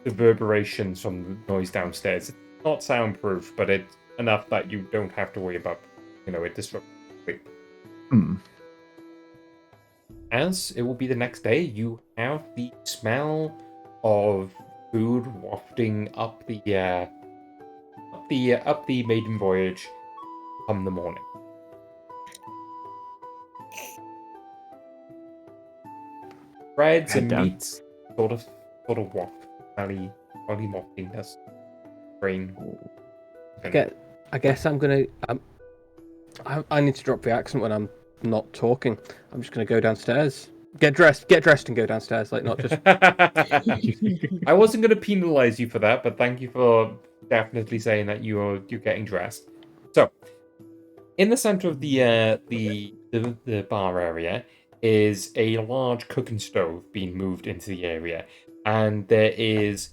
reverberations from the noise downstairs. It's not soundproof, but it's enough that you don't have to worry about, it disrupting sleep. As it will be the next day, you have the smell of food wafting up the maiden voyage come the morning. Breads and meats sort of waft valley polymopping us. Brain. I guess I'm gonna. I need to drop the accent when I'm not talking. I'm just gonna go downstairs, get dressed, and go downstairs. Like not just. I wasn't going to penalize you for that, but thank you for definitely saying that you're getting dressed. So, in the center of the bar area is a large cooking stove being moved into the area, and there is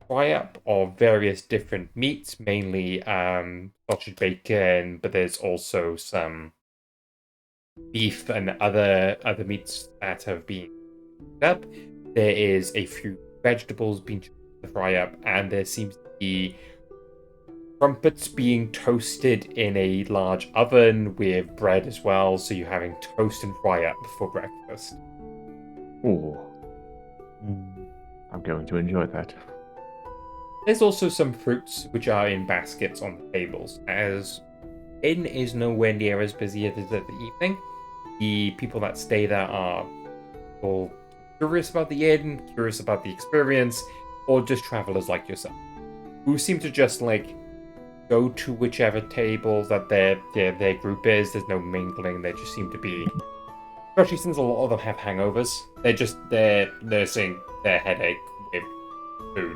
fry-up of various different meats, mainly sausage bacon, but there's also some beef and other meats that have been cooked up. There is a few vegetables being chopped to fry up, and there seems to be crumpets being toasted in a large oven with bread as well, so you're having toast and fry up for breakfast. Ooh. I'm going to enjoy that. There's also some fruits which are in baskets on the tables, as inn is nowhere near as busy as it is at the evening. The people that stay there are all curious about the inn, curious about the experience, or just travelers like yourself, who seem to just go to whichever table that their group is. There's no mingling. They just seem to be, especially since a lot of them have hangovers. They're nursing their headache with food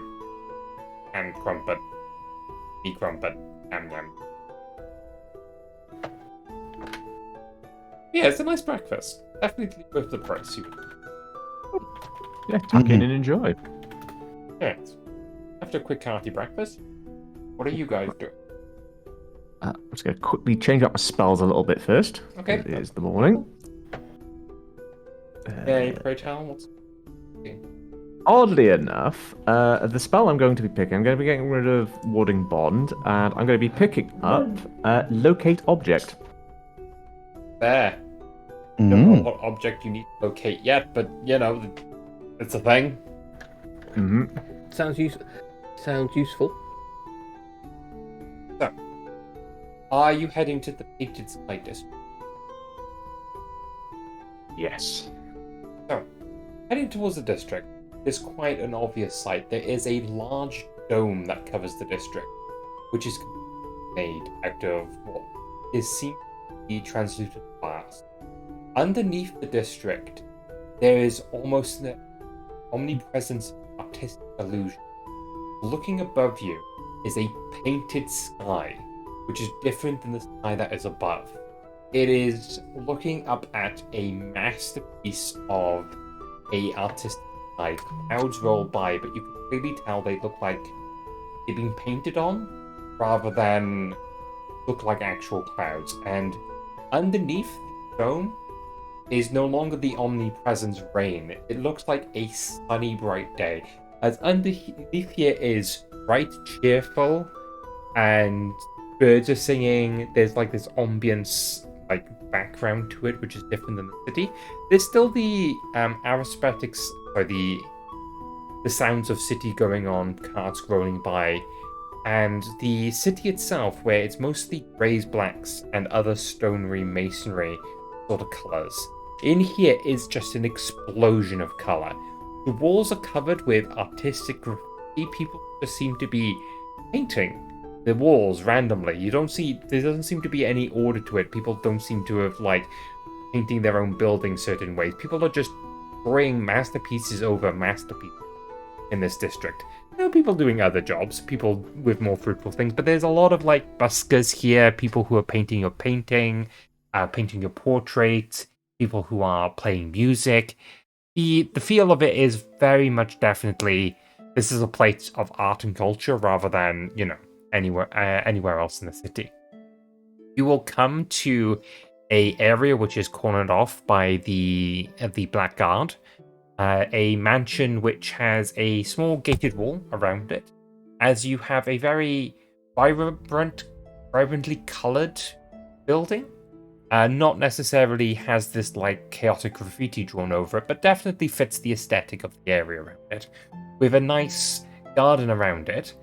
and crumpet, meat crumpet, and yeah, it's a nice breakfast. Definitely worth the price. Yeah, tuck in and enjoy. Alright. After a quick hearty breakfast, what are you guys doing? I'm just going to quickly change up my spells a little bit first. Okay. It is the morning. Pray tell, what's... Oddly enough, the spell I'm going to be picking, I'm going to be getting rid of Warding Bond, and I'm going to be picking up Locate Object. There. Don't know what object you need to locate yet, but, it's a thing. Mm-hmm. Sounds useful. So, are you heading to the Painted Sky District? Yes. So, heading towards the district is quite an obvious sight. There is a large dome that covers the district, which is made out of what is seen to be translucent glass. Underneath the district, there is almost an omnipresence of artistic illusion. Looking above you is a painted sky, which is different than the sky that is above. It is looking up at a masterpiece of a artistic sky. Clouds roll by, but you can clearly tell they look like they've been painted on rather than look like actual clouds. And underneath the dome is no longer the omnipresence rain. It looks like a sunny, bright day. As underneath here is bright, cheerful, and birds are singing. There's this ambience, background to it, which is different than the city. There's still the arithmetics, or the sounds of city going on, carts rolling by, and the city itself, where it's mostly greys, blacks, and other stonery masonry sort of colours. In here is just an explosion of colour. The walls are covered with artistic graffiti. People just seem to be painting the walls randomly. There doesn't seem to be any order to it. People don't seem to have painting their own buildings certain ways. People are just throwing masterpieces over masterpieces in this district. There are people doing other jobs, people with more fruitful things, but there's a lot of buskers here, people who are painting your painting, painting your portrait, people who are playing music. The feel of it is very much definitely, this is a place of art and culture rather than, anywhere else in the city. You will come to a area which is cornered off by the Black Guard, a mansion which has a small gated wall around it, as you have a very vibrantly coloured building. Not necessarily has this chaotic graffiti drawn over it, but definitely fits the aesthetic of the area around it, with a nice garden around it.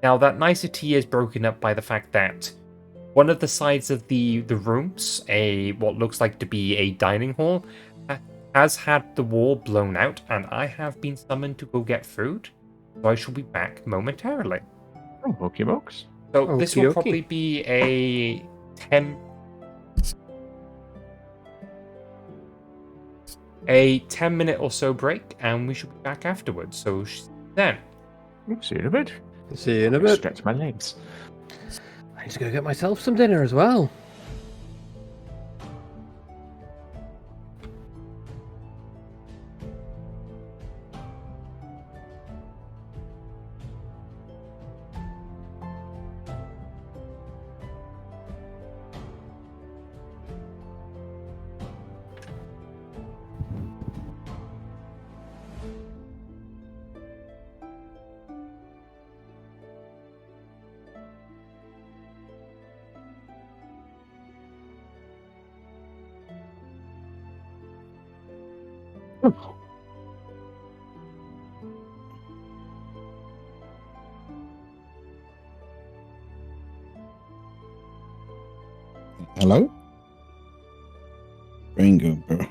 Now that nicety is broken up by the fact that one of the sides of the rooms, what looks like to be a dining hall, has had the wall blown out, and I have been summoned to go get food. So I shall be back momentarily. Oh, okay, folks. So this will Okie dokie. probably be a 10 minute or so break, and we should be back afterwards. So then. See you in a bit. See you in a bit. Stretch my legs. I need to go get myself some dinner as well. Hello? Ringo, bro.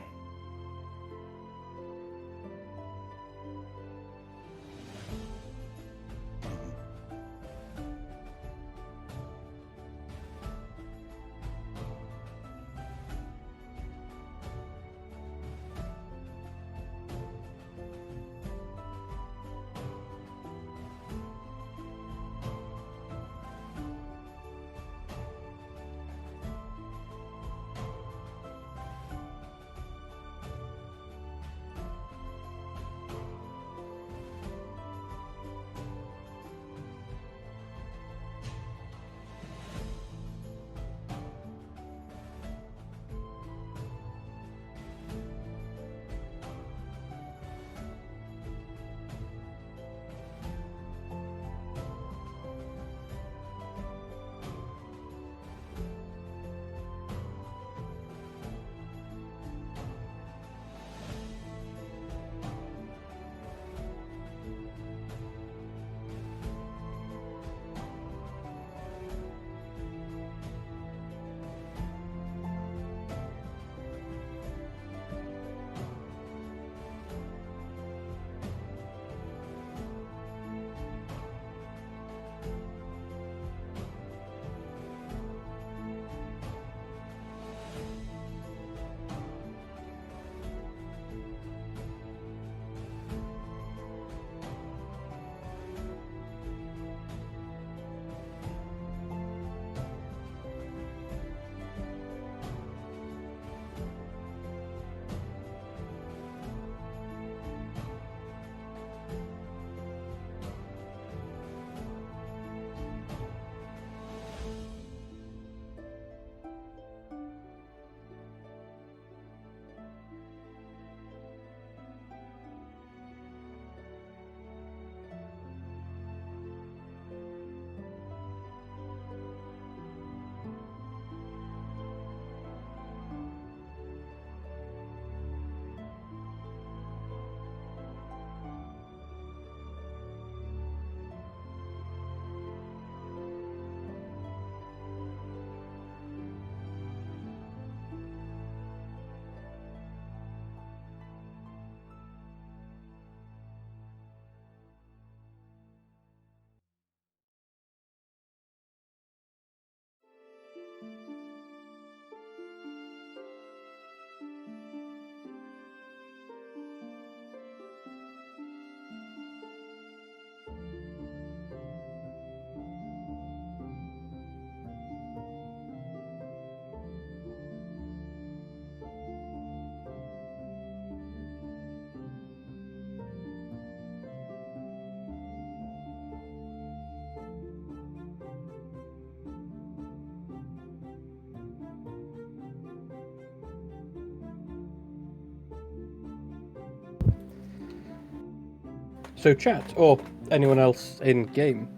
So chat, or anyone else in game,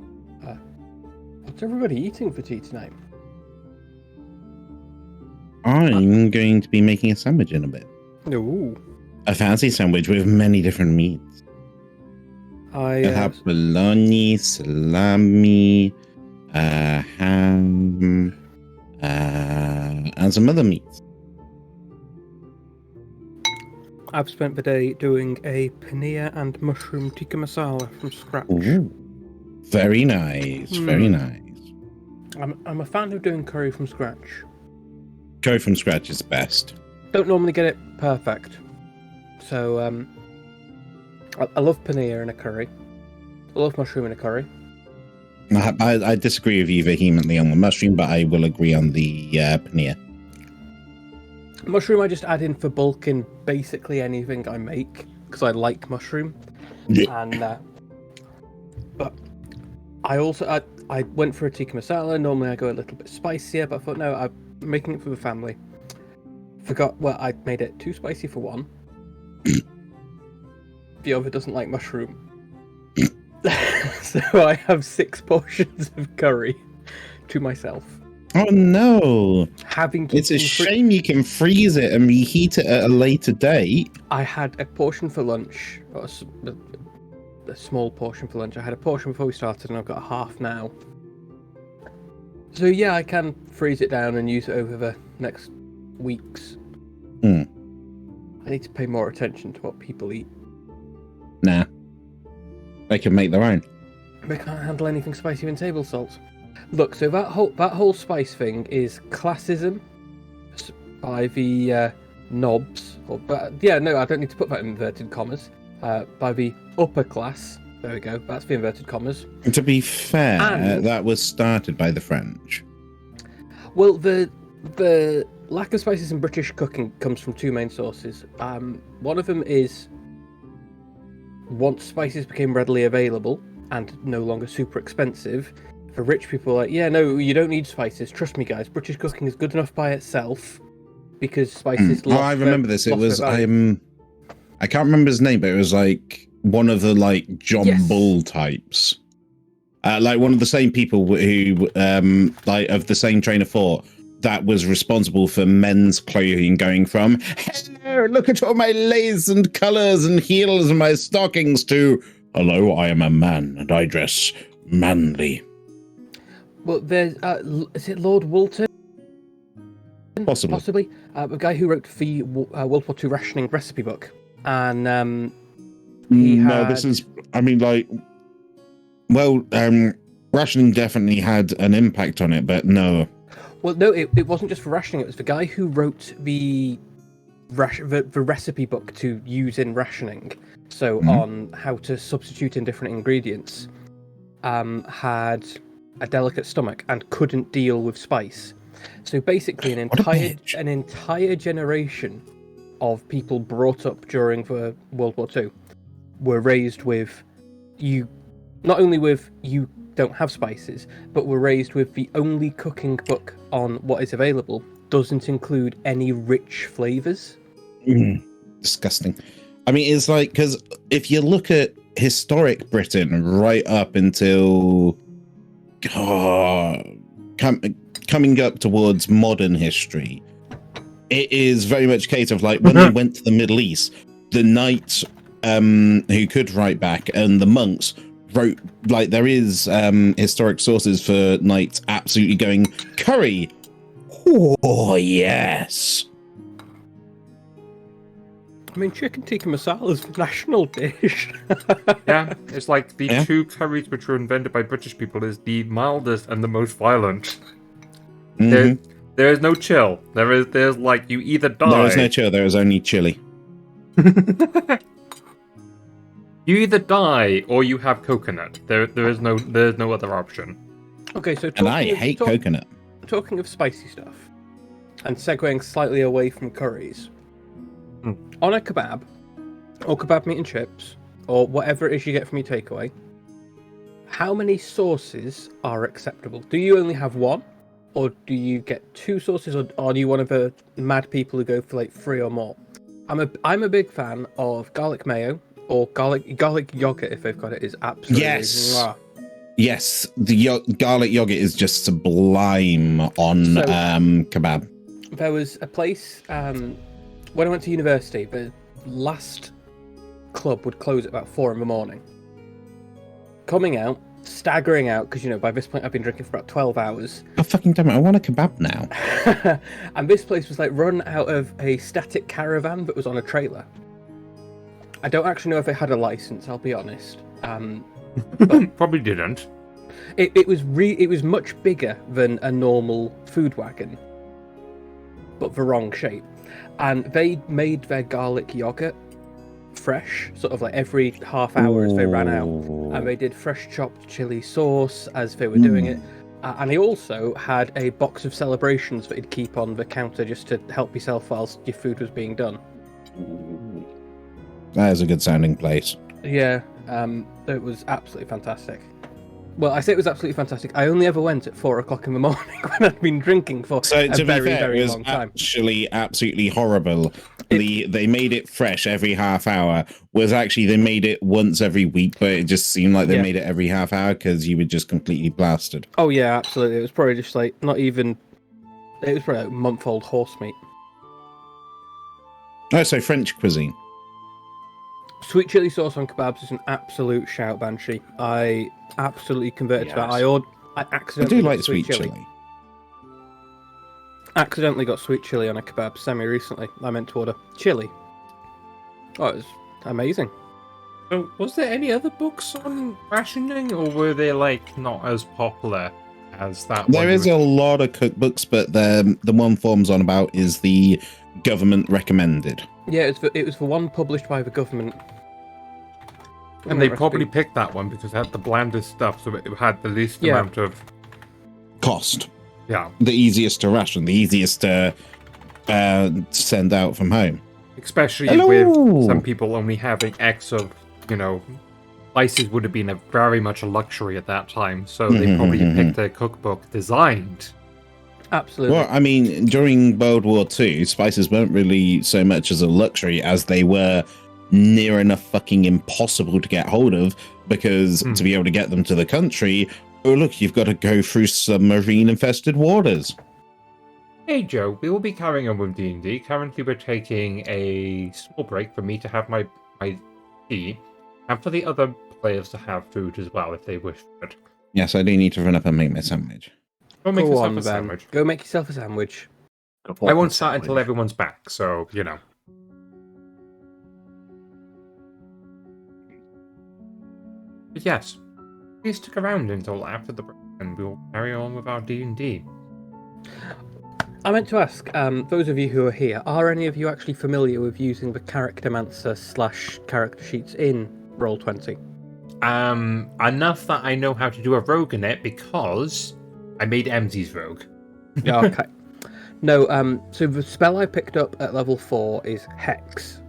what's everybody eating for tea tonight? I'm going to be making a sandwich in a bit. Ooh. A fancy sandwich with many different meats. I have bologna, salami, ham, and some other meats. I've spent the day doing a paneer and mushroom tikka masala from scratch. Ooh. Very nice. Very nice. I'm a fan of doing curry from scratch. Curry from scratch is best. Don't normally get it perfect. So, I love paneer in a curry. I love mushroom in a curry. I disagree with you vehemently on the mushroom, but I will agree on the paneer. Mushroom I just add in for bulk in basically anything I make, because I like mushroom. Yeah. And, but I also, I went for a tikka masala. Normally I go a little bit spicier, but I thought, no, I'm making it for the family. I made it too spicy for one. The other doesn't like mushroom. So I have 6 portions of curry to myself. Oh no! It's a shame you can freeze it and reheat it at a later date. I had a portion for lunch, or a small portion for lunch. I had a portion before we started, and I've got a half now. So yeah, I can freeze it down and use it over the next weeks. I need to pay more attention to what people eat. Nah. They can make their own. They can't handle anything spicy than table salt. Look, so that whole spice thing is classism by the knobs. I don't need to put that in inverted commas. By the upper class. There we go. That's the inverted commas. To be fair, that was started by the French. Well, the lack of spices in British cooking comes from 2 main sources. One of them is once spices became readily available and no longer super expensive, for rich people like, yeah, no, you don't need spices. Trust me, guys. British cooking is good enough by itself because spices. I remember this. It was I can't remember his name, but it was like one of the like John Bull types, like one of the same people who like of the same train of thought that was responsible for men's clothing going from "Hello, look at all my lace and colours and heels and my stockings" to "Hello, I am a man and I dress manly." Well, there's is it Lord Walton? Possibly. A guy who wrote the World War II rationing recipe book, and rationing definitely had an impact on it, but no. Well, no, it wasn't just for rationing. It was the guy who wrote the recipe book to use in rationing. So on how to substitute in different ingredients, had a delicate stomach and couldn't deal with spice. So basically, an entire generation of people brought up during the World War II were raised with not only with you don't have spices, but were raised with the only cooking book on what is available doesn't include any rich flavors. Disgusting. I mean, it's like, because if you look at historic Britain right up until coming up towards modern history, it is very much a case of like when they went to the Middle East, the knights who could write back and the monks wrote, like, there is historic sources for knights absolutely going, curry, oh yes. I mean, chicken tikka masala is a national dish. Yeah, it's like the 2 curries which were invented by British people is the mildest and the most violent. There is no chill. There's like, you either die. There is no chill. There is only chili. You either die or you have coconut. There's no other option. Okay, so I hate coconut. Talking of spicy stuff, and segueing slightly away from curries, on a kebab, or kebab meat and chips, or whatever it is you get from your takeaway, how many sauces are acceptable? Do you only have one, or do you get 2 sauces, or are you one of the mad people who go for like 3 or more? I'm a big fan of garlic mayo, or garlic yogurt if they've got it, is absolutely mwah. Yes, the garlic yogurt is just sublime on kebab. There was a place when I went to university, the last club would close at about 4 a.m. Coming out, staggering out, because, you know, by this point I've been drinking for about 12 hours. Oh, fucking damn it, I want a kebab now. And this place was like run out of a static caravan that was on a trailer. I don't actually know if it had a license. I'll be honest. Probably didn't. It was much bigger than a normal food wagon, but the wrong shape. And they made their garlic yogurt fresh, sort of like every half hour as they ran out. And they did fresh chopped chili sauce as they were doing it. And they also had a box of celebrations that you'd keep on the counter just to help yourself whilst your food was being done. That is a good sounding place. Yeah, it was absolutely fantastic. Well, I say it was absolutely fantastic. I only ever went at 4 o'clock in the morning when I'd been drinking for So a to very, be fair, very it was long time. actually absolutely horrible. They made it fresh every half hour. Was actually they made it once every week, but it just seemed like they made it every half hour because you were just completely blasted. Oh yeah, absolutely. It was probably just like not even. It was probably like month-old horse meat. Oh, so French cuisine. Sweet chili sauce on kebabs is an absolute shout, Banshee. I absolutely converted to that. I I accidentally do got like sweet chili. Accidentally got sweet chili on a kebab semi-recently. I meant to order chili. Oh, it was amazing. So, was there any other books on rationing, or were they like not as popular as that? There is a lot of cookbooks, but the one Form's on about is the government recommended. Yeah, it was the one published by the government. And they probably picked that one because it had the blandest stuff, so it had the least amount of cost. Yeah. The easiest to ration, the easiest to send out from home. Especially with some people only having X of, slices would have been very much a luxury at that time. So they probably picked a cookbook designed. Absolutely. Well, I mean, during World War II, spices weren't really so much as a luxury as they were near enough fucking impossible to get hold of, because to be able to get them to the country, oh look, you've got to go through submarine infested waters. Hey Joe, we will be carrying on with D&D. Currently we're taking a small break for me to have my tea, and for the other players to have food as well if they wish it. Yes, I do need to run up and make my sandwich. Go make yourself a sandwich. Go make yourself a sandwich. I won't start until everyone's back, so, But yes, please stick around until after the break, and we'll carry on with our D&D. I meant to ask, those of you who are here, are any of you actually familiar with using the Charactermancer / character sheets in Roll20? Enough that I know how to do a rogue in it because I made Emmzyz rogue. Okay. No, so the spell I picked up at level 4 is Hex.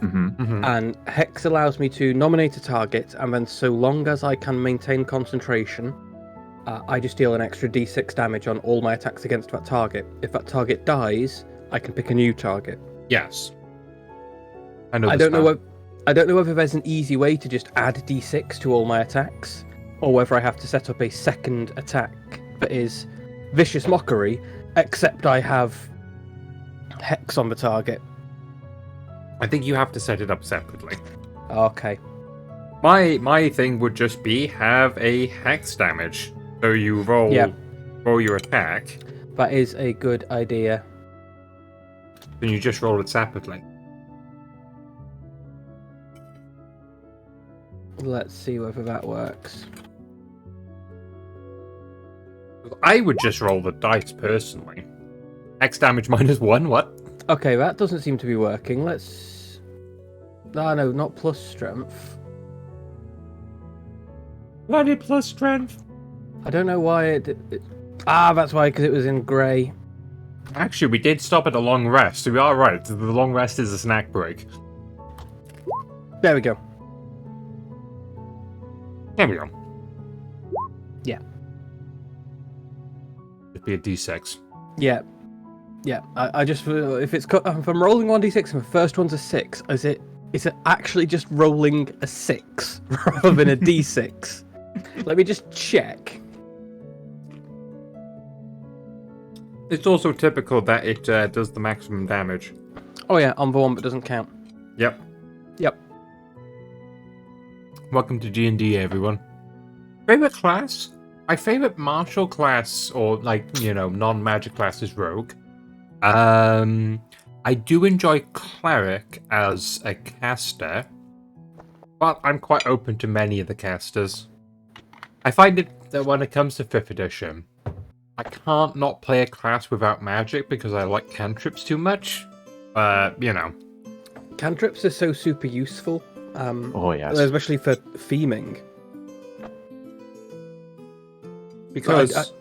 And Hex allows me to nominate a target, and then so long as I can maintain concentration, I just deal an extra d6 damage on all my attacks against that target. If that target dies, I can pick a new target. Yes. I don't know whether there's an easy way to just add d6 to all my attacks, or whether I have to set up a second attack that is Vicious Mockery, except I have Hex on the target. I think you have to set it up separately. Okay. My thing would just be have a hex damage. So you roll your attack. That is a good idea. Then you just roll it separately. Let's see whether that works. I would just roll the dice personally. Hex damage -1, what? Okay, that doesn't seem to be working. Let's... Ah, no, not plus strength. Bloody plus strength. I don't know why it... Ah, that's why, because it was in grey. Actually, we did stop at a long rest, so we are right. The long rest is a snack break. There we go. There we go. Yeah. It'd be a d6. Yeah. Yeah, I just... If it's... If I'm rolling 1d6 and the first one's a 6, is it actually just rolling a 6 rather than a d6? Let me just check. It's also typical that it does the maximum damage. Oh yeah, on the one but doesn't count. Yep. Welcome to D&D, everyone. Favorite class? My favorite martial class, or non-magic class, is rogue. I do enjoy cleric as a caster, But I'm quite open to many of the casters. I find it that when it comes to 5th edition, I can't not play a class without magic because I like cantrips too much. You know. Cantrips are so super useful. Oh, yes. Especially for theming. Because...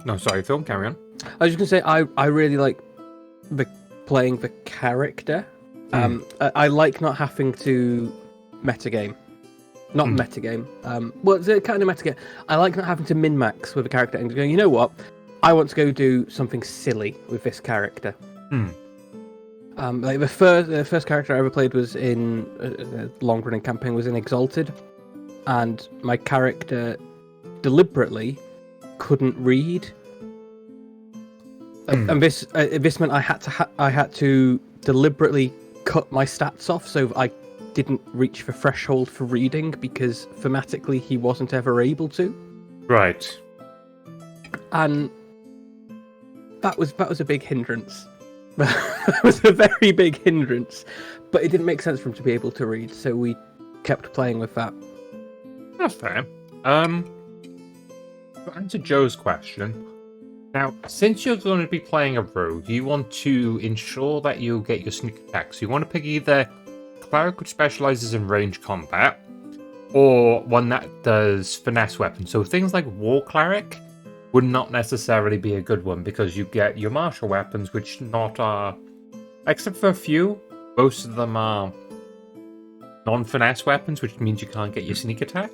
No, sorry, Phil, carry on. I was just going to say, I really like playing the character. I like not having to metagame. Not metagame. Well, it's a kind of metagame. I like not having to min-max with a character and going, you know what? I want to go do something silly with this character. Like the first character I ever played was in a long-running campaign was in Exalted, and my character deliberately couldn't read, and this meant I had to deliberately cut my stats off so I didn't reach the threshold for reading because thematically he wasn't ever able to. Right. And that was a big hindrance. That was a very big hindrance, but it didn't make sense for him to be able to read, so we kept playing with that. That's fair. To answer Joe's question, now, since you're going to be playing a rogue, you want to ensure that you get your sneak attack. So you want to pick either cleric which specializes in range combat, or one that does finesse weapons. So things like war cleric would not necessarily be a good one because you get your martial weapons, which not are, except for a few, most of them are non-finesse weapons, which means you can't get your sneak attack.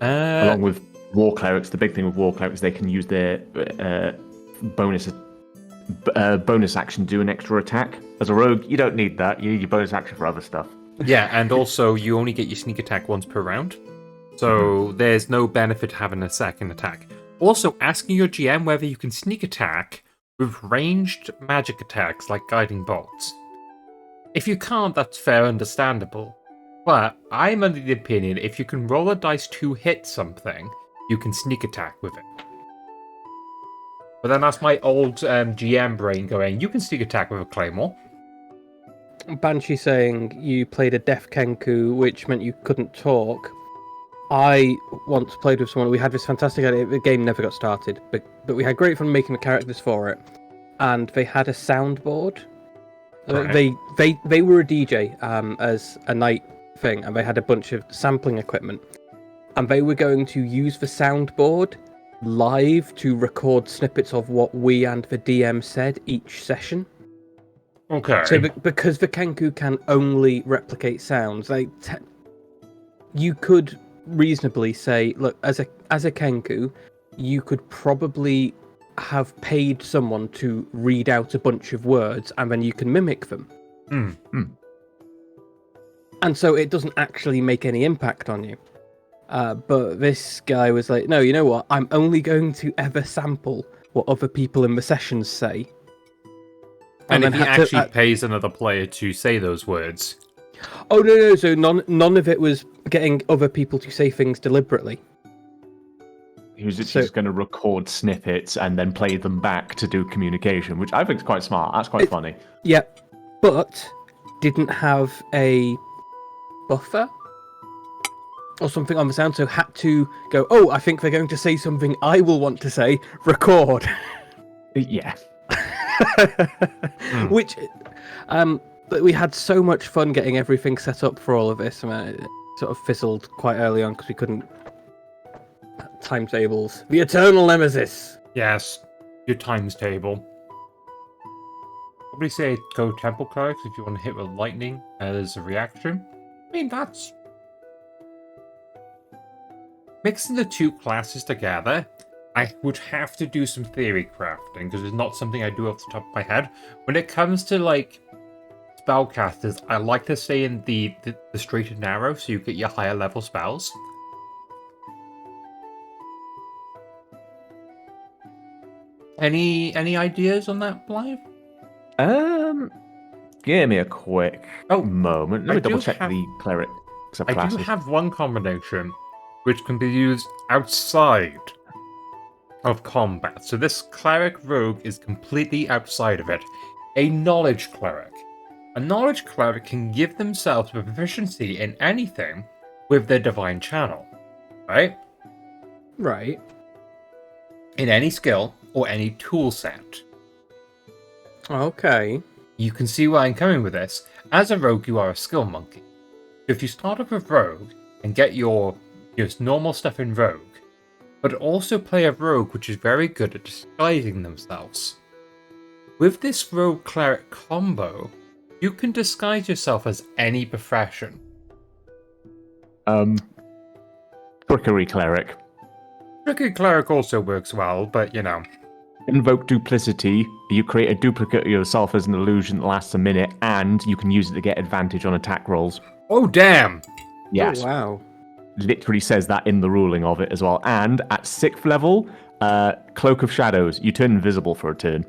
Along with war clerics, the big thing with war clerics, they can use their bonus action to do an extra attack. As a rogue, you don't need that. You need your bonus action for other stuff. Yeah, and also you only get your sneak attack once per round, so there's no benefit to having a second attack. Also, asking your GM whether you can sneak attack with ranged magic attacks like guiding bolts. If you can't, that's fair, understandable. But I'm under the opinion if you can roll a dice to hit something, you can sneak attack with it. But then that's my old GM brain going, you can sneak attack with a claymore. Banshee saying you played a deaf Kenku, which meant you couldn't talk. I once played with someone, we had this fantastic idea, the game never got started, but we had great fun making the characters for it, and they had a soundboard. Right. They were a DJ as a night thing, and they had a bunch of sampling equipment, and they were going to use the soundboard live to record snippets of what we and the DM said each session. Okay. So because the Kenku can only replicate sounds, like you could reasonably say, look, as a Kenku, you could probably have paid someone to read out a bunch of words, and then you can mimic them. And so it doesn't actually make any impact on you. But this guy was like, no, you know what? I'm only going to ever sample what other people in the sessions say. And if then he had to- actually pays another player to say those words. Oh, no, so none of it was getting other people to say things deliberately. He was just going to record snippets and then play them back to do communication, which I think is quite smart. That's quite funny. Yeah, but didn't have a buffer or something on the sound, so had to go, oh, I think they're going to say something I will want to say, record. Yeah. Which, but we had so much fun getting everything set up for all of this. I mean, it sort of fizzled quite early on because we couldn't timetables. The eternal nemesis. Yes, your times table. Probably say go temple clerics if you want to hit with lightning as a reaction. I mean, that's mixing the two classes together. I would have to do some theory crafting because it's not something I do off the top of my head. When it comes to like spellcasters, I like to stay in the straight and narrow so you get your higher level spells. Any ideas on that, Blythe? Give me a quick moment. Let me double check the cleric subclasses. I do have one combination which can be used outside of combat. So this cleric rogue is completely outside of it. A knowledge cleric. A knowledge cleric can give themselves proficiency in anything with their divine channel, right? Right. In any skill or any tool set. Okay. You can see where I'm coming with this. As a rogue, you are a skill monkey. If you start off with rogue and get your just normal stuff in rogue, but also play a rogue which is very good at disguising themselves. With this rogue cleric combo, you can disguise yourself as any profession. Trickery cleric. Trickery cleric also works well, but you know. Invoke duplicity. You create a duplicate of yourself as an illusion that lasts a minute, and you can use it to get advantage on attack rolls. Oh damn! Yes. Oh, wow. Literally says that in the ruling of it as well. And at 6th level, Cloak of Shadows. You turn invisible for a turn.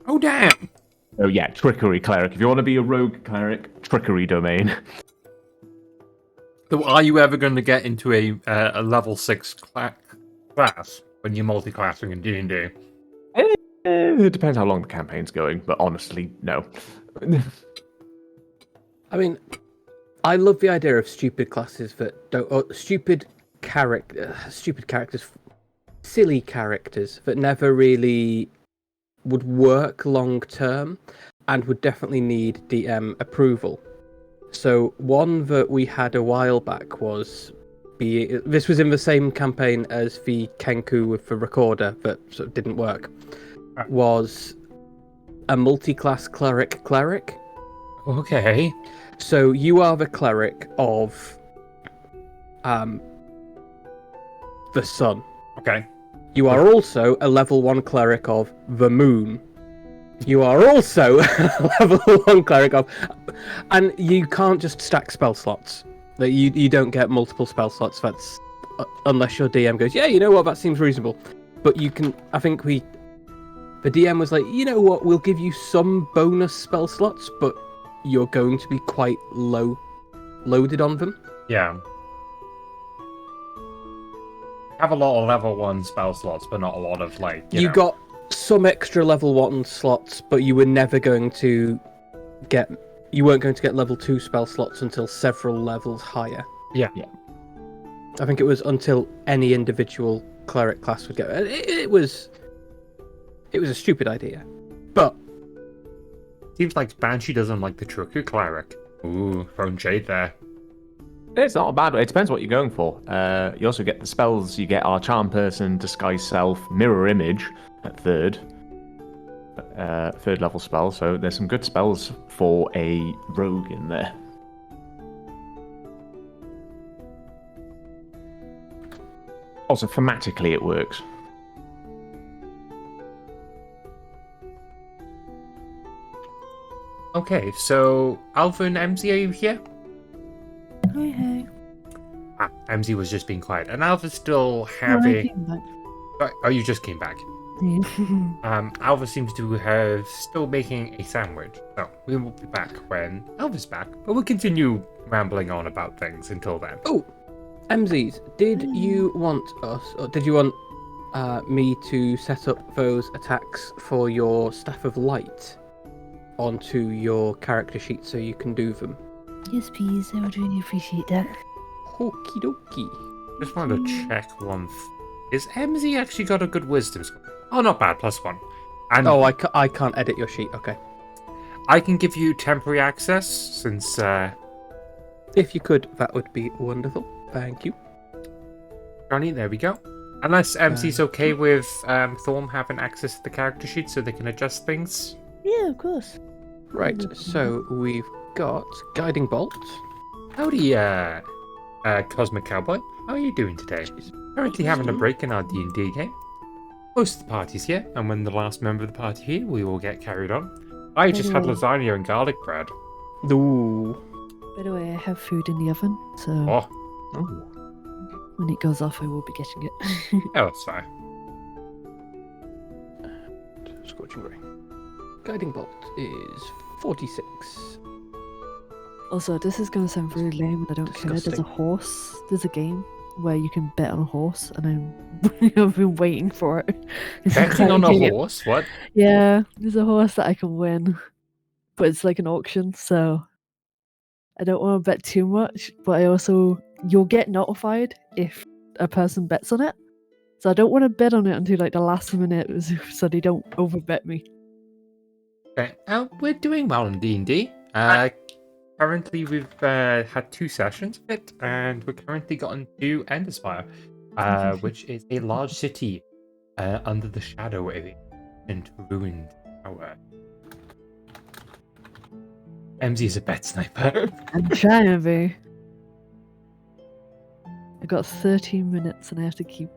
Oh damn! Oh yeah, Trickery Cleric. If you want to be a rogue cleric, Trickery domain. So are you ever going to get into a level 6 class when you're multi-classing in D&D? It depends how long the campaign's going, but honestly, no. I mean, I love the idea of stupid classes that don't... stupid characters, silly characters that never really would work long term and would definitely need DM approval. So one that we had a while back was this was in the same campaign as the Kenku with the recorder that sort of didn't work. Was a multi-class cleric. Okay. So you are the cleric of the sun. Okay. You are also a level 1 cleric of the moon. You are also a level 1 cleric of... And you can't just stack spell slots. Like, you don't get multiple spell slots. That's... unless your DM goes, yeah, you know what, that seems reasonable. But you can... I think the DM was like, you know what, we'll give you some bonus spell slots, but you're going to be quite loaded on them. Yeah. Have a lot of level 1 spell slots, but not a lot of, like, you know. Got some extra level 1 slots, but you were never going to get... You weren't going to get level 2 spell slots until several levels higher. Yeah. I think it was until any individual cleric class would get... It was a stupid idea. But... Seems like Banshee doesn't like the Trickery Cleric. Ooh, throwing shade there. It's not a bad way. It depends what you're going for. You also get the spells. You get our Charm Person, Disguise Self, Mirror Image at third level spell. So there's some good spells for a rogue in there. Also, thematically, it works. Okay, so Alpha and Emmzyz, are you here? Hey. Emmzyz was just being quiet, and Alpha's still I having. came back. Oh, you just came back. Yeah. Alpha seems to have still making a sandwich, so we will be back when Alpha's back. But we'll continue rambling on about things until then. Oh, Emmzyz, did you want us, or did you want me to set up those attacks for your Staff of Light onto your character sheet so you can do them? Yes, please. I would really appreciate that. Okie dokie. Just wanted to check one. Is Emmzyz actually got a good wisdom score? Oh, not bad. +1. And Oh, I can't edit your sheet. Okay. I can give you temporary access since. If you could, that would be wonderful. Thank you. Johnny, there we go. Unless Emmzyz's okay with Thorm having access to the character sheet so they can adjust things. Yeah, of course. Right, so we've got Guiding Bolt. Howdy, Cosmic Cowboy. How are you doing today? Currently having a break in our D&D game. Most of the party's here, and when the last member of the party here, we will get carried on. I just had lasagna and garlic bread. Ooh. By the way, I have food in the oven, so Oh, when it goes off, I will be getting it. oh, that's fine. Scorching Ray. Guiding Bolt is 46. Also, this is going to sound really lame, and I don't care. There's a Disgusting. horse. There's a game where you can bet on a horse, and I've been waiting for it. It's Betting on a exciting. horse? What? Yeah, there's a horse that I can win. but it's like an auction, so I don't want to bet too much. But you'll get notified if a person bets on it. So I don't want to bet on it until like the last minute, so they don't overbet me. Okay, we're doing well in D&D. Currently, we've had 2 sessions of it, and we're currently gotten to Ender Spire, which is a large city under the shadow of an ancient ruined tower. Emmzyz is a bet sniper. I'm trying to be. I got 13 minutes, and I have to keep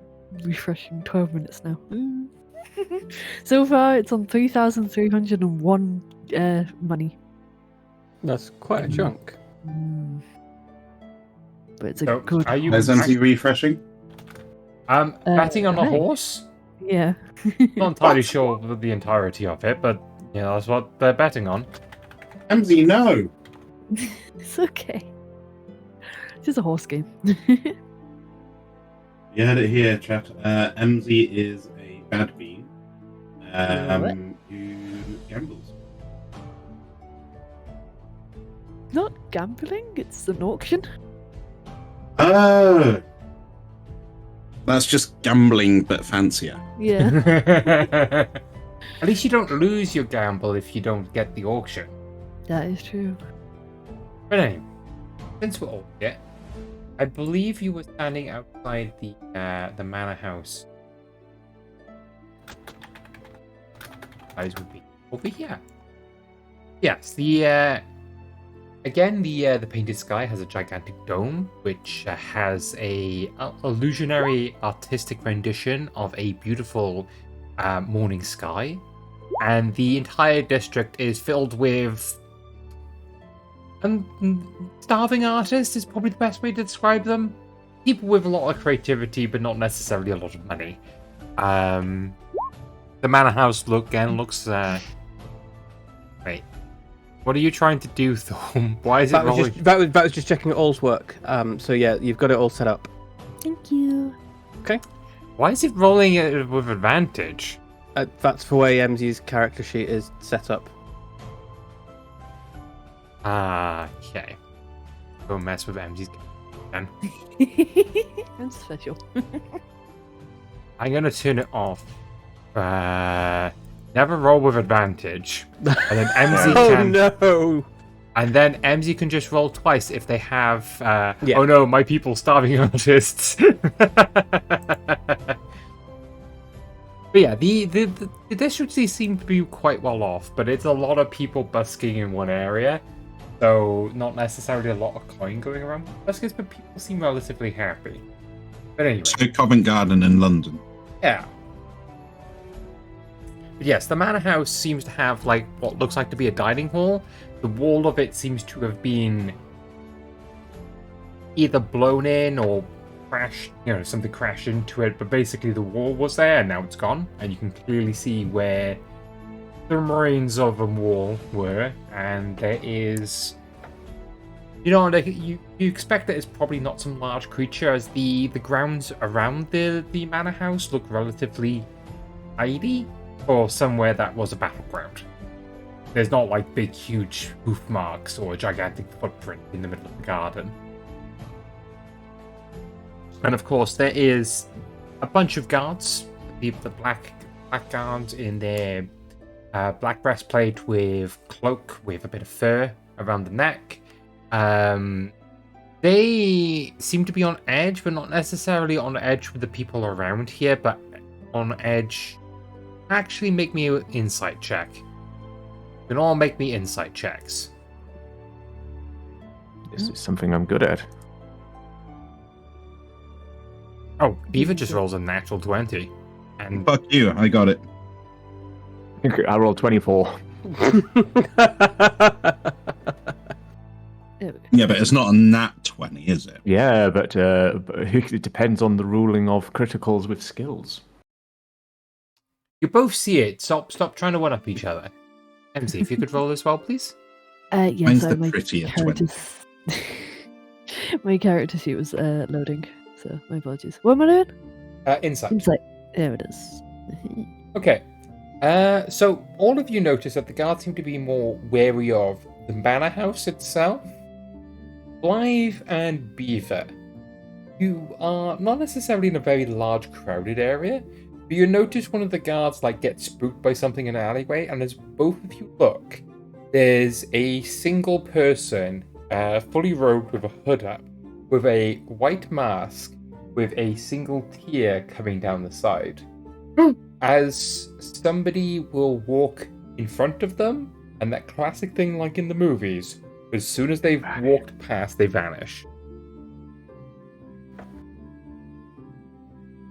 refreshing 12 minutes now. So far, it's on 3,301 money. That's quite a chunk. But it's a good. Are you Is Emmzyz refreshing? betting on a right. horse? Yeah. Not entirely sure of the entirety of it, but yeah, that's what they're betting on. Emmzyz, no! It's okay. It's just a horse game. You heard it here, chat. Emmzyz is a bad bean who gambles. Not gambling, it's an auction. Oh! That's just gambling, but fancier. Yeah. At least you don't lose your gamble if you don't get the auction. That is true. But anyway, since we're all here, I believe you were standing outside the manor house. Guys would be over here. Yes, the painted sky has a gigantic dome, which has a illusionary artistic rendition of a beautiful morning sky, and the entire district is filled with starving artists is probably the best way to describe them. People with a lot of creativity, but not necessarily a lot of money. The manor house looks. Wait, what are you trying to do, Thaum? Why is it rolling? That was just checking all's work. So yeah, you've got it all set up. Thank you. Okay. Why is it rolling it with advantage? That's the way Emmzy's character sheet is set up. Okay. Don't mess with Emmzy's then. I'm special. I'm gonna turn it off. Never roll with advantage. And then Emmzyz can. No! And then Emmzyz can just roll twice if they have. Yeah. Oh no, my people starving artists. But yeah, the district seem to be quite well off, but it's a lot of people busking in one area. So, not necessarily a lot of coin going around buskers, but people seem relatively happy. But anyway. So Covent Garden in London. Yeah. But yes, the manor house seems to have, like, what looks like to be a dining hall. The wall of it seems to have been either blown in or crashed, something crashed into it, but basically the wall was there and now it's gone, and you can clearly see where the remains of a wall were, and there is, you expect that it's probably not some large creature, as the grounds around the manor house look relatively tidy for somewhere that was a battleground. There's not like big huge hoof marks or a gigantic footprint in the middle of the garden. And of course there is a bunch of guards, the black guards in their black breastplate with cloak with a bit of fur around the neck. They seem to be on edge, but not necessarily on edge with the people around here, but on edge. Actually, make me an insight check. You can all make me insight checks. This is something I'm good at. Oh, Beaver just rolls a natural 20. And Fuck you, I got it. I rolled 24. Yeah, but it's not a nat 20, is it? Yeah, but it depends on the ruling of criticals with skills. you both see it. Stop trying to one-up each other. Emmzyz, if you could roll as well, please. Yes, Mine's the my prettier character's... my character sheet was loading, so my apologies. What am I doing? Insight. Insight. There it is. Okay. So all of you notice that the guards seem to be more wary of the manor house itself. Blythe and Beaver, you are not necessarily in a very large crowded area, but you notice one of the guards get spooked by something in an alleyway, and as both of you look, there's a single person, fully robed with a hood up, with a white mask, with a single tear coming down the side. As somebody will walk in front of them, and that classic thing like in the movies, as soon as they've walked past, they vanish.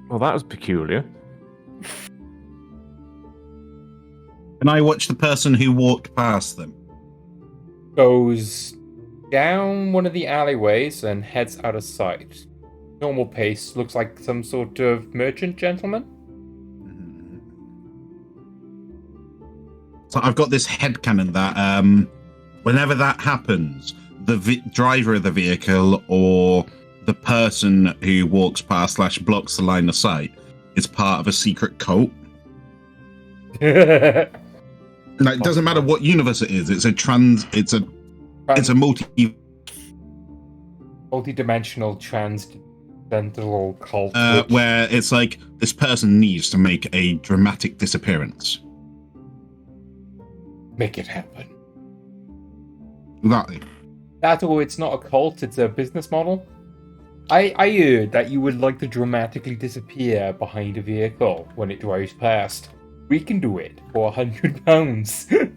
Well, that was peculiar. Can I watch the person who walked past them? Goes down one of the alleyways and heads out of sight. Normal pace, looks like some sort of merchant gentleman. So I've got this headcanon that whenever that happens, the driver of the vehicle or the person who walks past / blocks the line of sight is part of a secret cult. It doesn't matter what universe it is. It's a multi-dimensional transcendental cult. where it's like this person needs to make a dramatic disappearance. Make it happen. Exactly. That's all. It's not a cult. It's a business model. I heard that you would like to dramatically disappear behind a vehicle when it drives past. We can do it for £100.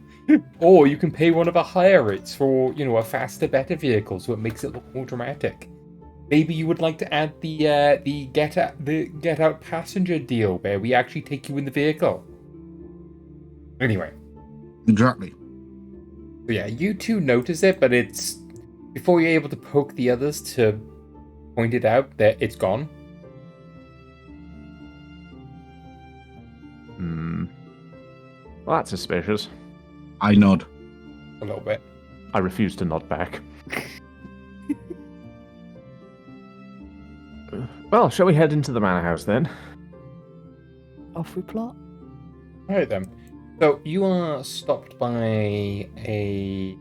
Or you can pay one of our hire rates for, a faster, better vehicle, so it makes it look more dramatic. Maybe you would like to add the get out passenger deal where we actually take you in the vehicle. Anyway. Exactly. So yeah, you two notice it, but it's before you're able to poke the others to point it out that it's gone. Well, that's suspicious. I nod. A little bit. I refuse to nod back. Well, shall we head into the manor house then? Off we plot. Alright then. So you are stopped by a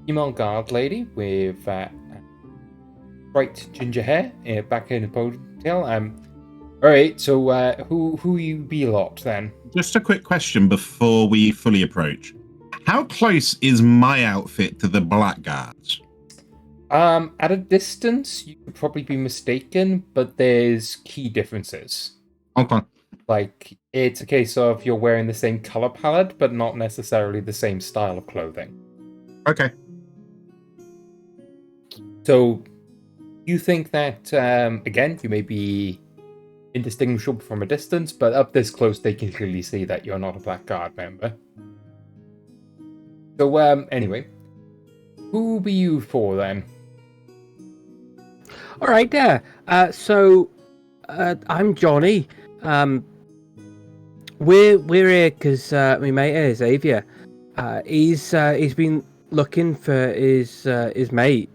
female guard lady with bright ginger hair, back in a ponytail. Alright, so who you be lot then? Just a quick question before we fully approach. How close is my outfit to the blackguards? At a distance, you could probably be mistaken, but there's key differences. Okay. It's a case of you're wearing the same color palette, but not necessarily the same style of clothing. Okay. So, you think that, again, you may be indistinguishable from a distance, but up this close, they can clearly see that you're not a Blackguard member. So, anyway, who be you for then? All right, there. I'm Johnny. We're here because my mate here, Xavier. He's been looking for his mate.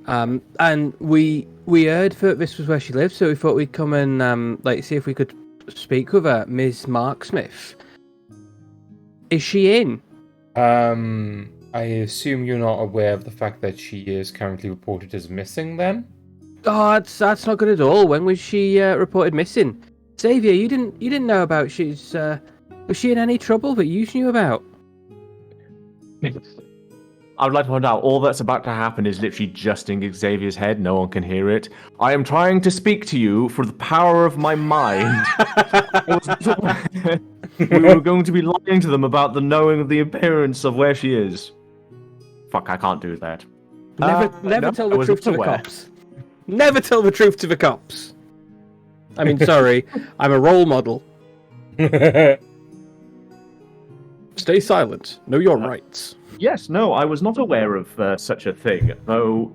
And we heard that this was where she lived, so we thought we'd come and see if we could speak with her, Ms. Marksmith. Is she in? I assume you're not aware of the fact that she is currently reported as missing then? Oh, that's not good at all. When was she reported missing? Xavier, you didn't know about was she in any trouble that you knew about? I would like to point out, all that's about to happen is literally just in Xavier's head. No one can hear it. I am trying to speak to you for the power of my mind. We were going to be lying to them about the knowing of the appearance of where she is. Fuck, I can't do that. Never tell the I truth to the wasn't aware. cops. Never tell the truth to the cops. I mean, sorry, I'm a role model. Stay silent. Know your rights. Yes, no, I was not aware of such a thing, though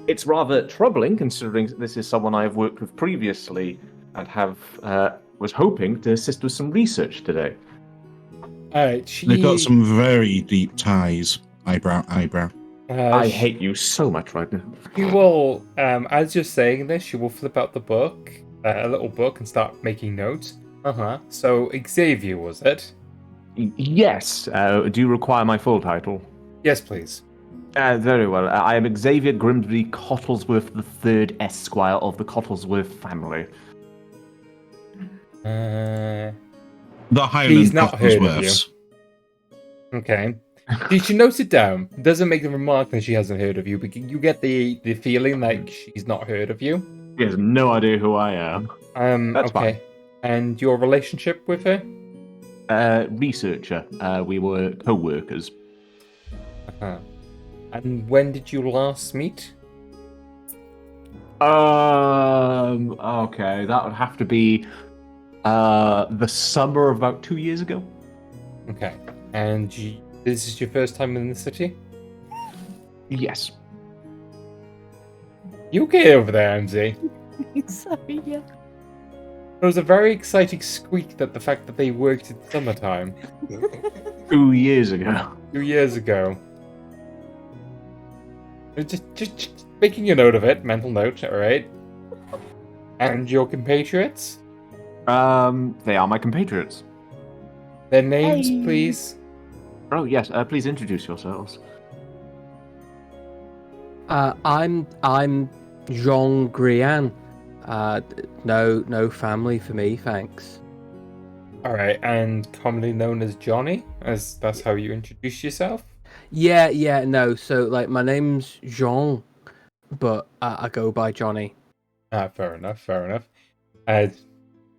it's rather troubling considering this is someone I have worked with previously and was hoping to assist with some research today. Alright, They've got some very deep ties. Eyebrow. I hate you so much right now. You will, as you're saying this, you will flip out the book, a little book, and start making notes. So Xavier, was it? Yes. Do you require my full title? Yes, please. Very well. I am Xavier Grimsby Cottlesworth III, Esquire of the Cottlesworth family. Uh, The Highland He's not heard of you. Cottlesworths. okay. She notes it down. Doesn't make the remark that she hasn't heard of you, but you get the feeling like she's not heard of you. He has no idea who I am. That's okay. And your relationship with her? Researcher. We were co-workers. Uh-huh. And when did you last meet? Okay, that would have to be the summer of about 2 years ago. Okay. And this is your first time in the city? Yes. You okay over there, MZ? Sorry, yeah. There was a very exciting squeak that the fact that they worked in summertime 2 years ago. 2 years ago. Just making a note of it, mental note, alright? And your compatriots? They are my compatriots. Their names, Hey. please? Oh, yes, please introduce yourselves. I'm Jean Grian. No family for me, thanks. Alright, and commonly known as Johnny? As that's how you introduce yourself? Yeah, no. So, like, my name's Jean, but I go by Johnny. Fair enough. I'll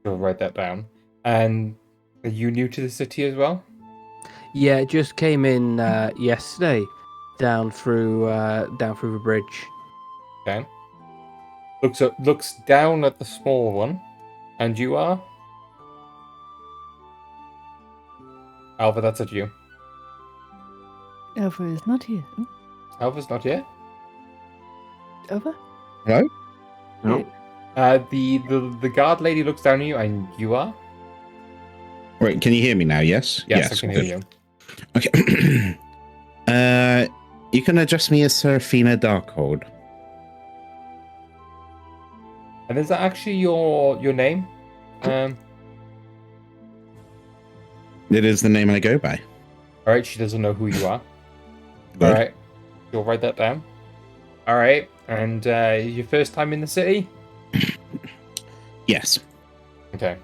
write that down. And are you new to the city as well? Yeah, just came in yesterday, down through the bridge. Okay. Looks down at the small one. And you are? Alva, that's at you. Alva is not here. Oh, Alva's not here? Alva? Hello? Nope. The guard lady looks down at you, and you are? Right, can you hear me now? Yes? Yes, I can hear you. Okay. You can address me as Seraphina Darkhold. And is that actually your name? It is the name I go by. Alright, she doesn't know who you are. Good. Alright, you'll write that down. Alright, and your first time in the city? Yes. Okay.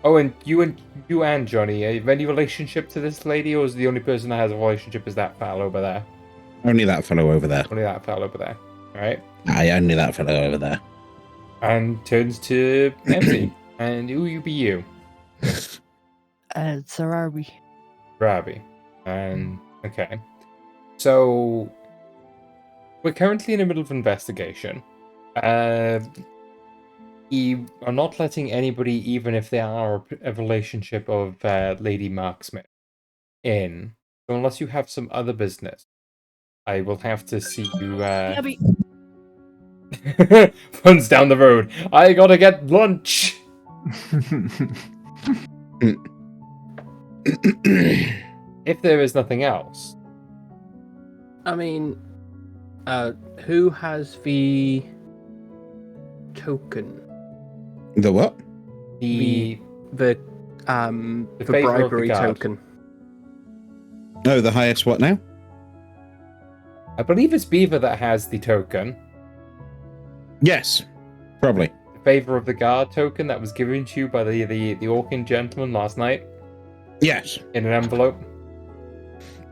Oh, and you and Johnny, have any relationship to this lady, or is the only person that has a relationship is that fellow over there? Only that fellow over there. Only that fellow over there. Alright. Aye, only that fellow over there. And turns to Emmzyz. And who you be you? Sarabi. Rabi. And okay. So we're currently in the middle of investigation. You are not letting anybody, even if they are a relationship of Lady Marksmith, in. So unless you have some other business, I will have to see you. Abby. Runs down the road. I gotta get lunch. If there is nothing else. I mean, who has the token? The what? The The favor of the bribery guard. token. Oh, the highest what now? I believe it's Beaver that has the token. Yes, probably. The favor of the guard token that was given to you by the Orkin gentleman last night Yes, in an envelope.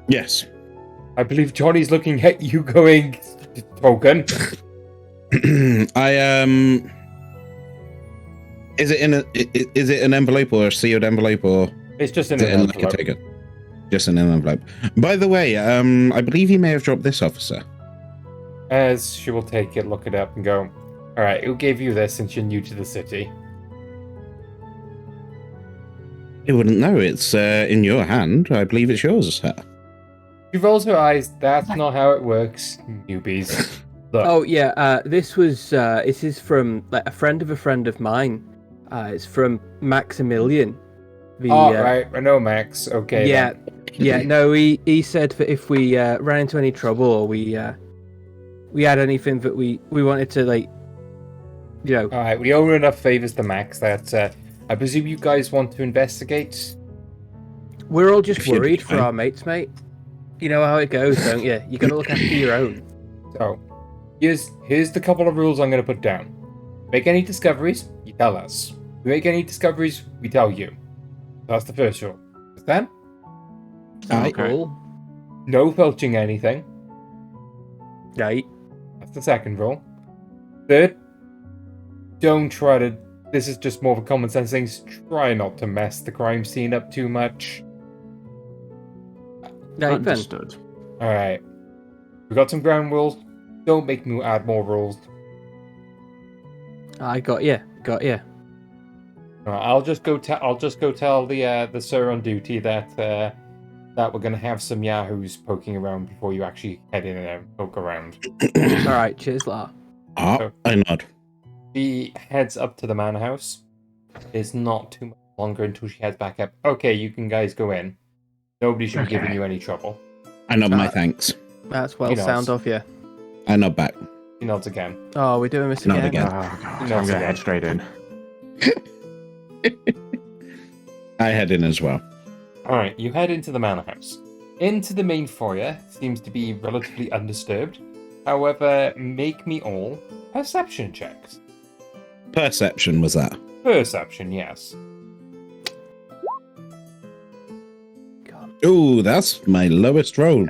yes. I believe Johnny's looking at you going, token. Is it an envelope or a sealed envelope or It's just in is an it in like a envelope. ticket? Just in an envelope. By the way, I believe you may have dropped this, officer. As she will take it, look it up, and go, alright, who gave you this since you're new to the city? You wouldn't know. It's in your hand. I believe it's yours, sir. She rolls her eyes. That's not how it works, newbies. Look, Oh yeah, this is from like a friend of mine. It's from Maximilian. The, right, I know Max. Okay. yeah, then. yeah. No, he said that if we ran into any trouble or we had anything that we wanted to like, you know. Alright, we owe enough favors to Max that I presume you guys want to investigate? We're all just If you'd worried be for fine. our mates, mate. You know how it goes, don't you? You gotta look after your own. So, here's the couple of rules I'm going to put down. Make any discoveries, you tell us. We make any discoveries, we tell you. That's the first rule. Understand? Aye. Cool. No filching anything. Right. That's the second rule. Third, don't try to... This is just more of a common sense thing. Try not to mess the crime scene up too much. Right then. Understood. Alright. We got some ground rules. Don't make me add more rules. I got you. Got you. I'll just go tell the sir on duty that that we're gonna have some yahoos poking around before you actually head in and poke around. All right. Cheers, La. Ah, I nod. She heads up to the manor house. It's not too much longer until she heads back up. Okay, you can guys go in. Nobody should be giving you any trouble. I nod my thanks. That's well He knows. sound of you. I nod back. She nods again. Oh, we're doing this Not again. again. Oh, God. No, I'm going sorry. to head straight in. I head in as well. Alright, you head into the manor house. Into the main foyer seems to be relatively undisturbed. However, make me all perception checks. Perception was that. Perception, yes. God, Ooh, that's my lowest roll.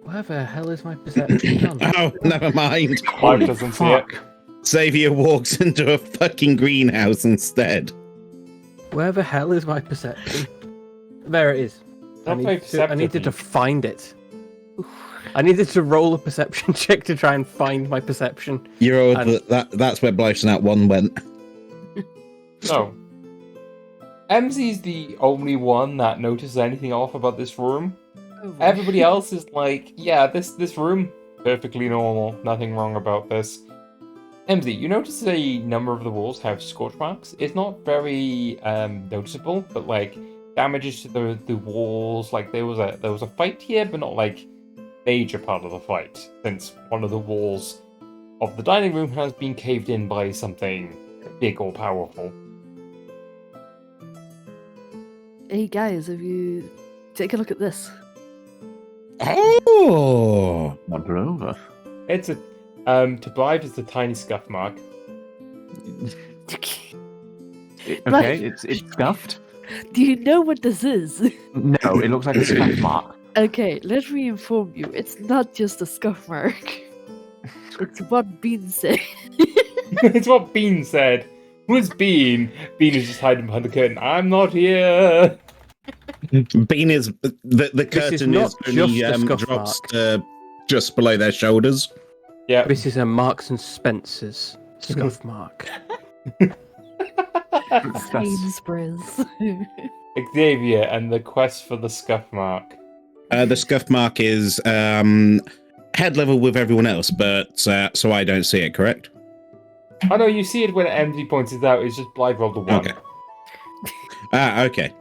where the hell is my perception gone? Oh, never mind. Blythe doesn't see it. Xavier walks into a fucking greenhouse instead. Where the hell is my perception? There it is. I Not very needed to perceptive. find it. I needed to roll a perception check to try and find my perception. You're And- that's where Blythe's Nat 1 went. No. Emmzy's the only one that notices anything off about this room. Oh, Everybody else is like, yeah, this room, perfectly normal, nothing wrong about this. Emmzy, you notice a number of the walls have scorch marks. It's not very noticeable, but like damages to the walls. Like there was a fight here, but not like major part of the fight, since one of the walls of the dining room has been caved in by something big or powerful. Hey guys, have you take a look at this? Oh! Wander over. It's a to Blythe, it's a tiny scuff mark. Okay, it's scuffed. Do you know what this is? No, it looks like a scuff mark. Okay, let me inform you. It's not just a scuff mark. It's what Bean said. It's what Bean said. Who's Bean? Bean is just hiding behind the curtain. I'm not here. Bean is the curtain not is just only a scuff drops just below their shoulders. Yeah. This is a Marks and Spencer's scuff mark. Sainsbury's. Xavier and the quest for the scuff mark. The scuff mark is head level with everyone else, but so I don't see it, correct? Oh no, you see it when MD points it out. It's just Blythe rolled a 1. Okay. Okay.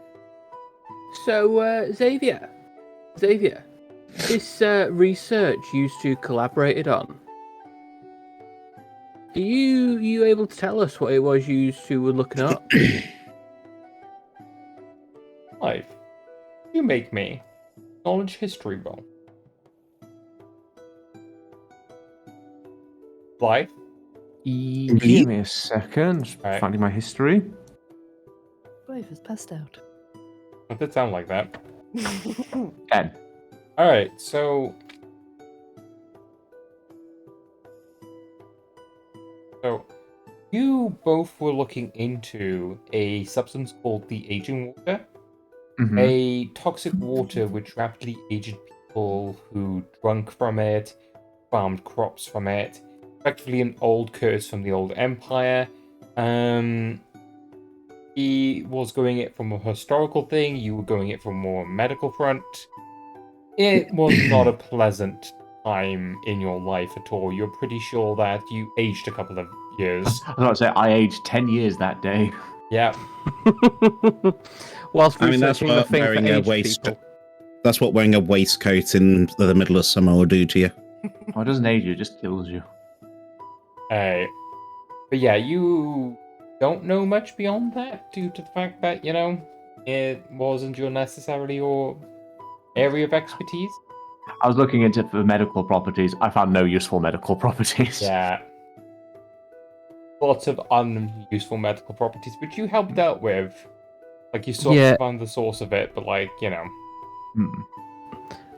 So, Xavier, this research you two collaborated on. Are you able to tell us what it was you two were looking up? Blythe, you make me knowledge history roll. Blythe, Give me a second. Just Right. finding my history. Wife is passed out. what did it sound like that? 10. Alright, so you both were looking into a substance called the aging water. Mhm. A toxic water which rapidly aged people who drunk from it, farmed crops from it. Effectively an old curse from the old empire. He was going it from a historical thing, you were going it from more medical front. It was not a pleasant time in your life at all. You're pretty sure that you aged a couple of years. I was about to say, I aged 10 years that day. Yeah. Whilst I mean, that's researching the what thing for wearing a aged waist. people. That's what wearing a waistcoat in the middle of summer will do to you. Oh, it doesn't age you, it just kills you. But yeah, you don't know much beyond that due to the fact that, it wasn't necessarily your area of expertise. I was looking into for medical properties. I found no useful medical properties. Yeah. Lots of unuseful medical properties, which you helped out with. Like, you sort of found the source of it, but, like, you know.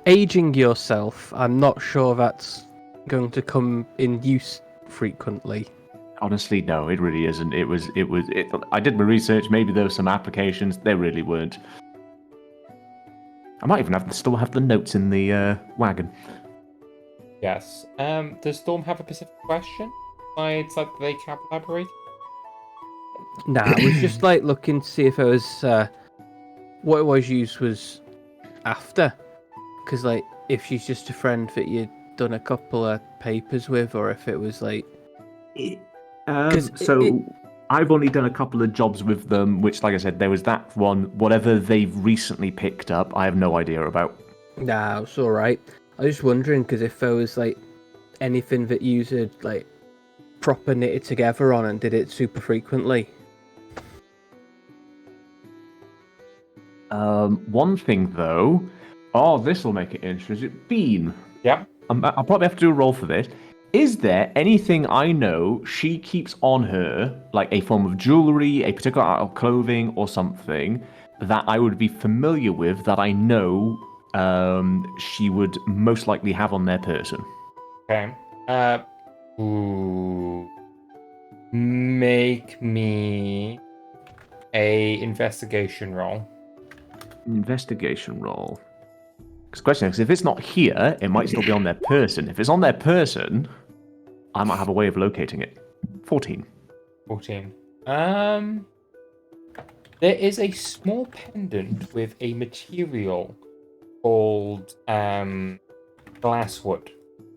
Aging yourself, I'm not sure that's going to come in use frequently. Honestly, no, it really isn't. I did my research. Maybe there were some applications. There really weren't. I might even still have the notes in the wagon. Yes. Does Storm have a specific question? Besides, like, they can collaborate? Nah, I was just like looking to see if it was what it was used was after, because like if she's just a friend that you'd done a couple of papers with, or if it was like. I've only done a couple of jobs with them, which, like I said, there was that one. Whatever they've recently picked up, I have no idea about. Nah, it's all right. I was just wondering because if there was like anything that you had like proper knitted together on and did it super frequently. One thing though. Oh, this will make it interesting. Bean. Yeah. I'll probably have to do a roll for this. Is there anything I know she keeps on her, like a form of jewellery, a particular art of clothing, or something, that I would be familiar with that I know she would most likely have on their person? Okay. Make me a investigation roll. Investigation roll. Because the question is, if it's not here, it might still be on their person. If it's on their person, I might have a way of locating it. 14. 14. There is a small pendant with a material called glasswood.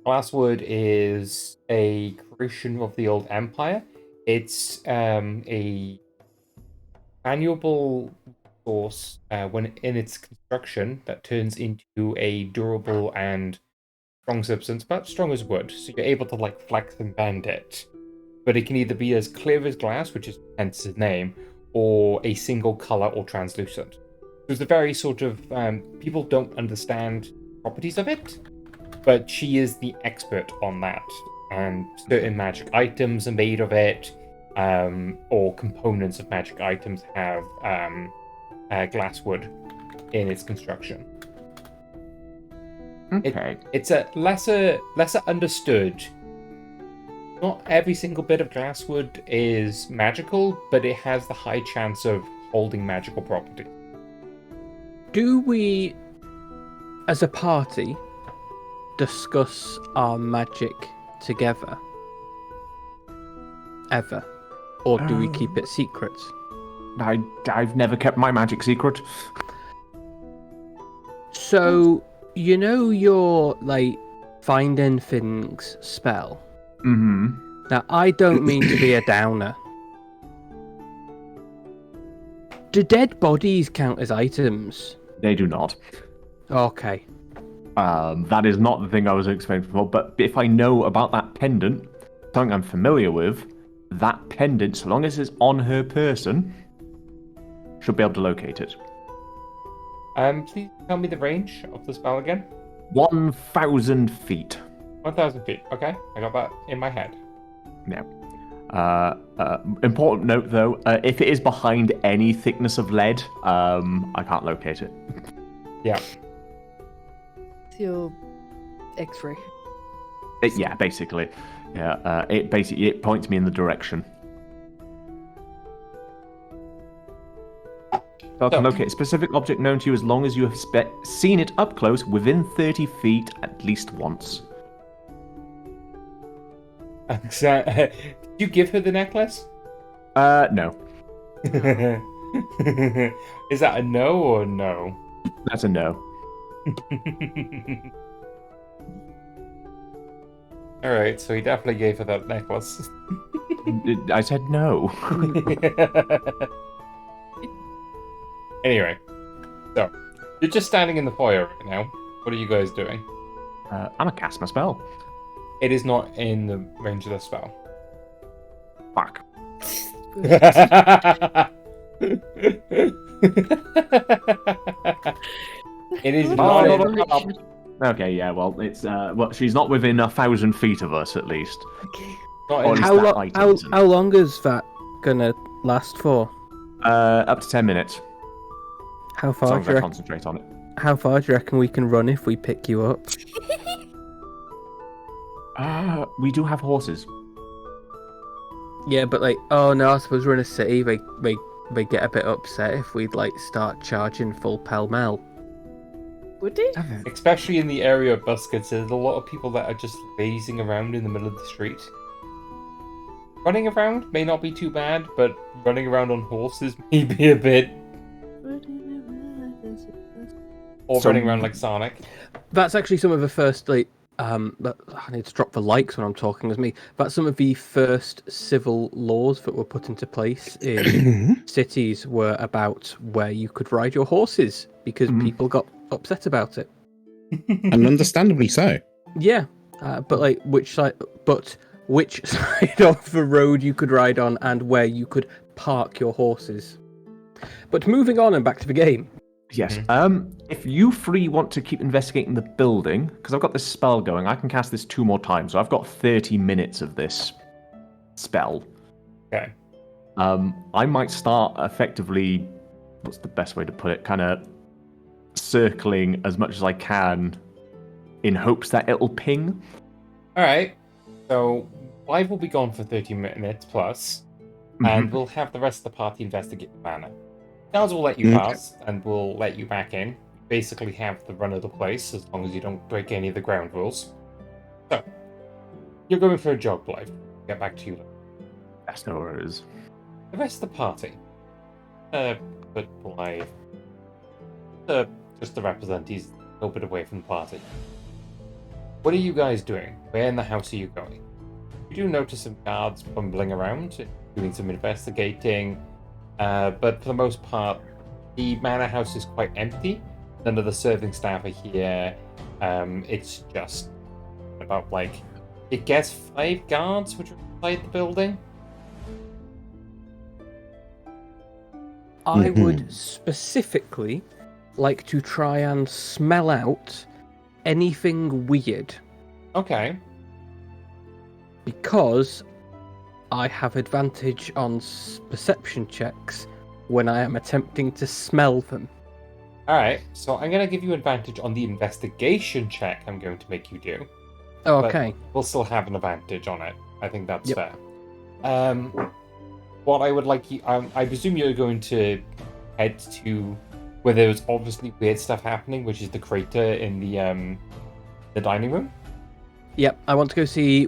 Glasswood is a creation of the old empire. It's a valuable source when in its construction that turns into a durable and strong substance, but strong as wood. So you're able to like flex and bend it. But it can either be as clear as glass, which is hence its name, or a single color or translucent. So it's a very sort of people don't understand properties of it, but she is the expert on that. And certain magic items are made of it, or components of magic items have glasswood in its construction. Okay. It's a lesser understood. Not every single bit of glasswood is magical, but it has the high chance of holding magical property. Do we, as a party, discuss our magic together? Ever? Or do we keep it secret? I've never kept my magic secret. So, you know your, like, finding things spell? Mm-hmm. Now, I don't mean to be a downer. Do dead bodies count as items? They do not. Okay. That is not the thing I was expecting for, but if I know about that pendant, something I'm familiar with, that pendant, so long as it's on her person, should be able to locate it. Please tell me the range of the spell again. 1,000 feet. 1,000 feet. Okay, I got that in my head. Yeah. Important note though, if it is behind any thickness of lead, I can't locate it. Yeah. It's your X-ray. Yeah, basically. Yeah, it points me in the direction. So, can locate a specific object known to you as long as you have seen it up close within 30 feet at least once. Did you give her the necklace? No. Is that a no or no? That's a no. Alright, so he definitely gave her that necklace. I said no. Anyway, so you're just standing in the foyer right now. What are you guys doing? I'm gonna cast my spell. It is not in the range of the spell. Fuck. It is What not. a Oh, in- no, no, Okay, yeah, well, it's well, she's not within 1,000 feet of us, at least. Okay. not Or in- at least How, that lo- item how, isn't. how long is that gonna last for? Up to 10 minutes. How As far long do as you I reckon? concentrate on it. How far do you reckon we can run if we pick you up? We do have horses. Yeah, but like, oh no, I suppose we're in a city. They get a bit upset if we like start charging full pell mell. Would they? Especially in the area of buskets, there's a lot of people that are just lazing around in the middle of the street. Running around may not be too bad, but running around on horses may be a bit. Or So- running around like Sonic. That's actually some of the first like but I need to drop the likes when I'm talking as me. That's some of the first civil laws that were put into place in cities were about where you could ride your horses because people got upset about it. And understandably so. Yeah, but like which side of the road you could ride on and where you could park your horses. But moving on and back to the game. Yes. If you three want to keep investigating the building, because I've got this spell going, I can cast this 2 more times, so I've got 30 minutes of this spell. Okay. I might start effectively, what's the best way to put it, kind of circling as much as I can in hopes that it'll ping. Alright. So, Blythe will be gone for 30 minutes plus, and we'll have the rest of the party investigate the manor. Charles will let you pass, and we'll let you back in. Basically have the run of the place, as long as you don't break any of the ground rules. So, you're going for a jog, Blythe. Get back to you later. That's no worries. The rest of the party. But Blythe. Just to represent, he's a little bit away from the party. What are you guys doing? Where in the house are you going? You do notice some guards bumbling around, doing some investigating, but for the most part, the manor house is quite empty. None of the serving staff are here. It's just about, like, it gets 5 guards which are inside the building. I would specifically like to try and smell out anything weird Okay. because I have advantage on perception checks when I am attempting to smell them. Alright, so I'm going to give you advantage on the investigation check I'm going to make you do. Okay. We'll still have an advantage on it. I think that's Yep. fair. What I would like you... I presume you're going to head to where there's obviously weird stuff happening, which is the crater in the dining room. Yep, I want to go see.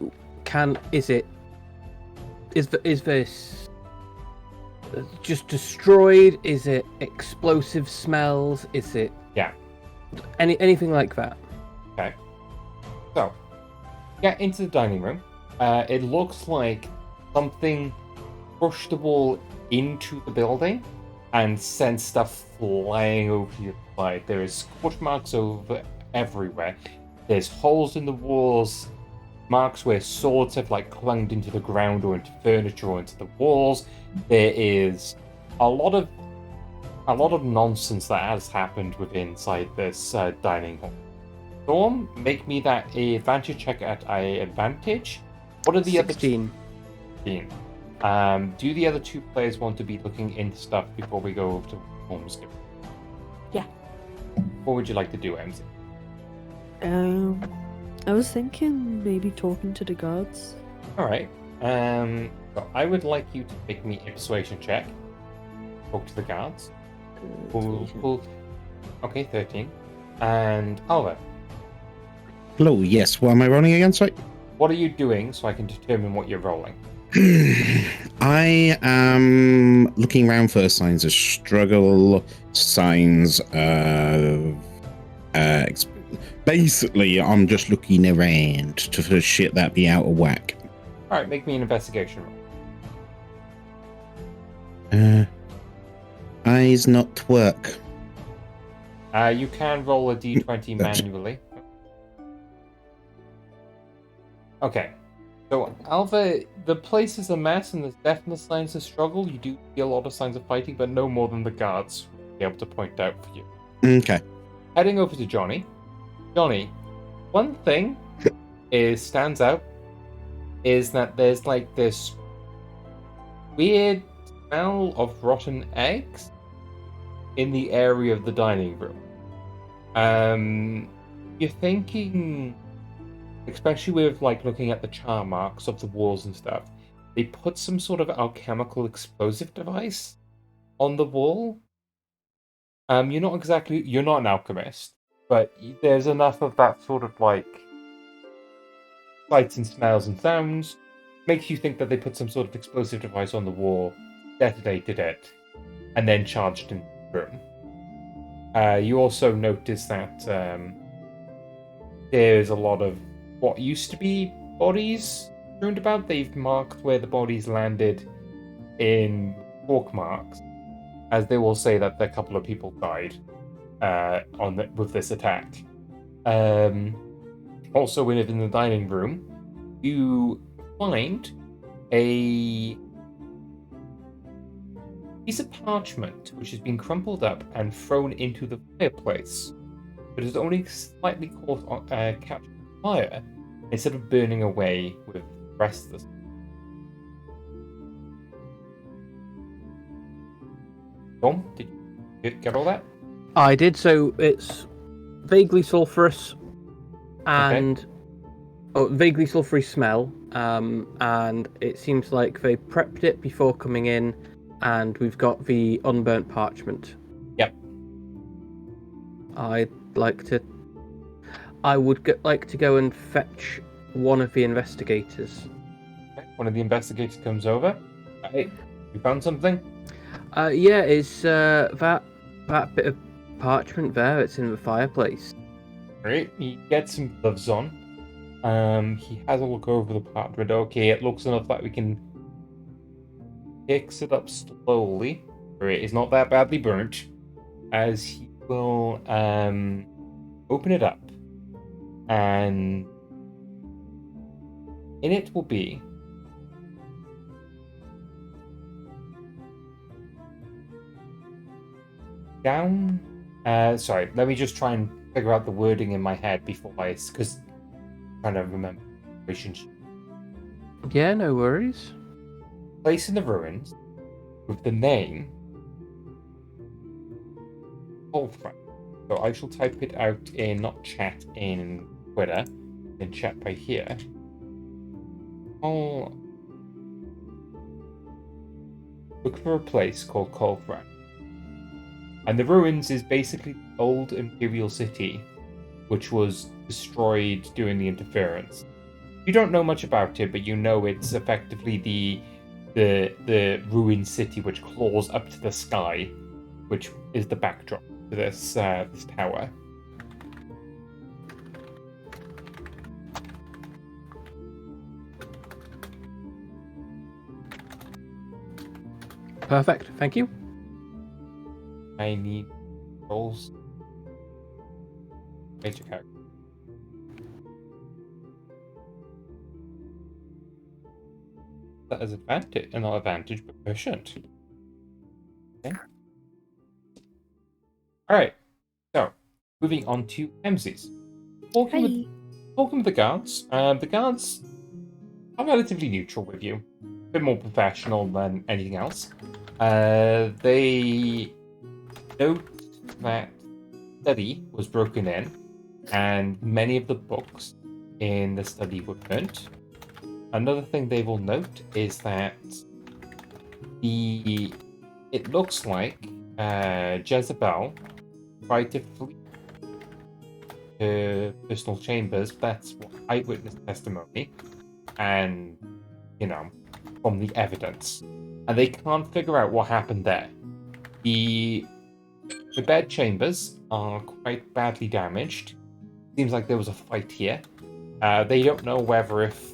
Is this just destroyed? Is it explosive smells? Is it anything like that? Okay. So, get into the dining room. It looks like something pushed the wall into the building and sent stuff flying over your side. There is scorch marks over everywhere. There's holes in the walls, marks where swords have like clunged into the ground or into furniture or into the walls. There is a lot of nonsense that has happened within inside this dining hall. Storm, make me that advantage check at advantage. What are the 16. other 16? Do the other 2 players want to be looking into stuff before we go over to Storm's game? Yeah. What would you like to do, Emmzyz? I was thinking maybe talking to the guards. Alright. So I would like you to make me a persuasion check. Talk to the guards. Okay, 13. And Oliver, Hello, yes. What am I running against? Sorry? what are you doing so I can determine what you're rolling? I am looking around for signs of struggle, signs of. Basically, I'm just looking around for shit that be out of whack. Alright, make me an investigation roll. Eyes not work. You can roll a d20 manually. Okay. So, Alva, the place is a mess and there's definite signs of struggle. You do see a lot of signs of fighting, but no more than the guards be able to point out for you. Okay. Heading over to Johnny. Johnny, one thing stands out is that there's like this weird smell of rotten eggs in the area of the dining room. You're thinking, especially with like looking at the char marks of the walls and stuff, they put some sort of alchemical explosive device on the wall. You're not an alchemist, but there's enough of that sort of like sights and smells and sounds makes you think that they put some sort of explosive device on the wall, detonated it, and then charged in the room. You also notice that there's a lot of what used to be bodies strewn about. They've marked where the bodies landed in fork marks, as they will say that a couple of people died with this attack. Also, within the dining room, you find a piece of parchment which has been crumpled up and thrown into the fireplace, but is only slightly caught captured fire instead of burning away with the rest of the. Tom, did you get all that? I did. So it's vaguely sulfurous and vaguely sulfury smell, and it seems like they prepped it before coming in, and we've got the unburnt parchment. Yep. I would like to go and fetch one of the investigators. Okay. One of the investigators comes over. Hey, you found something? Yeah, it's that bit of parchment there. It's in the fireplace. Right. He gets some gloves on. He has a look over the parchment. Okay, it looks enough that we can picks it up slowly. It is not that badly burnt. As he will open it up, and in it will be down. Sorry, let me just try and figure out the wording in my head before because I'm trying to remember the relationship. Yeah, no worries. Place in the ruins with the name Wolfram. So I shall type it out in not chat in Twitter, in chat by here. I'll look for a place called Colfran. And the ruins is basically the old Imperial city, which was destroyed during the interference. You don't know much about it, but you know it's effectively the ruined city which claws up to the sky, which is the backdrop to this tower. Perfect, thank you. I need rolls. Major character. That is advantage, not advantage, but proficient. Okay. Alright, so moving on to Emmzyz. Talking with the guards. The guards are relatively neutral with you. A bit more professional than anything else. They note that study was broken in, and many of the books in the study were burnt. Another thing they will note is that it looks like Jezebel tried to flee her personal chambers. That's what eyewitness testimony, and from the evidence, and they can't figure out what happened there. The bed chambers are quite badly damaged. Seems like there was a fight here. They don't know whether if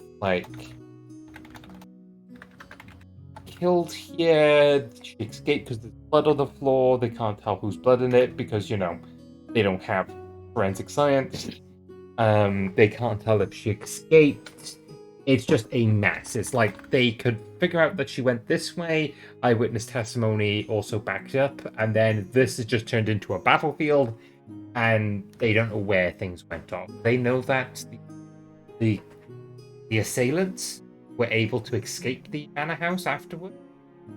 killed here, she escaped because there's blood on the floor. They can't tell whose blood in it because they don't have forensic science. They can't tell if she escaped it's just a mess. It's like they could figure out that she went this way, eyewitness testimony also backed up, and then this has just turned into a battlefield, and they don't know where things went off. They know that the assailants were able to escape the manor house afterward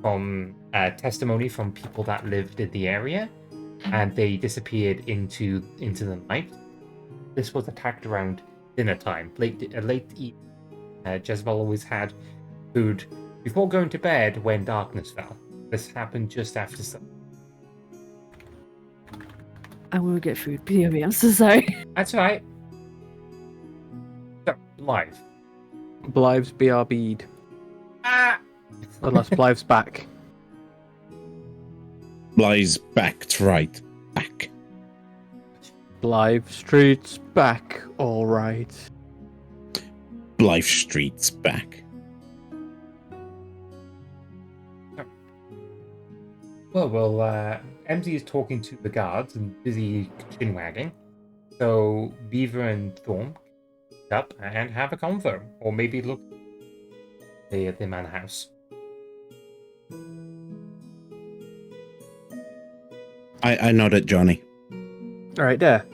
from testimony from people that lived in the area, and they disappeared into the night. This was attacked around dinner time, late evening. Jezebel always had food before going to bed when darkness fell. This happened just after sun. I will get food. POV, I'm so sorry. That's right. So, live. Blythe's BRB'd. Ah! Unless Blythe's back. Lies back, right. Back. Blythe Street's back, alright. Blythe Street's back. Well, Emmzyz is talking to the guards and busy chin wagging. So Beaver and Thorm up and have a convo, or maybe look at the manor house. I nod at Johnny. Alright, there.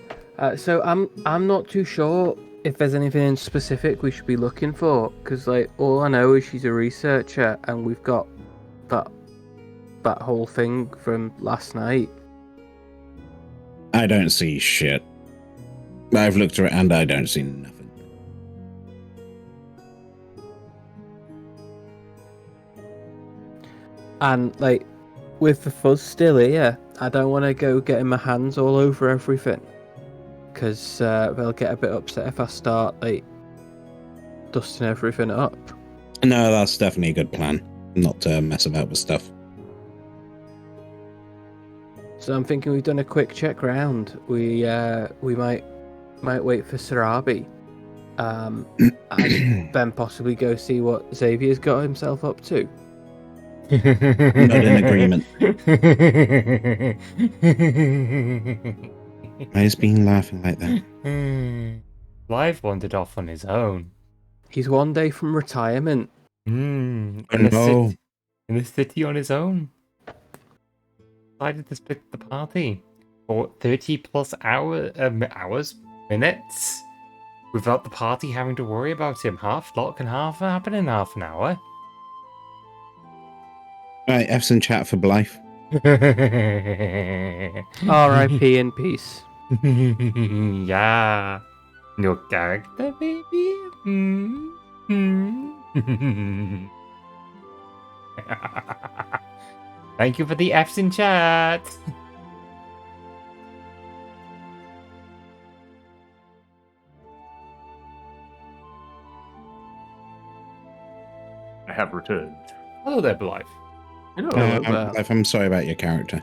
So I'm not too sure if there's anything specific we should be looking for, because like all I know is she's a researcher, and we've got that whole thing from last night. I don't see shit. I've looked around, I don't see nothing. And like with the fuzz still here, I don't want to go getting my hands all over everything, because they'll get a bit upset if I start like dusting everything up. No, that's definitely a good plan. Not to mess about with stuff. So I'm thinking we've done a quick check round. We might wait for Sarabi, and then possibly go see what Xavier's got himself up to. Not in agreement. Why is being laughing like that? Blythe wandered off on his own. He's one day from retirement. In No. the city on his own. Decided to split the party for 30 plus minutes, without the party having to worry about him. Half lot can half happen in half an hour. Right, have some chat for Blythe. R.I.P. in peace. Yeah. Your character, baby. Thank you for the F's in chat. I have returned. Hello there, Blythe. Hello. I'm sorry about your character.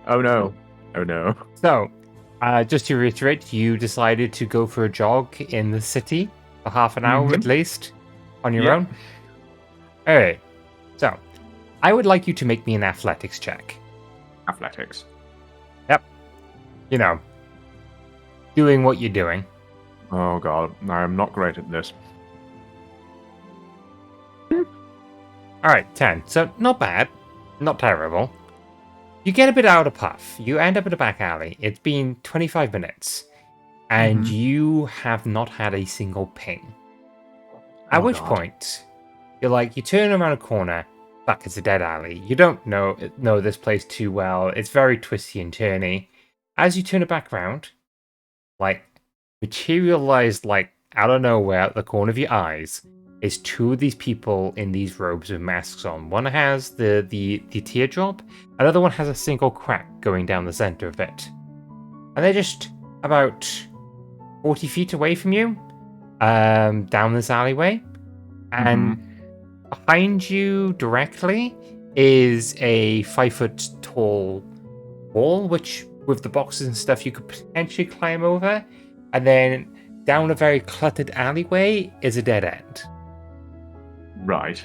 Oh no. Oh no. So, just to reiterate, you decided to go for a jog in the city for half an hour at least, on your own. Alright. So, I would like you to make me an athletics check. Athletics. Yep. You know, doing what you're doing. Oh god, I'm not great at this. Alright, 10. So, not bad. Not terrible. You get a bit out of puff. You end up in a back alley. It's been 25 minutes. And you have not had a single ping. At which point, you turn around a corner. Fuck, it's a dead alley. You don't know this place too well. It's very twisty and turny. As you turn it back around, materialized out of nowhere at the corner of your eyes is two of these people in these robes with masks on. One has the teardrop, another one has a single crack going down the center of it. And they're just about 40 feet away from you, down this alleyway. And behind you directly is a 5-foot tall wall, which with the boxes and stuff you could potentially climb over. And then down a very cluttered alleyway is a dead end. Right.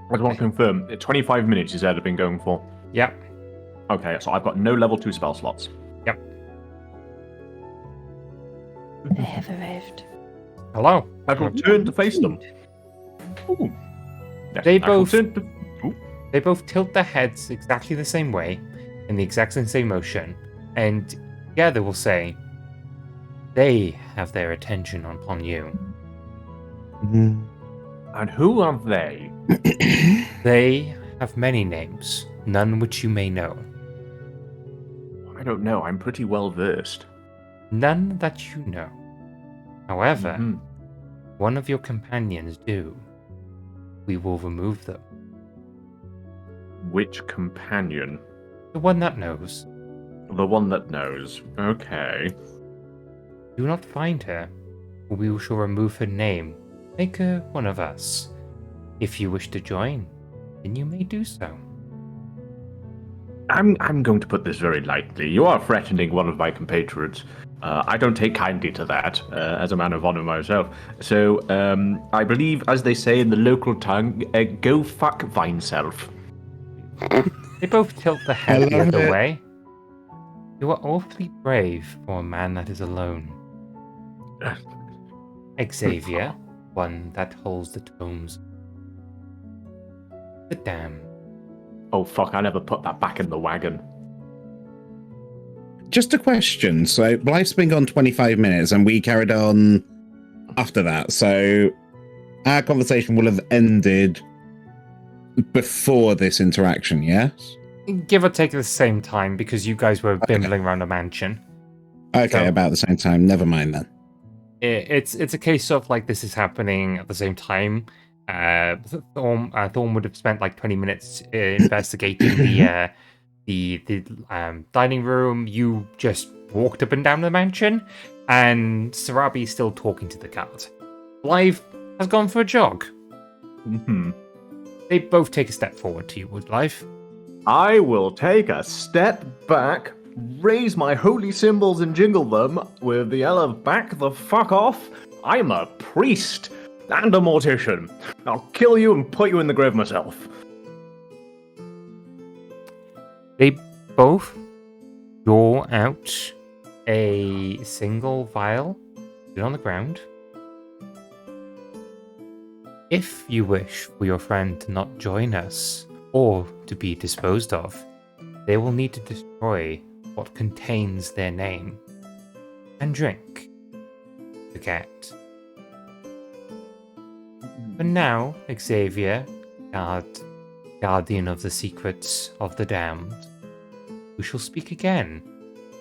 I just want to confirm, 25 minutes you said I've been going for? Yep. Okay, so I've got no level 2 spell slots. Yep. I have a Hello. I shall turn to face them. Ooh. Yes, They I shall both- turn to- Ooh. They both tilt their heads exactly the same way, in the exact same motion, and together will say, they have their attention upon you. And who are they? They have many names, none which you may know. I don't know. I'm pretty well versed. None that you know. However, Mhm. one of your companions do. We will remove them. Which companion? The one that knows. The one that knows. Okay. Do not find her, or we shall remove her name. Make her one of us. If you wish to join, then you may do so. I'm going to put this very lightly. You are threatening one of my compatriots. I don't take kindly to that, as a man of honor myself. So, I believe, as they say in the local tongue, go fuck vineself. They both tilt their head the love other it. way. You are awfully brave for a man that is alone. Xavier, one that holds the tomes. The dam. Oh fuck, I never put that back in the wagon. Just a question. So Blythe's been gone 25 minutes and we carried on after that. So our conversation will have ended before this interaction, yes? Give or take at the same time, because you guys were bimbling around a mansion. Okay, So- about the same time. Never mind then. It's a case of like this is happening at the same time. Thorm would have spent like 20 minutes investigating the dining room. You just walked up and down the mansion, and Sarabi is still talking to the cat. Blythe has gone for a jog. Mm-hmm. They both take a step forward to you, Blythe. I will take a step back, raise my holy symbols and jingle them with the yell of back the fuck off. I'm a priest and a mortician. I'll kill you and put you in the grave myself. They both draw out a single vial, put it on the ground. If you wish for your friend to not join us, or to be disposed of, they will need to destroy what contains their name and drink the cat. For now, Xavier, guardian of the secrets of the damned, we shall speak again.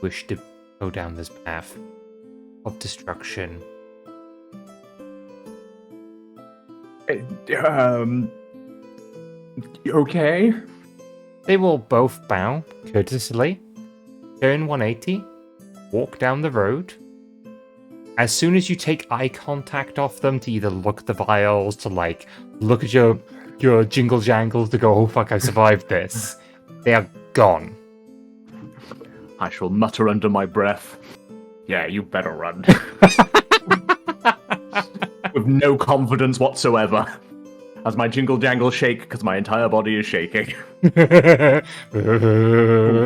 Wish to go down this path of destruction. Okay. They will both bow courteously, turn 180, walk down the road. As soon as you take eye contact off them to either look at the vials, to like look at your jingle jangles, to go, oh fuck, I survived this, they are gone. I shall mutter under my breath. Yeah, you better run. With no confidence whatsoever. As my jingle jangle shake, because my entire body is shaking. I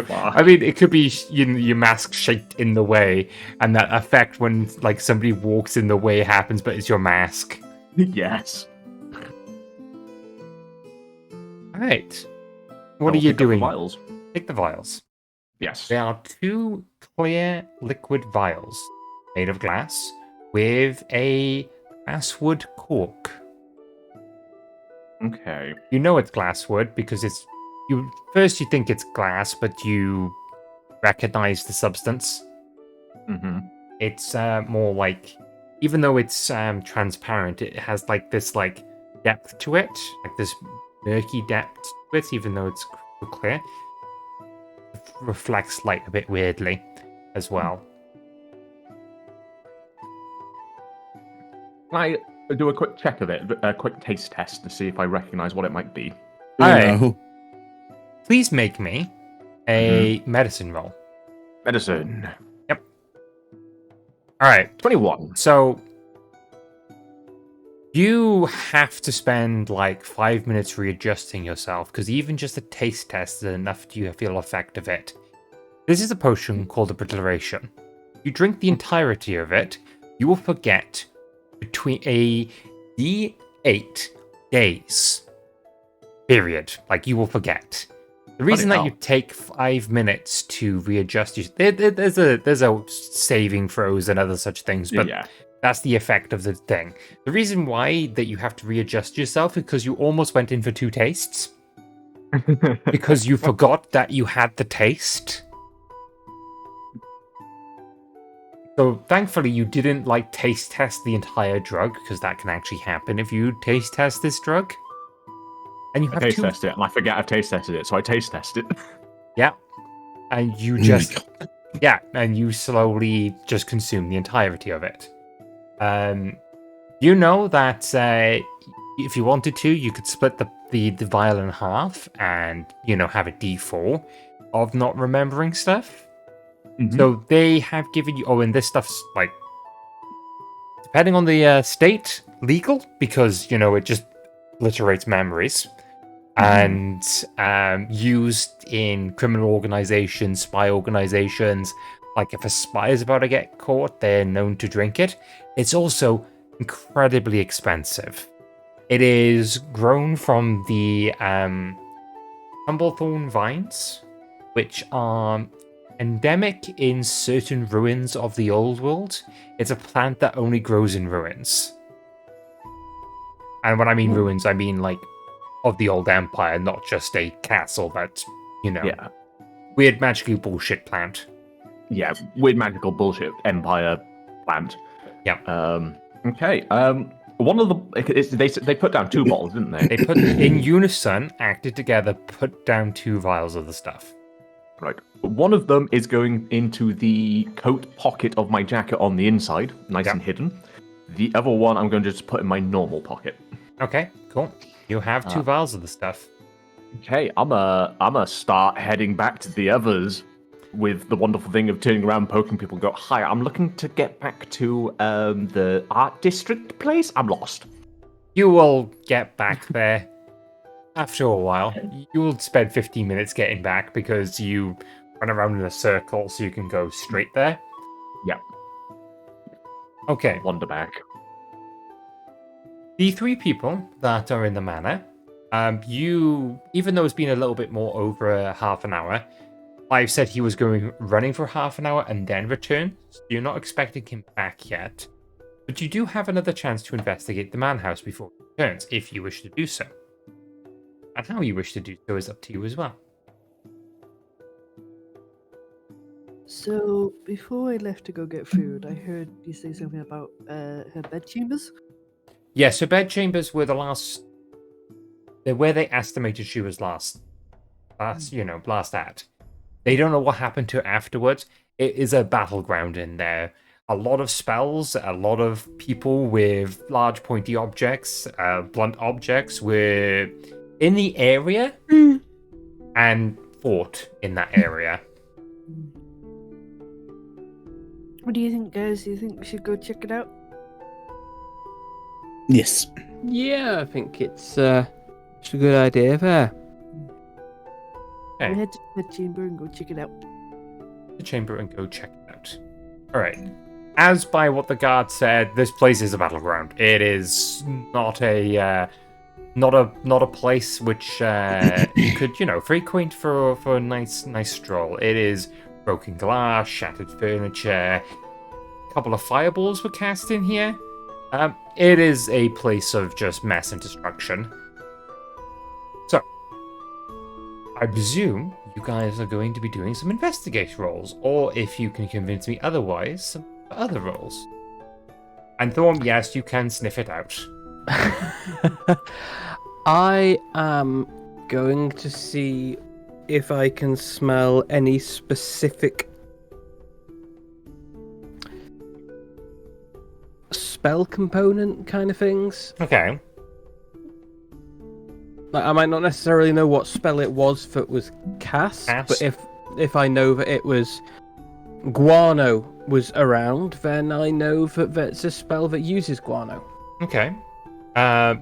fuck. mean, it could be your mask shaped in the way, and that effect when like somebody walks in the way happens, but it's your mask. Yes. Alright. I What will are you pick up the doing? vials. Take the vials. Yes. They are two clear liquid vials made of glass with a glasswood cork. Okay. You know it's glasswood because it's you think it's glass, but you recognize the substance. Mm-hmm. It's more like, even though it's transparent, it has like this like depth to it, like this murky depth to it, even though it's crystal clear. It reflects light a bit weirdly as well. Can I do a quick check of it, a quick taste test to see if I recognize what it might be? Alright. No. Please make me a medicine roll. Medicine. Alright, 21. so you have to spend like 5 minutes readjusting yourself, because even just a taste test is enough to feel effect of it. This is a potion called Obliteration. You drink the entirety of it, you will forget between a D8 days period. Like, you will forget. The reason that you take 5 minutes to readjust there's a saving throws and other such things, but that's the effect of the thing. The reason why that you have to readjust yourself is because you almost went in for 2 tastes. Because you forgot that you had the taste. So thankfully you didn't taste test the entire drug, because that can actually happen if you taste test this drug. And you have taste test it, and I forget I've taste tested it, so I taste test it. Yeah. And you and you slowly just consume the entirety of it. You know that if you wanted to, you could split the vial in half and, have a D4 of not remembering stuff. Mm-hmm. So they have given you, and this stuff's depending on the state, legal, because, it just obliterates memories. And used in criminal organizations, spy organizations. Like, if a spy is about to get caught, they're known to drink it. It's also incredibly expensive. It is grown from the tumblethorn vines, which are endemic in certain ruins of the old world. It's a plant that only grows in ruins. And when I mean ruins, I mean of the old empire, not just a castle that's, weird magical bullshit plant. Yeah, weird magical bullshit empire plant. Yeah. Okay. One of they put down 2 bottles, didn't they? They put in unison, acted together, put down 2 vials of the stuff. Right. One of them is going into the coat pocket of my jacket on the inside, nice and hidden. The other one I'm going to just put in my normal pocket. Okay, cool. You have 2 vials of the stuff. Okay, I'm a start heading back to the others with the wonderful thing of turning around, poking people, and go, "Hi, I'm looking to get back to the art district place. I'm lost." You will get back there after a while. You will spend 15 minutes getting back because you run around in a circle, so you can go straight there. Yeah. Okay. Wander back. The 3 people that are in the manor, even though it's been a little bit more over a half an hour, I've said he was running for half an hour and then return, so you're not expecting him back yet. But you do have another chance to investigate the manhouse before he returns, if you wish to do so. And how you wish to do so is up to you as well. So, before I left to go get food, I heard you say something about her bedchambers. Yeah, so bedchambers were they're where they estimated she was last at. They don't know what happened to her afterwards. It is a battleground in there. A lot of spells, a lot of people with large pointy objects, blunt objects were in the area and fought in that area. What do you think, guys? Do you think we should go check it out? Yes. Yeah, I think it's a good idea there. Okay. We'll head to the chamber and go check it out. The chamber and go check it out. Alright. As by what the guard said, this place is a battleground. It is not a place which you could, frequent for a nice stroll. It is broken glass, shattered furniture, a couple of fireballs were cast in here. It is a place of just mess and destruction. So, I presume you guys are going to be doing some investigate rolls, or if you can convince me otherwise, some other rolls. And Thorm, yes, you can sniff it out. I am going to see if I can smell any specific spell component kind of things. Okay. Like, I might not necessarily know what spell it was that was cast, but if I know that it was guano was around, then I know that that's a spell that uses guano. Okay.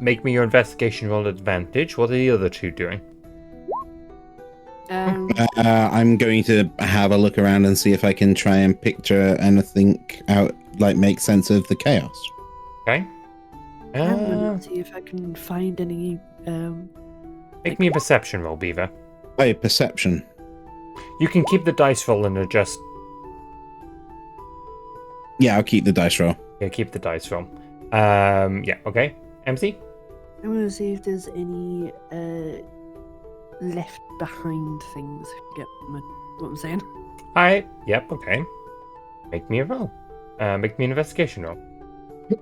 Make me your investigation roll advantage. What are the other 2 doing? I'm going to have a look around and see if I can try and picture anything out, make sense of the chaos. Okay. I'm gonna see if I can find any. Make me a perception roll, Beaver. Oh, perception. You can keep the dice roll and adjust. Yeah, I'll keep the dice roll. Yeah, keep the dice roll. Yeah, okay. MC? I'm gonna see if there's any left behind things. Get what I'm saying? Alright, yep, okay. Make me a roll. Make me an investigation roll.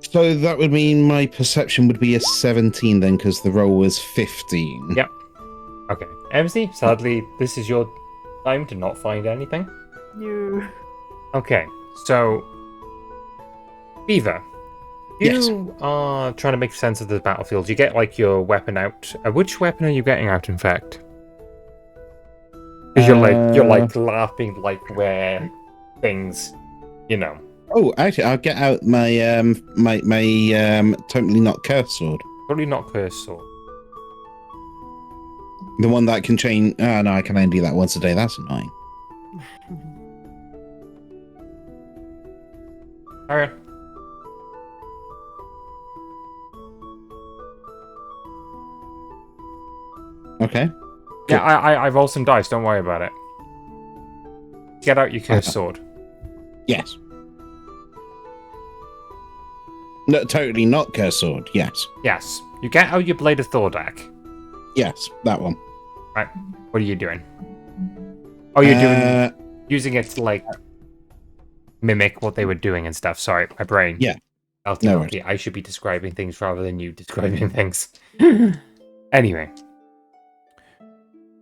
So that would mean my perception would be a 17 then, because the roll was 15. Yep. Okay. MC, sadly, this is your time to not find anything. No. Okay, so Beaver, you Yes. are trying to make sense of the battlefield. You get like your weapon out. Which weapon are you getting out, in fact? Because you're like laughing like where things, you know. Oh, actually, I'll get out my my totally not cursed sword. Probably not cursed sword. The one that can change. Oh no, I can only do that once a day. That's annoying. Alright. Okay. Yeah, I rolled some dice. Don't worry about it. Get out your cursed sword. Yes. No, totally not cursed sword. Yes. Yes. You get out your blade of Thordak. Yes, that one. Right. What are you doing? Oh, you're using it to like mimic what they were doing and stuff. Sorry, my brain. Yeah. Ultimately, I should be describing things rather than you describing things. Anyway,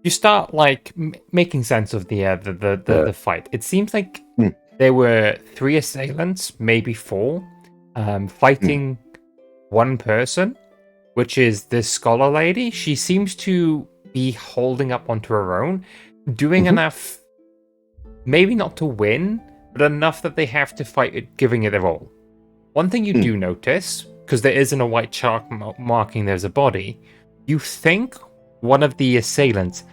you start like making sense of the fight. It seems like there were 3 assailants, maybe 4, fighting one person, which is this scholar lady. She seems to be holding up onto her own, doing enough, maybe not to win, but enough that they have to fight it, giving it their all. One thing you do notice, because there isn't a white chalk marking there's a body, you think one of the assailants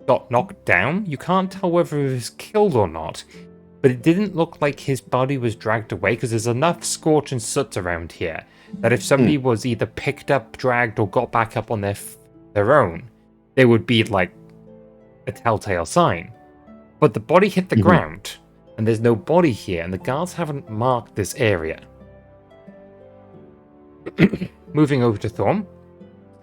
got knocked down. You can't tell whether he was killed or not, but it didn't look like his body was dragged away, because there's enough scorch and soot around here that if somebody was either picked up, dragged, or got back up on their own, there would be like a telltale sign. But the body hit the ground, and there's no body here, and the guards haven't marked this area. Moving over to Thorm.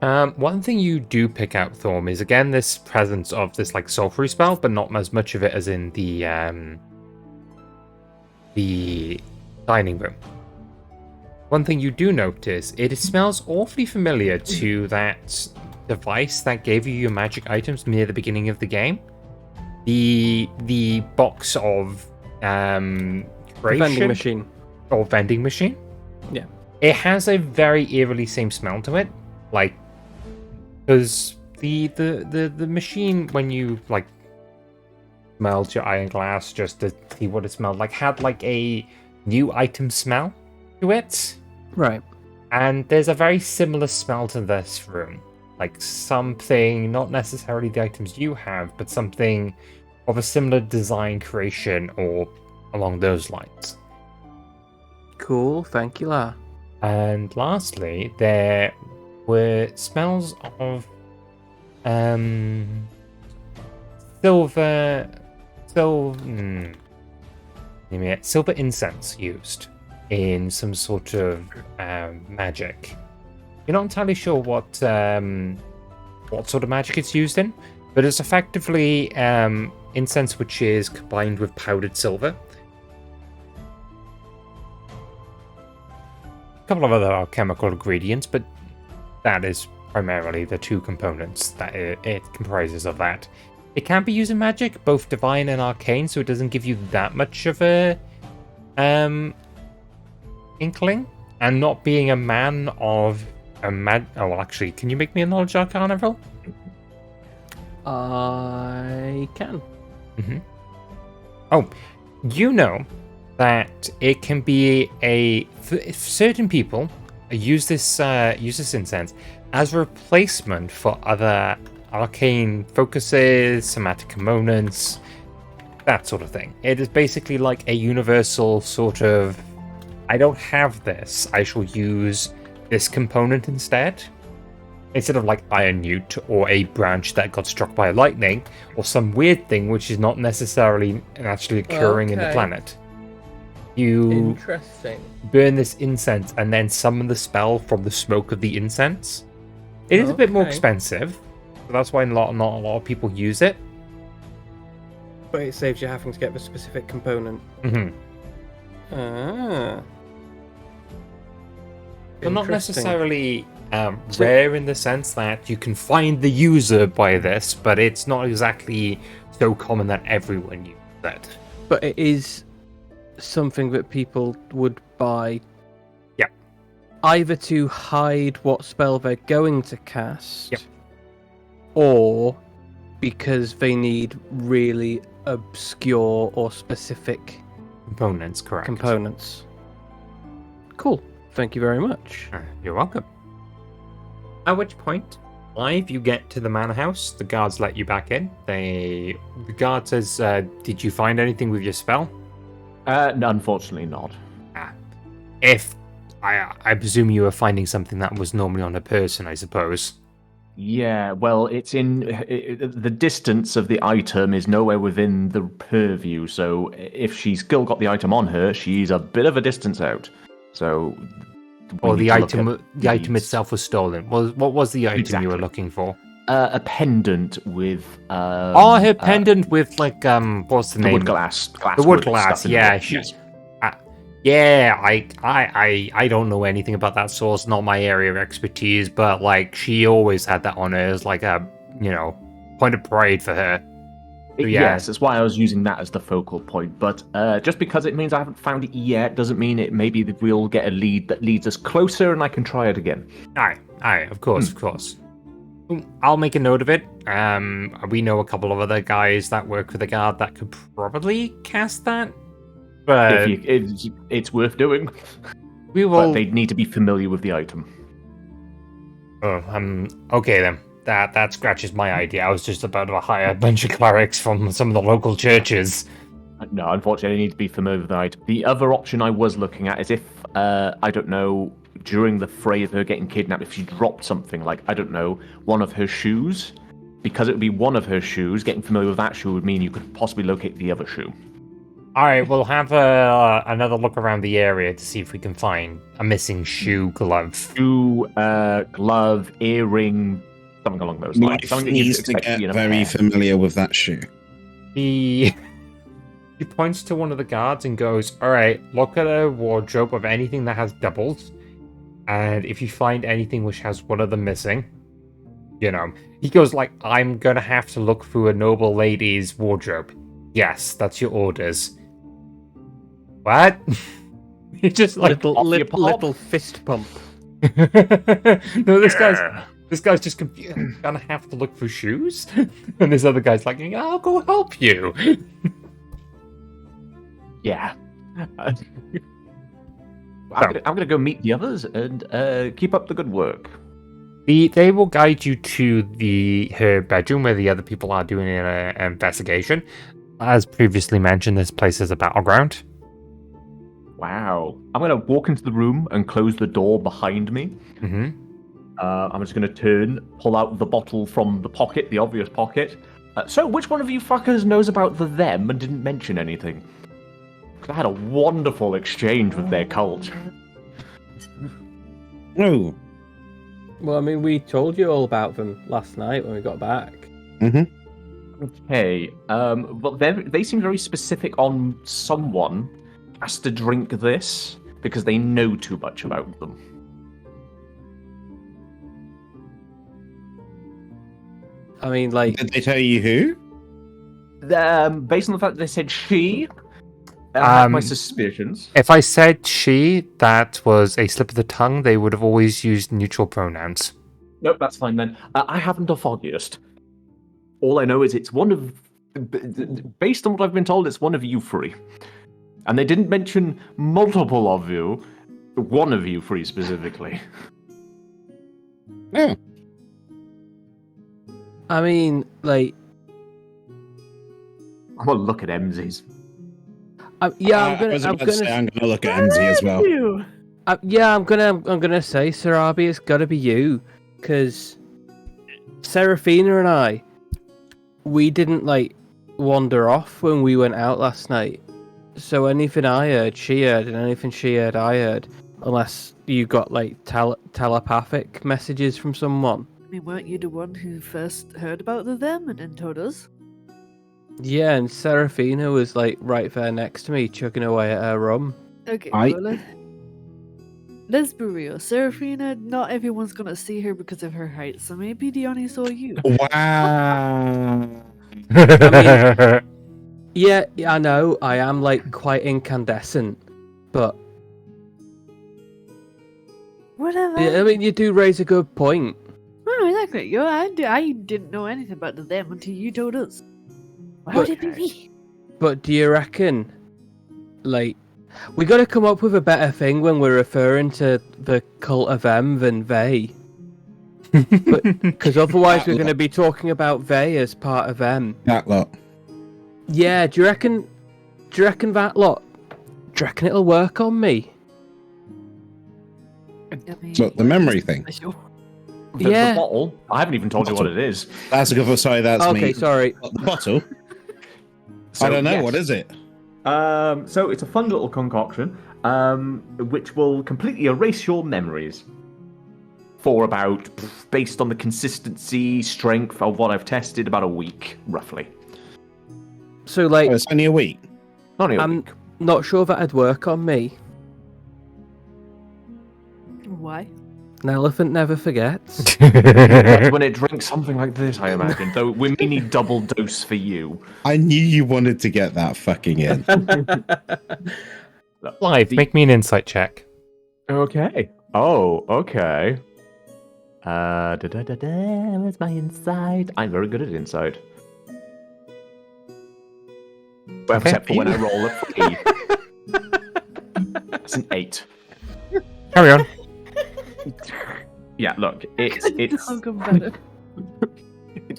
One thing you do pick out, Thorm, is again this presence of this like sulfury spell, but not as much of it as in the dining room. One thing you do notice, it smells awfully familiar to that device that gave you your magic items near the beginning of the game. The box of The creation vending machine. or vending machine. Yeah. It has a very eerily same smell to it, like because the machine, when you like smelled your iron glass just to see what it smelled like, had like a new item smell to it. Right. And there's a very similar smell to this room. Like something, not necessarily the items you have, but something of a similar design creation or along those lines. Cool. Thank you, La. And lastly, there were smells of silver incense used in some sort of magic. You're not entirely sure what sort of magic it's used in, but it's effectively incense which is combined with powdered silver. A couple of other alchemical ingredients, but that is primarily the 2 components that it comprises of that. It can be used in magic, both divine and arcane, so it doesn't give you that much of a inkling. And not being a man of oh, well, actually, can you make me a knowledge arcana roll? I can. Oh, you know that it can be certain people use this incense as a replacement for other arcane focuses, somatic components, that sort of thing. It is basically like a universal sort of I don't have this. I shall use this component instead. Instead of like iron newt or a branch that got struck by lightning or some weird thing which is not necessarily actually occurring in the Okay. planet. You Interesting. burn this incense and then summon the spell from the smoke of the incense. It is a bit more Okay. expensive, so that's why not a lot of people use it. But it saves you having to get the specific component. Hmm. Ah. But not Interesting. necessarily rare in the sense that you can find the user by this, but it's not exactly so common that everyone uses it. But it is something that people would buy. Yeah. Either to hide what spell they're going to cast, Yep. or because they need really obscure or specific Components, correct. components. Cool. Thank you very much. You're welcome. At which point, Blythe, you get to the manor house. The guards let you back in. The guard says, "Did you find anything with your spell?" No, unfortunately not. If I presume you were finding something that was normally on a person, I suppose. Yeah, well, it's in the distance of the item is nowhere within the purview. So if she's still got the item on her, she's a bit of a distance out. So, Or we the need to look item, at the item leads. itself was stolen. What was the item you Exactly. were looking for? A pendant with Her pendant with like what's the the name? wood glass, The wood glasswood glass. stuff in Yeah, it. Yes. yeah. I don't know anything about that source. Not my area of expertise. But like, she always had that on her as like a point of pride for her. So, yeah. Yes, that's why I was using that as the focal point. But just because it means I haven't found it yet doesn't mean it. Maybe that we'll get a lead that leads us closer, and I can try it again. Aye, of course. I'll make a note of it. We know a couple of other guys that work for the guard that could probably cast that, but It's worth doing. we But will. they'd need to be familiar with the item. Okay then. That scratches my idea. I was just about to hire a bunch of clerics from some of the local churches. No, unfortunately, I need to be familiar with the item. The other option I was looking at is if, I don't know, during the fray of her getting kidnapped, if she dropped something, like, I don't know, one of her shoes, because it would be one of her shoes, getting familiar with that shoe would mean you could possibly locate the other shoe. Alright, we'll have another look around the area to see if we can find a missing shoe glove. Shoe, glove, earring, something along those lines. Blythe Something that you'd needs to expect get be in a very pair. familiar with that shoe. He points to one of the guards and goes, "Alright, look at a wardrobe of anything that has doubles. And if you find anything which has one of them missing, he goes like, I'm gonna have to look through a noble lady's wardrobe. Yes, that's your orders." What? He just like little fist pump. no, this guy's just confused. I'm gonna have to look for shoes, and this other guy's like, "I'll go help you." Yeah. I'm gonna go meet the others and keep up the good work. They will guide you to her bedroom where the other people are doing an investigation. As previously mentioned, this place is a battleground. Wow. I'm gonna walk into the room and close the door behind me. Mm-hmm. I'm just gonna pull out the bottle from the pocket, the obvious pocket. So, which one of you fuckers knows about the them and didn't mention anything? 'Cause I had a wonderful exchange with their cult. Oh. Well, I mean, we told you all about them last night when we got back. Mm-hmm. Okay. But they seem very specific on someone has to drink this because they know too much about them. I mean, like, Did they tell you who? Based on the fact that they said she, I have my suspicions. If I said she, that was a slip of the tongue. They would have always used neutral pronouns. Nope, that's fine then. I haven't the foggiest. All I know is it's one of... Based on what I've been told, it's one of you three. And they didn't mention multiple of you. One of you three specifically. Oh. I mean, like, I'm gonna look at Emmzyz. Yeah, I was about to say, I'm gonna look at Emmzyz as well. You. Yeah, I'm gonna say, Sarabi, it's gotta be you, because Seraphina and I, we didn't like wander off when we went out last night. So anything I heard, she heard, and anything she heard, I heard. Unless you got like telepathic messages from someone. I mean, weren't you the one who first heard about them and then told us? Yeah, and Seraphina was like right there next to me, chugging away at her rum. Okay, I- well, let's be real. Seraphina, not everyone's gonna see her because of her height, so maybe they only saw you. Wow. Yeah, I know, I am like quite incandescent, but Whatever. yeah, I mean, you do raise a good point. No, exactly. I didn't know anything about them until you told us. Why would it be me? But do you reckon, like, we got to come up with a better thing when we're referring to the cult of M than they? Because otherwise we're going to be talking about they as part of M. That lot. Yeah, do you reckon that lot? Do you reckon it'll work on me? I mean, So the memory thing. special. The Yeah. bottle. I haven't even told you what it is. That's a good. Sorry, that's Okay, me. sorry. The bottle. So, I don't know. yes. What is it? So it's a fun little concoction, which will completely erase your memories for about, based on the consistency, strength of what I've tested, about a week, roughly. So, like, Oh, it's only a week. Only a I'm week. not sure that'd work on me. Why? An elephant never forgets. That's when it drinks something like this, I imagine. Though we may need double dose for you. I knew you wanted to get that fucking in. Blythe, make me an insight check. Okay. Oh, okay. Where's my insight? I'm very good at insight. Well, Okay. except for when I roll a 3. It's an 8. Carry on. Yeah, look, it's I'll come better.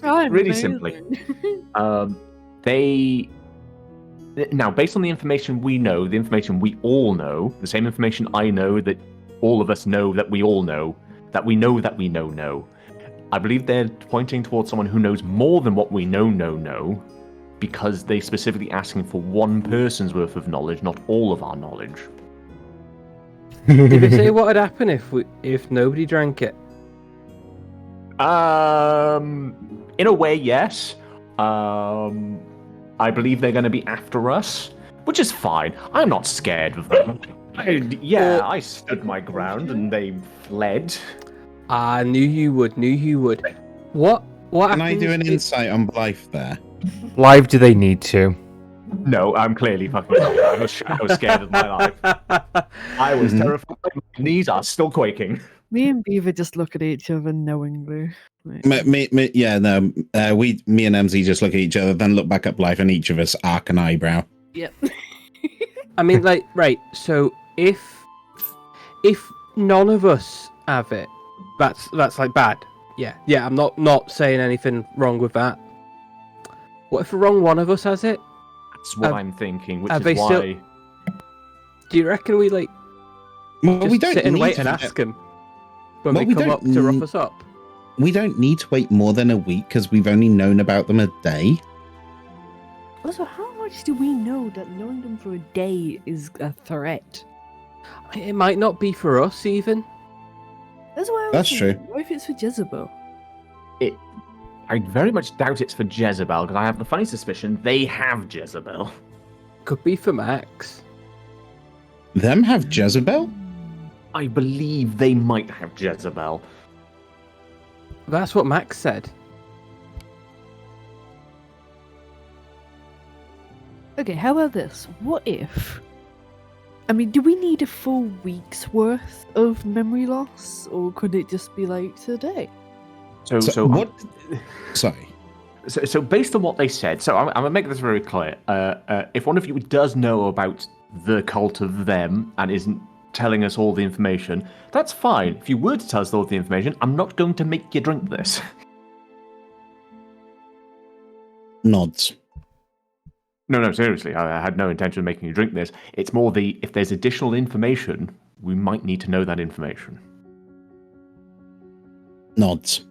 I'm really amazing. simply. They now, based on the information we know, the information we all know, the same information I know that all of us know that we all know, that we know that we know. I believe they're pointing towards someone who knows more than what we know, because they're specifically asking for one person's worth of knowledge, not all of our knowledge. Did they say what would happen if nobody drank it? In a way, yes. I believe they're going to be after us, which is fine. I'm not scared of them. I stood my ground and they fled. I knew you would. What Can I happens do an if- insight on Blythe there? Live do they need to? No, I'm clearly fucking. I was scared of my life. I was terrified. My knees are still quaking. Me and Beaver just look at each other knowingly. Like, Me and Emmzyz just look at each other, then look back at Blythe, and each of us arc an eyebrow. yep. I mean, like, right. So if none of us have it, that's like bad. Yeah. I'm not saying anything wrong with that. What if the wrong one of us has it? That's what I'm thinking, which are is they why. still- Do you reckon we like Well, just we don't sit and need wait to and forget- ask them when Well, they we come don't up to rough n- us up? We don't need to wait more than a week because we've only known about them a day. Also, how much do we know that knowing them for a day is a threat? It might not be for us even. That's why I was That's thinking, true. What if it's for Jezebel? I very much doubt it's for Jezebel, because I have the funny suspicion they have Jezebel. Could be for Max. Them have Jezebel? I believe they might have Jezebel. That's what Max said. Okay, how about this? What if... I mean, do we need a full week's worth of memory loss? Or could it just be like today? So what? Sorry. So based on what they said, so I'm going to make this very clear. If one of you does know about the cult of them and isn't telling us all the information, that's fine. If you were to tell us all the information, I'm not going to make you drink this. Nods. No, seriously. I had no intention of making you drink this. It's more if there's additional information, we might need to know that information. Nods.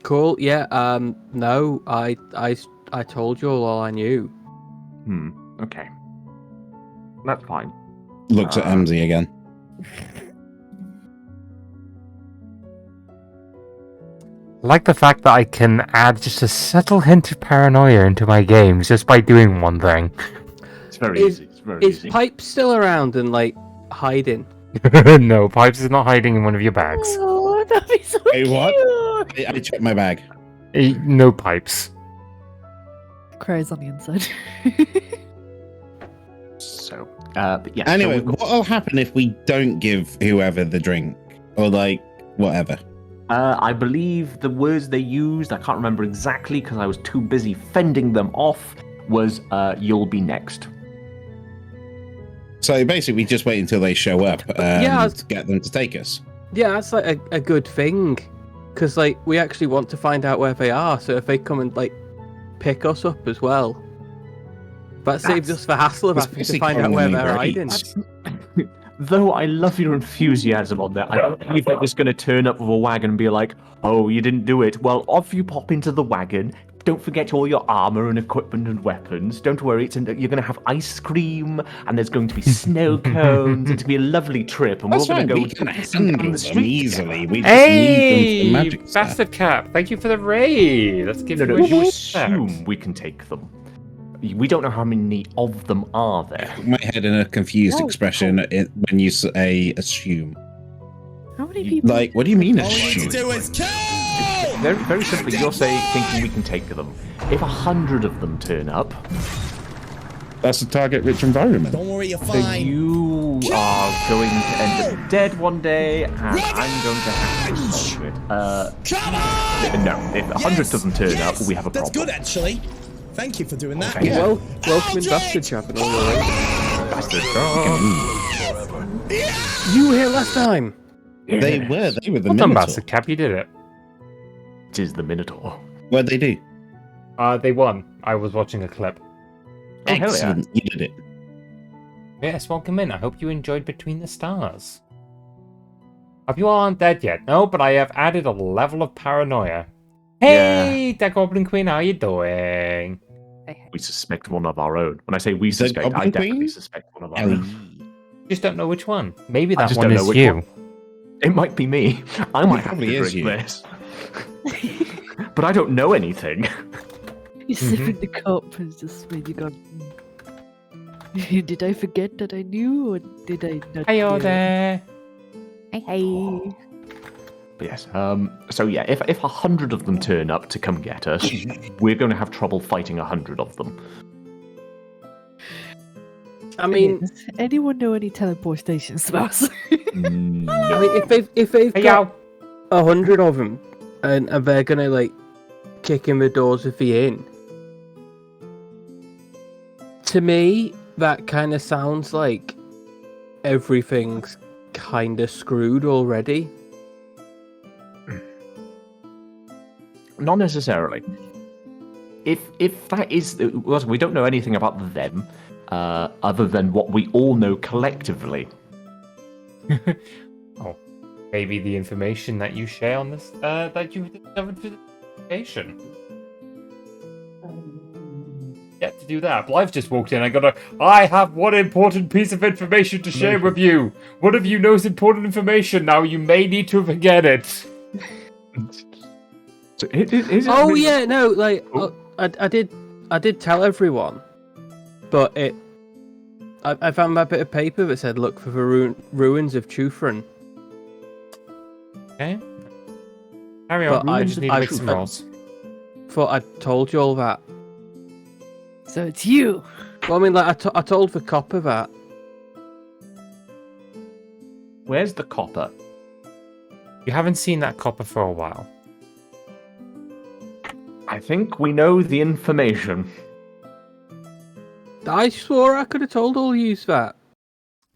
Cool. Yeah. No, I told you all I knew. Okay. That's fine. Looks at Emmzyz again. I like the fact that I can add just a subtle hint of paranoia into my games just by doing one thing. It's very easy. It's very Is easy. Pipe still around and like hiding? No, Pipes is not hiding in one of your bags. Oh, that'd be so Hey, cute. what? I checked my bag. No Pipes. Cries on the inside. So, but yeah. Anyway, so what'll happen if we don't give whoever the drink? Or, like, whatever? I believe the words they used, I can't remember exactly because I was too busy fending them off, was you'll be next. So basically, we just wait until they show up Yeah, to get them to take us. Yeah, that's like a good thing, because like we actually want to find out where they are. So if they come and like pick us up as well, that saves us the hassle of having to find out where they're hiding. Though I love your enthusiasm on that, I don't believe they're just going to turn up with a wagon and be like, oh, you didn't do it. Well, off you pop into the wagon. Don't forget all your armor and equipment and weapons. Don't worry, you're going to have ice cream, and there's going to be snow cones. It's going to be a lovely trip, and That's we're fine. going We to can go handle down the them street. easily. We just need them for magic stuff. Bastard Cap, thank you for the raid. Let's give No, you you a assume we can take them. We don't know how many of them are there. My head in a confused Oh, expression when you say assume. How many people? Like, what do you mean All we need assume? to do is kill! Very, very simply, you're thinking we can take them. If 100 of them turn up, That's a target-rich environment. Don't worry, you're then fine. you are going to end up dead one day, and I'm going to have to solve it. Come on! No, if 100 of them turn up, we have a That's problem. good, actually. Thank you for doing that. Yeah. Well, welcome in Aldrich! Bastard Chap and all your raid. Bastard. You were here last time. They were the Well done, Minotaur. Bastard Cap, you did it. It is the Minotaur. What'd they do? They won. I was watching a clip. Oh, hell yeah. Excellent. You did it. Yes, welcome in. I hope you enjoyed Between the Stars. Hope you all aren't dead yet. No, but I have added a level of paranoia. Hey, Dead Goblin Queen, how you doing? We suspect one of our own. When I say we Is that suspect, I Goblin definitely Queen? suspect one of our own. Just don't know which one. Maybe I that just one don't know is which you. one. It might be me. I might have probably to is drink you. this. But I don't know anything. You sip in the cup and just when you go. Did I forget that I knew, or did I not? Hey, do it? there. Hey. But yes. So yeah, if 100 of them turn up to come get us, we're going to have trouble fighting 100 of them. I mean, Does anyone know any teleportation spells? No. I mean, if they've Hey, got 100 of them, and they're gonna like kick in the doors of the inn, to me that kind of sounds like everything's kind of screwed already. Not necessarily. If that is, well, we don't know anything about them, other than what we all know collectively. Oh, maybe the information that you share on this, that you've discovered through the investigation. Yet to do that. Blythe just walked in. I have one important piece of information to share with you. One of you knows important information now. You may need to forget it. So is it Oh really- yeah, no, like Oh. I did tell everyone, but I found that bit of paper that said look for the ruins of Chufran. Okay. Carry on. But I just need to I- make some rolls. Thought I told you all that. So it's you. Well, I mean, like I told the copper that. Where's the copper? You haven't seen that copper for a while. I think we know the information. I swore I could have told all yous that.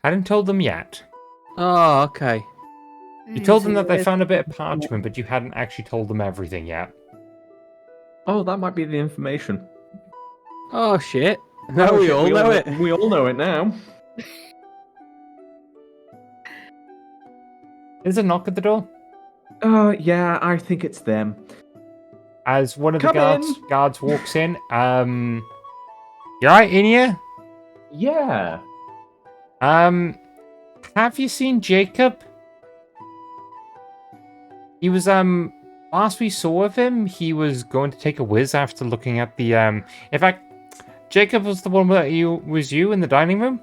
Hadn't told them yet. Oh, okay. You told them that they found a bit of parchment, but you hadn't actually told them everything yet. Oh, that might be the information. Oh shit. No, we all know it. We all know it now. There's a knock at the door. Yeah, I think it's them. As one of the Come guards walks in, you alright in here? Yeah. Have you seen Jacob? He was, last we saw of him, he was going to take a whiz after looking at the, in fact, Jacob was the one that was you in the dining room?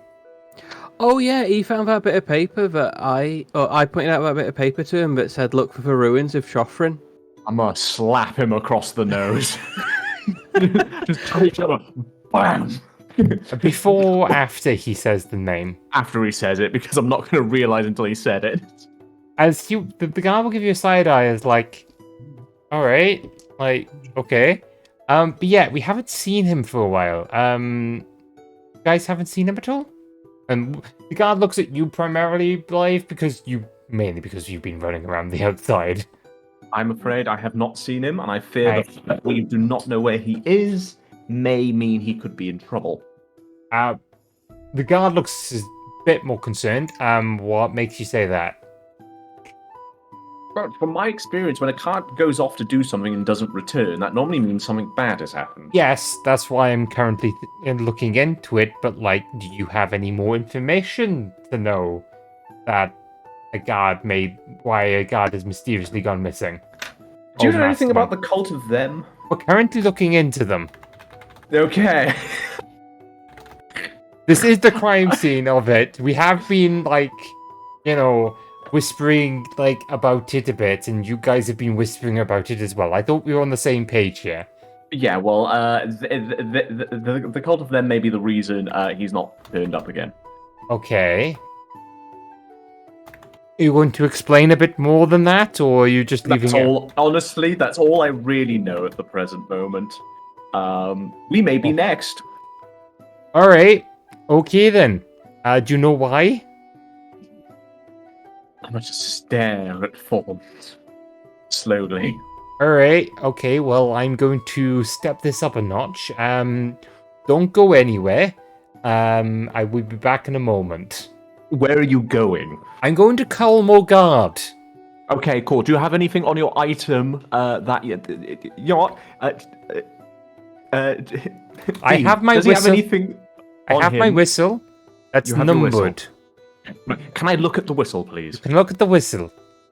Oh yeah, he found that bit of paper that I pointed out that bit of paper to him that said, "Look for the ruins of Shoffrin." I'm gonna slap him across the nose. Just take him up. Bam! Before or after he says the name? After he says it, because I'm not gonna realise until he said it. As the guy will give you a side eye as like, alright, like, okay. But yeah, we haven't seen him for a while. You guys haven't seen him at all? And the guard looks at you primarily, Blythe, mainly because you've been running around the outside. I'm afraid I have not seen him, and I fear that we do not know where he is may mean he could be in trouble. The guard looks a bit more concerned. What makes you say that? But from my experience, when a card goes off to do something and doesn't return, that normally means something bad has happened. Yes, that's why I'm currently looking into it, but, like, do you have any more information to know that why a guard has mysteriously gone missing? Do you know anything about the cult of them? We're currently looking into them. Okay. This is the crime scene of it. We have been, like, whispering, like, about it a bit, and you guys have been whispering about it as well. I thought we were on the same page here. Yeah, well, the cult of them may be the reason he's not turned up again. Okay. Are you going to explain a bit more than that, or are you just leaving it? Honestly, that's all I really know at the present moment. We may be next. Alright. Okay, then. Do you know why? I'm going to stare at Forms. Slowly. Alright, okay, well, I'm going to step this up a notch. Don't go anywhere. I will be back in a moment. Where are you going? I'm going to Cottlesworth. Okay, cool. Do you have anything on your item that you know what? I have my does whistle. He have anything I have him? my whistle. That's You have your whistle. numbered. Can I look at the whistle, please? You can look at the whistle.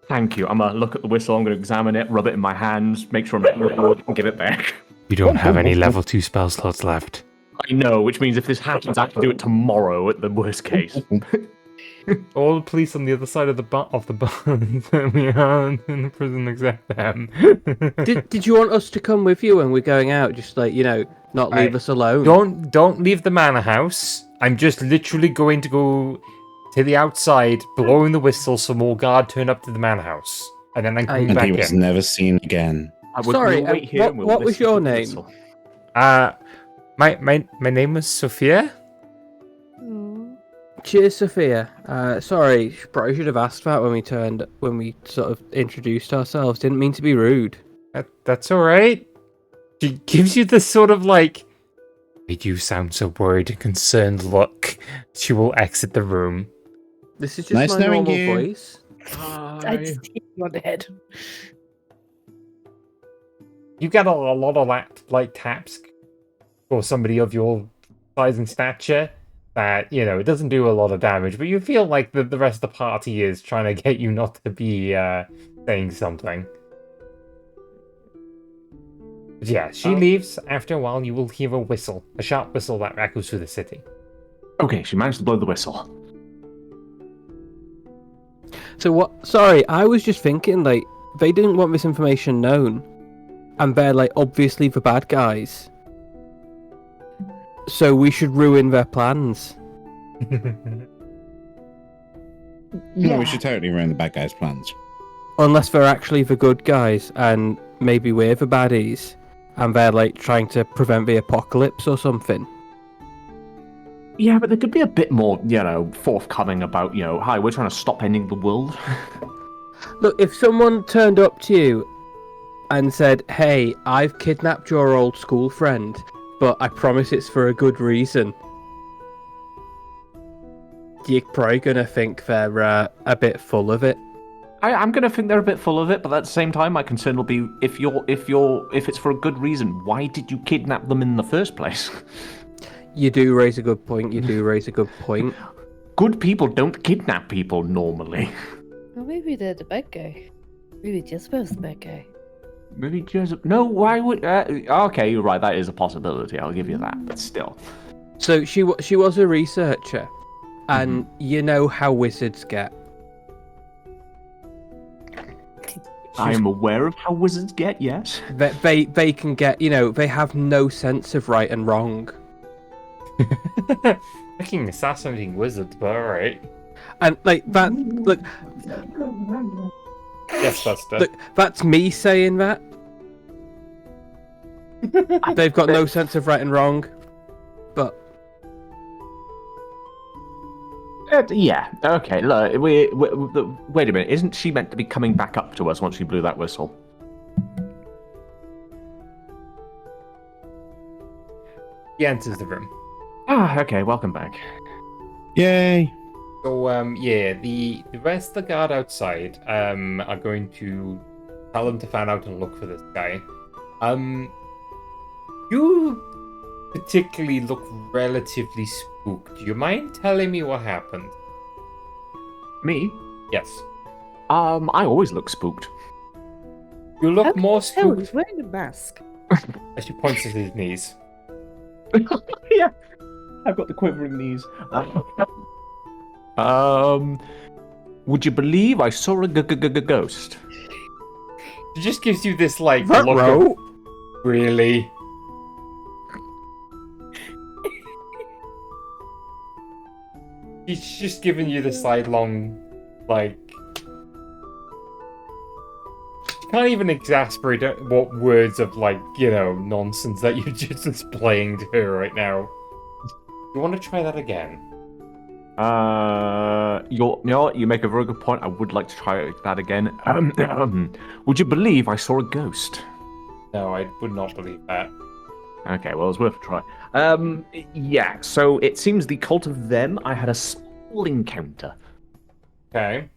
Thank you. I'm gonna look at the whistle. I'm gonna examine it, rub it in my hands, make sure I'm good, and give it back. You don't have any level 2 spell slots left. I know, which means if this happens, I have to do it tomorrow at the worst case. All the police on the other side of the barn that we are in the prison except them. Did you want us to come with you when we're going out? Just like, not leave us alone. Don't leave the manor house. I'm just literally going to go to the outside, blowing the whistle so more guard turn up to the manor house. And then I'm coming And back he was in. never seen again. Sorry, what was your name? My name was Sophia. Cheers, Sophia. Sorry, probably should have asked that when we sort of introduced ourselves. Didn't mean to be rude. That's alright. She gives you this sort of like, made you sound so worried and concerned look. She will exit the room. This is just Nice my knowing normal you. voice. I just hit you on the head. You get a lot of like taps for somebody of your size and stature that, it doesn't do a lot of damage, but you feel like the rest of the party is trying to get you not to be saying something. But yeah, she leaves. After a while, you will hear a whistle, a sharp whistle that echoes through the city. Okay, she managed to blow the whistle. So what? Sorry, I was just thinking, like, they didn't want this information known. And they're, like, obviously the bad guys. So we should ruin their plans. No, we should totally ruin the bad guys' plans. Unless they're actually the good guys, and maybe we're the baddies. And they're, like, trying to prevent the apocalypse or something. Yeah, but there could be a bit more, forthcoming about, hi, we're trying to stop ending the world. Look, if someone turned up to you and said, hey, I've kidnapped your old school friend, but I promise it's for a good reason. You're probably gonna think they're a bit full of it. I'm gonna think they're a bit full of it, but at the same time, my concern will be if it's for a good reason, why did you kidnap them in the first place? You do raise a good point. Good people don't kidnap people normally. Well, maybe they're the bad guy. Maybe Jezebel's the bad guy. Maybe Joseph. No, why would? Okay, you're right. That is a possibility. I'll give you that. But still. So she was a researcher, and you know how wizards get. I'm aware of how wizards get. Yes. They can get. They have no sense of right and wrong. Fucking assassinating wizards, but alright. And like that. Look. Yes, Buster. Look, that's me saying that. They've got no sense of right and wrong, but yeah. Okay. Look, wait a minute. Isn't she meant to be coming back up to us once she blew that whistle? He enters the room. Okay. Welcome back. Yay! So, yeah, the rest of the guard outside, are going to tell them to fan out and look for this guy. You particularly look relatively spooked. Do you mind telling me what happened? Me? Yes. I always look spooked. You look How can more you tell? spooked He's wearing a mask. as she points at his knees. Yeah. I've got the quivering knees. Would you believe I saw a ghost? She just gives you this, like, That look row? of, really? She's just giving you the sidelong, like... She can't even exasperate what words of, like, nonsense that you're just displaying to her right now. You want to try that again? You know what? You make a very good point. I would like to try that again. Would you believe I saw a ghost? No, I would not believe that. Okay, well, it's worth a try. Yeah, so it seems the cult of them, I had a small encounter. Okay.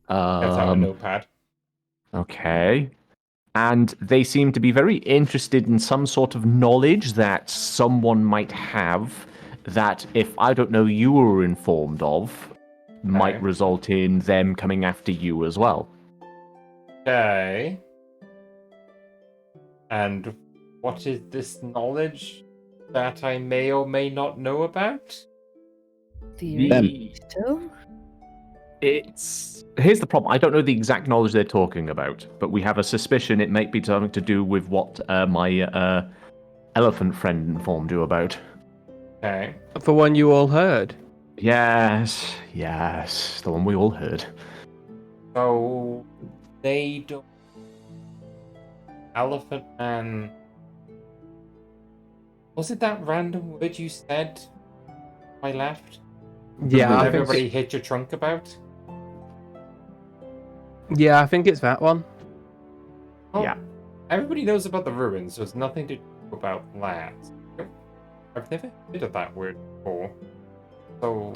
That's out a notepad. Okay. And they seem to be very interested in some sort of knowledge that someone might have that, if I don't know, you were informed of, might result in them coming after you as well. Okay. And what is this knowledge that I may or may not know about? Do you still? Here's the problem. I don't know the exact knowledge they're talking about, but we have a suspicion it might be something to do with what my elephant friend informed you about. Okay. the one you all heard. Yes, the one we all heard. So they don't. Elephant Man. Was it that random word you said? I left. Yeah, Did I think everybody hit your trunk about? Yeah, I think it's that one. Oh, Yeah. Everybody knows about the ruins, so it's nothing to do about that. I've never heard of that word before. So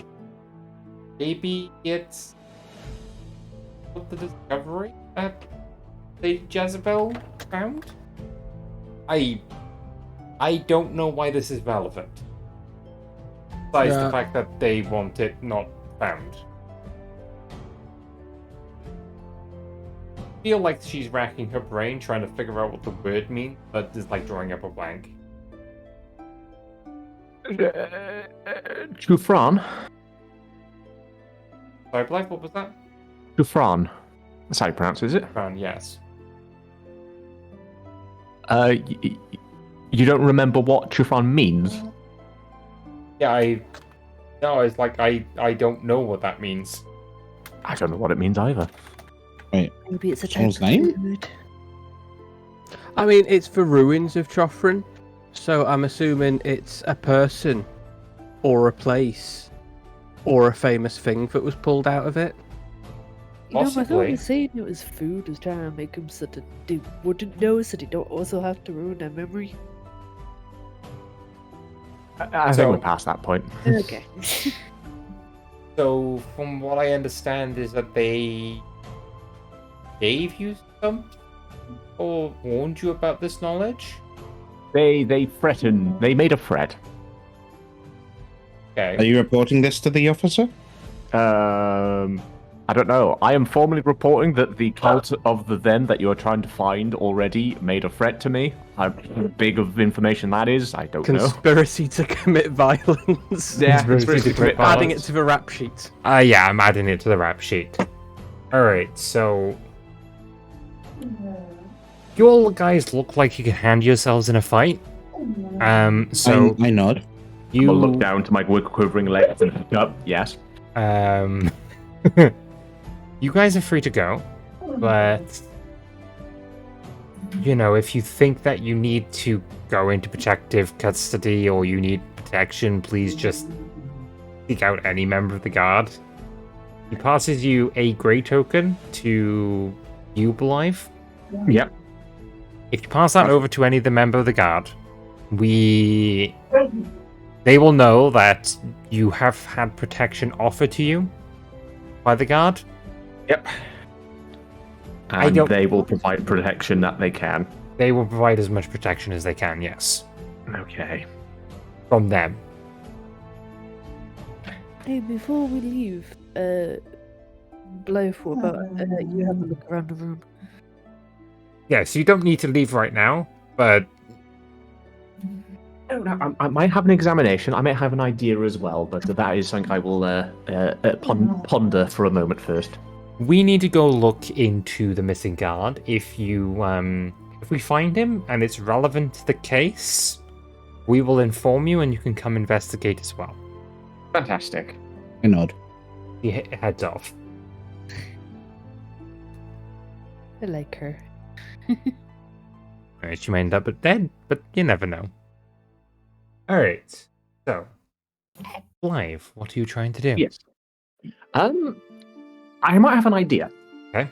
maybe it's the discovery that Lady Jezebel found? I don't know why this is relevant. Besides the fact that they want it not found. I feel like she's racking her brain trying to figure out what the word means, but is like drawing up a blank. Jufran? Sorry, Blythe, what was that? Jufran. That's how you pronounce it, is it? Yes. You don't remember what Jufran means? Yeah, it's like I don't know what that means. I don't know what it means either. Maybe it's a type Someone's of name? food. I mean, it's the ruins of Chofrin, so I'm assuming it's a person, or a place, or a famous thing that was pulled out of it. You know, my thought Possibly. was saying it was food was trying to make them so that they wouldn't know, so they don't also have to ruin their memory. I think we're past that point. Okay. So, from what I understand, is that they gave you some, or warned you about this knowledge? They threatened. They made a threat. Okay. Are you reporting this to the officer? I don't know. I am formally reporting that the cult of the them that you are trying to find already made a threat to me. How big of information that is, I don't know. Conspiracy to commit violence. Yeah, conspiracy to commit Adding violence. it to the rap sheet. Yeah, I'm adding it to the rap sheet. Alright, so... You all guys look like you can hand yourselves in a fight. So... I nod. You... I'll look down to my quivering legs and look up. Yes. You guys are free to go, but... You know, if you think that you need to go into protective custody or you need protection, please just seek out any member of the guard. He passes you a grey token to you, Blythe. Yep. If you pass that over to any of the member of the guard, they will know that you have had protection offered to you by the guard. Yep. And they will provide protection that they can. They will provide as much protection as they can, yes. Okay. From them. Hey, before we leave, Blythe, what about you have a look around the room? Yes, you don't need to leave right now, but... I might have an examination. I might have an idea as well, but that is something I will ponder for a moment first. We need to go look into the missing guard. If we find him and it's relevant to the case, we will inform you and you can come investigate as well. Fantastic. I nod. He heads off. I like her. Alright, she may end up dead, but you never know. Alright, so... Blythe, what are you trying to do? Yes. I might have an idea. Okay.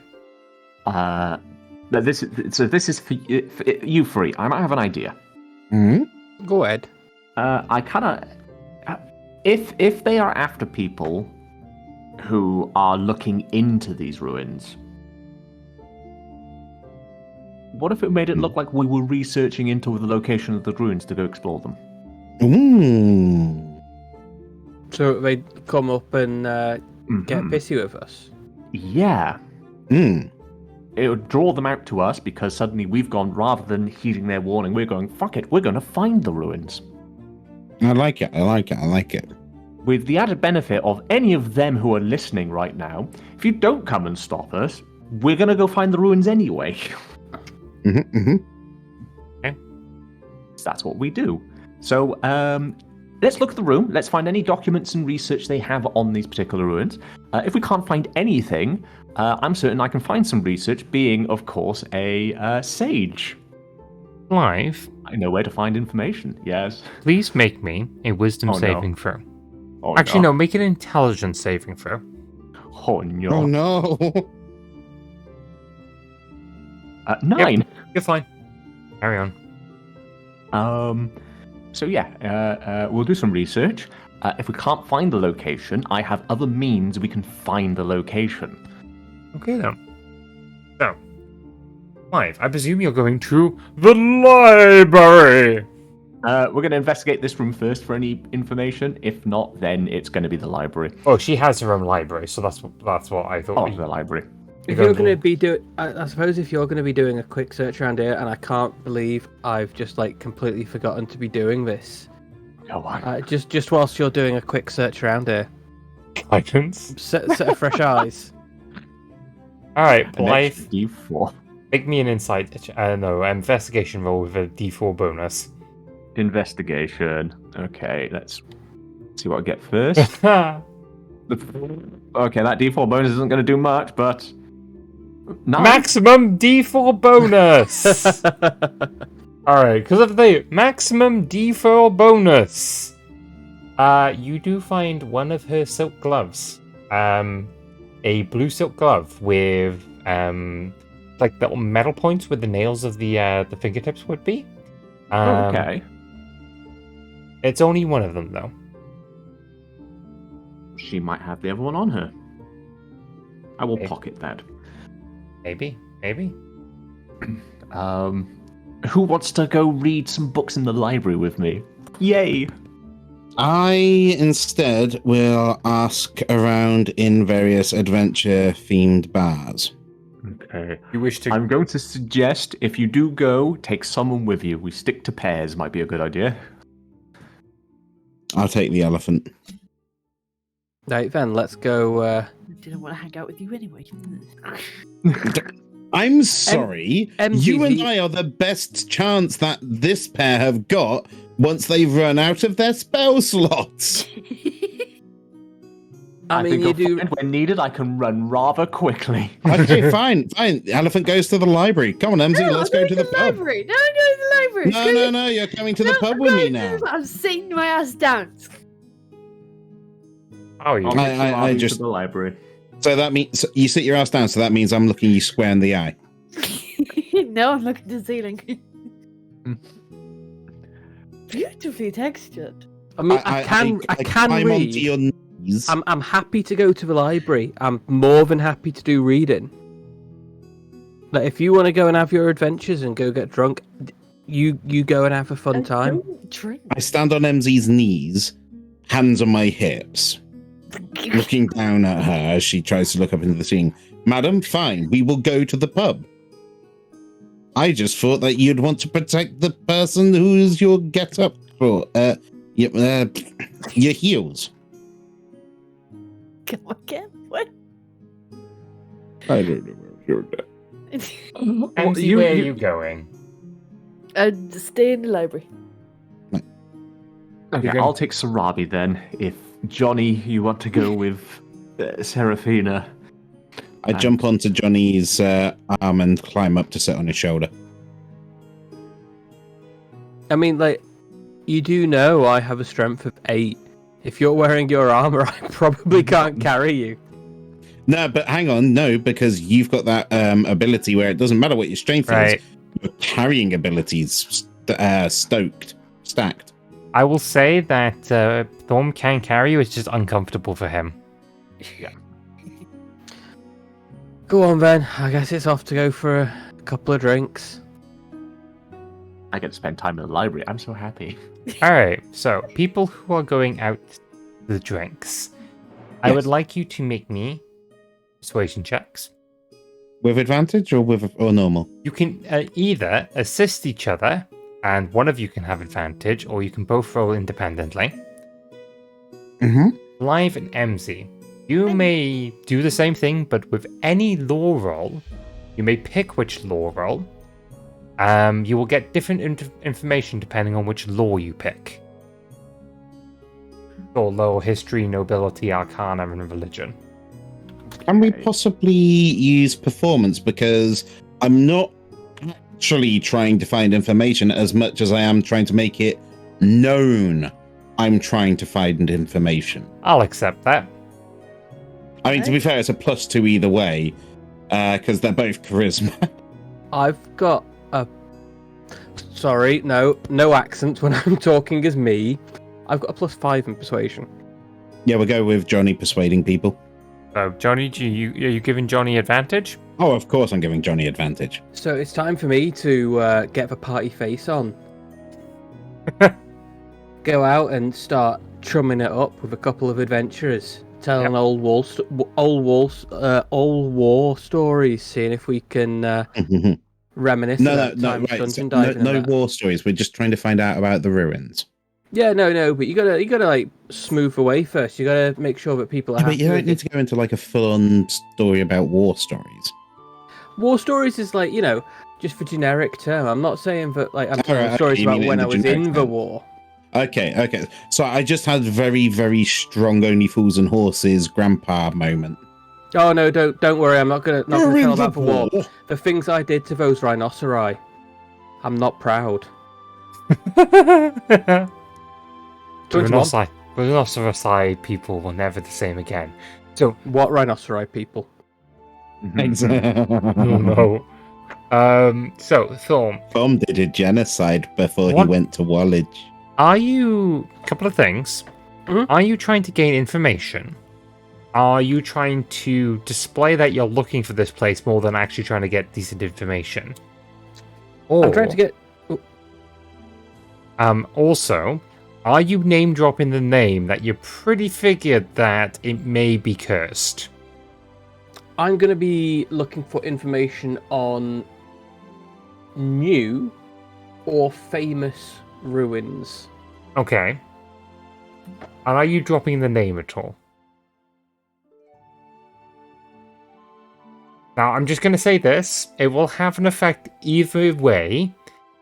This is for you three. I might have an idea. Mm-hmm. Go ahead. I kind of... If they are after people who are looking into these ruins, what if it made it look like we were researching into the location of the ruins to go explore them? Ooh. So they'd come up and get busy with us? Yeah. Mm. It would draw them out to us because suddenly we've gone, rather than heeding their warning, we're going, fuck it, we're going to find the ruins. I like it. I like it. I like it. With the added benefit of any of them who are listening right now, if you don't come and stop us, we're going to go find the ruins anyway. Mm-hmm, mm-hmm. Okay. That's what we do. So, let's look at the room. Let's find any documents and research they have on these particular ruins. If we can't find anything, I'm certain I can find some research, being, of course, a sage. Blythe, I know where to find information, yes. please make me a wisdom Oh, no. saving throw. Oh, Actually, no, make an intelligence saving throw. Oh, no. Oh no. 9. Yep, you're fine. Carry on. So yeah, we'll do some research. If we can't find the location, I have other means we can find the location. Okay, then. So, Blythe, I presume you're going to the library! We're going to investigate this room first for any information. If not, then it's going to be the library. Oh, she has her own library, so that's what I thought. Oh, the library. If you're going to be doing, I suppose if you're going to be doing a quick search around here, and I can't believe I've just completely forgotten to be doing this. Go on. Just whilst you're doing a quick search around here, Guidance. set of fresh eyes. All right, An Blythe, extra D4. make me an investigation roll with a D4 bonus. Investigation. Okay, let's see what I get first. Okay, that D4 bonus isn't going to do much, but... 9. Maximum D4 bonus! Alright, because of the maximum D4 bonus, you do find one of her silk gloves. A blue silk glove with, little metal points where the nails of the fingertips would be. Okay. It's only one of them, though. She might have the other one on her. I will Maybe. pocket that. Maybe. Who wants to go read some books in the library with me? Yay! I instead will ask around in various adventure-themed bars. Okay. You wish to... I'm going to suggest if you do go, take someone with you. We stick to pairs, might be a good idea. I'll take the elephant. Right then, let's go. I didn't want to hang out with you anyway. I'm sorry. Emmzyz, You and I are the best chance that this pair have got once they've run out of their spell slots. I mean, you think do. when needed, I can run rather quickly. Okay, fine. The elephant goes to the library. Come on, Emmzyz, let's go to the pub. Library. No, I'm going to the library. No, you're coming to the pub with me now. I'm sitting my ass down. Oh, you... I to just... the library. So that means you sit your ass down, so that means I'm looking you square in the eye. No, I'm looking at the ceiling. Beautifully textured. I mean, I can climb read. onto your knees. I'm happy to go to the library. I'm more than happy to do reading. Like, if you want to go and have your adventures and go get drunk, you go and have a fun time. Drink. I stand on Emmz's knees, hands on my hips, looking down at her as she tries to look up into the ceiling. Madam, fine, we will go to the pub. I just thought that you'd want to protect the person who's your get-up for, your heels. Come again? What? I don't know where you're at. Emmzy, where are you going? Stay in the library. Okay, You're gonna- I'll take Sarabi then. If Johnny, you want to go with Seraphina. I jump onto Johnny's arm and climb up to sit on his shoulder. I mean, like, you do know I have a strength of 8. If you're wearing your armor, I probably can't carry you. No, but hang on, no, because you've got that ability where it doesn't matter what your strength Right. is, your carrying abilities stacked. I will say that Thorm can carry you, it's just uncomfortable for him. Go on, then. I guess it's off to go for a couple of drinks. I get to spend time in the library. I'm so happy. Alright, so people who are going out the drinks, I would like you to make me persuasion checks. With advantage or normal? You can either assist each other, and one of you can have advantage, or you can both roll independently. Mm-hmm. Blythe and Emmzy, you may do the same thing, but with any lore roll, you may pick which lore roll. You will get different information depending on which lore you pick. Or lore, history, nobility, arcana, and religion. Can we possibly use performance? Because I'm not actually trying to find information as much as I am trying to make it known I'm trying to find information. I'll accept that. I mean, to be fair, it's a +2 either way, because they're both charisma. I've got a... Sorry, no accent when I'm talking as me. I've got a +5 in persuasion. Yeah, we'll go with Johnny persuading people. Johnny, are you giving Johnny advantage? Oh, of course I'm giving Johnny advantage. So it's time for me to get the party face on. Go out and start trumming it up with a couple of adventurers, telling old war stories, seeing if we can reminisce about time spent in diving. No war stories. We're just trying to find out about the ruins. Yeah, no, but you gotta like smooth the way first. You gotta make sure that people are Yeah, happy. but you don't with need it. to go into like a full-on story about war stories. War stories is like, just for generic term. I'm not saying that like I'm telling Alright, stories you about mean it when in I the was generic in the term. war. Okay. So I just had very, very strong only fools and horses grandpa moment. Oh no, don't worry. I'm not gonna You're in tell about the war. war. The things I did to those rhinoceri. I'm not proud. Rhinoceri people were never the same again. So, What rhinoceri people? no. So, Thorm, Tom did a genocide before he What? went to Wallage. Are you... Couple of things. Mm-hmm. Are you trying to gain information? Are you trying to display that you're looking for this place more than actually trying to get decent information? Or, I'm trying to get... also, are you name dropping the name that you're pretty figured that it may be cursed? I'm going to be looking for information on new or famous ruins. Okay. And are you dropping the name at all? Now, I'm just going to say this. It will have an effect either way.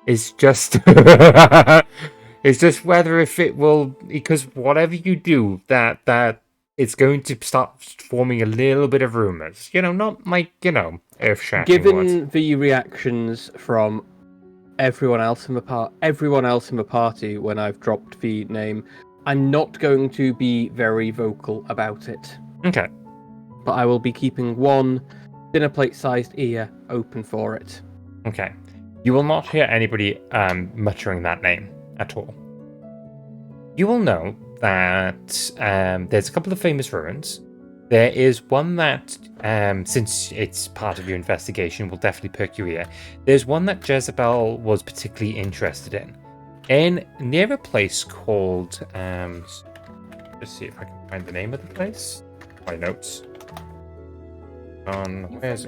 It's just... it's just whether if it will... Because whatever you do, that it's going to start forming a little bit of rumors. You know, not like, earth-shattering Given the reactions from everyone else in the party when I've dropped the name, I'm not going to be very vocal about it. Okay. But I will be keeping one dinner plate-sized ear open for it. Okay. You will not hear anybody muttering that name at all. You will know that there's a couple of famous ruins. There is one that, since it's part of your investigation, will definitely perk your ear. There's one that Jezebel was particularly interested in near a place called... let's see if I can find the name of the place. My notes. Where's...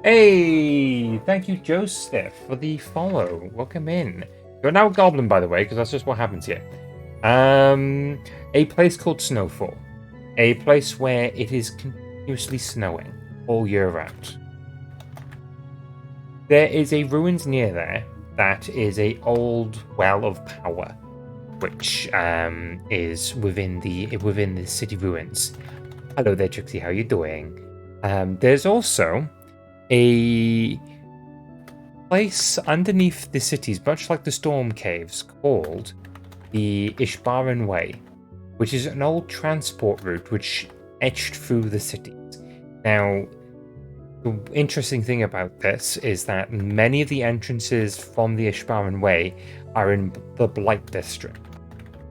Hey! Thank you, Joseph, for the follow. Welcome in. You're now a goblin, by the way, because that's just what happens here. A place called Snowfall. A place where it is continuously snowing all year round. There is a ruins near there that is a old well of power, which is within the city ruins. Hello there, Trixie. How are you doing? There's also a place underneath the cities, much like the Storm Caves, called the Ishbaran Way, which is an old transport route which etched through the cities. Now, the interesting thing about this is that many of the entrances from the Ishbaran Way are in the Blythe district,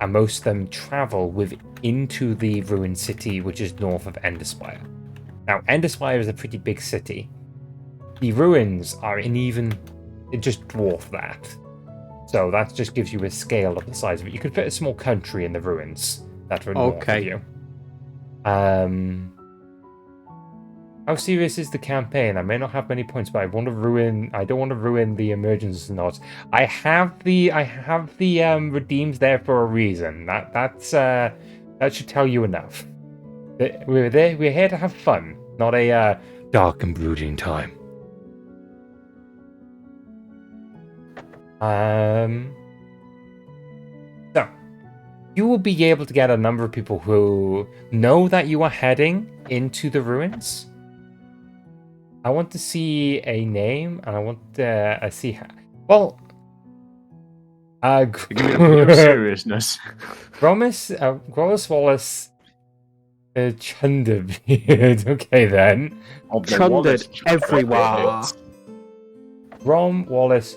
and most of them travel into the ruined city, which is north of Ender Spire. Now, Ender Spire is a pretty big city. The ruins are it just dwarf that. So that just gives you a scale of the size of it. You could fit a small country in the ruins that are north of you. How serious is the campaign? I may not have many points, but I don't want to ruin the emergence notes. I have the redeems there for a reason. That should tell you enough. We're here to have fun, not a dark and brooding time. So, you will be able to get a number of people who know that you are heading into the ruins. I want to see a name, and I want to see how... Well... Give me a bit of seriousness. Gross Wallace... Chunderbeard. Okay, then. Chundered everywhere. Rom Wallace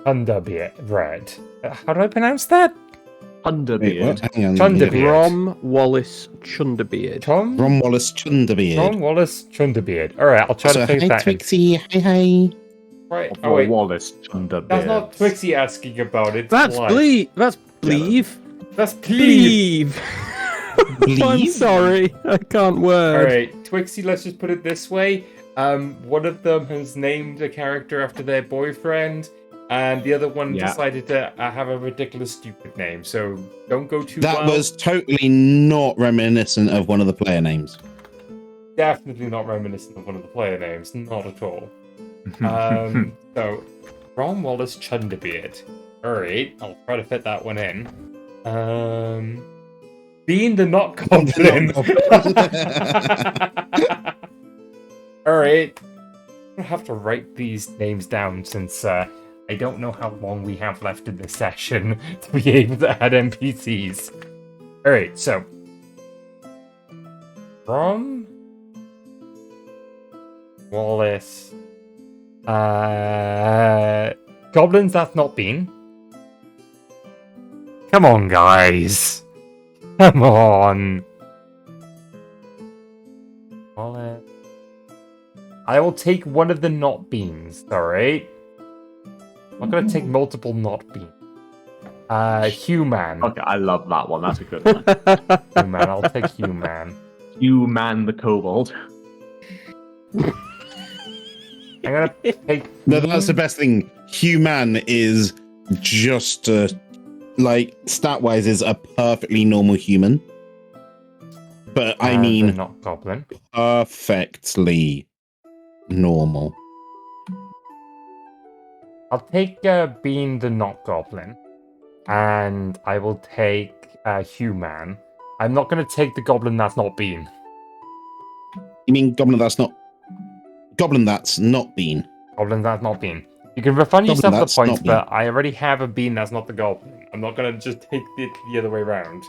Chunderbeard. How do I pronounce that? Chunderbeard. Chunderbeard. Rom Wallace Chunderbeard. Rom Wallace Chunderbeard. Rom Wallace Chunderbeard. Alright, I'll try to finish that. Twixie. Hi. Right. Oh, wait. Wallace Chunderbeard. That's not Twixie asking about it. That's Blythe. That's Blythe. That's Blythe. I'm sorry. I can't word. Alright, Twixie, let's just put it this way. One of them has named a character after their boyfriend, and the other one decided to have a ridiculous, stupid name. So don't go too That was totally not reminiscent of one of the player names. Definitely not reminiscent of one of the player names. Not at all. So, Ron Wallace Chunderbeard. Alright, I'll try to fit that one in. Being the not confident. Alright. I have to write these names down since I don't know how long we have left in this session to be able to add NPCs. Alright, so. From Wallace. Goblins, that's not been. Come on, guys. Come on. Wallet. I will take one of the not beans, alright? I'm not gonna take multiple not beans. Human. Okay, I love that one. That's a good one. Human, I'll take human. Human the kobold. I'm gonna take... No, that's the best thing. Human is just, like, stat-wise is a perfectly normal human. But I the mean, not goblin. perfectly normal. I'll take being the not goblin. And I will take human. I'm not gonna take the goblin that's not bean. You mean goblin that's not been? Goblin that's not bean. You can refund yourself the that's points, not bean. but I already have a bean that's not the goblin. I'm not gonna just take it the other way around.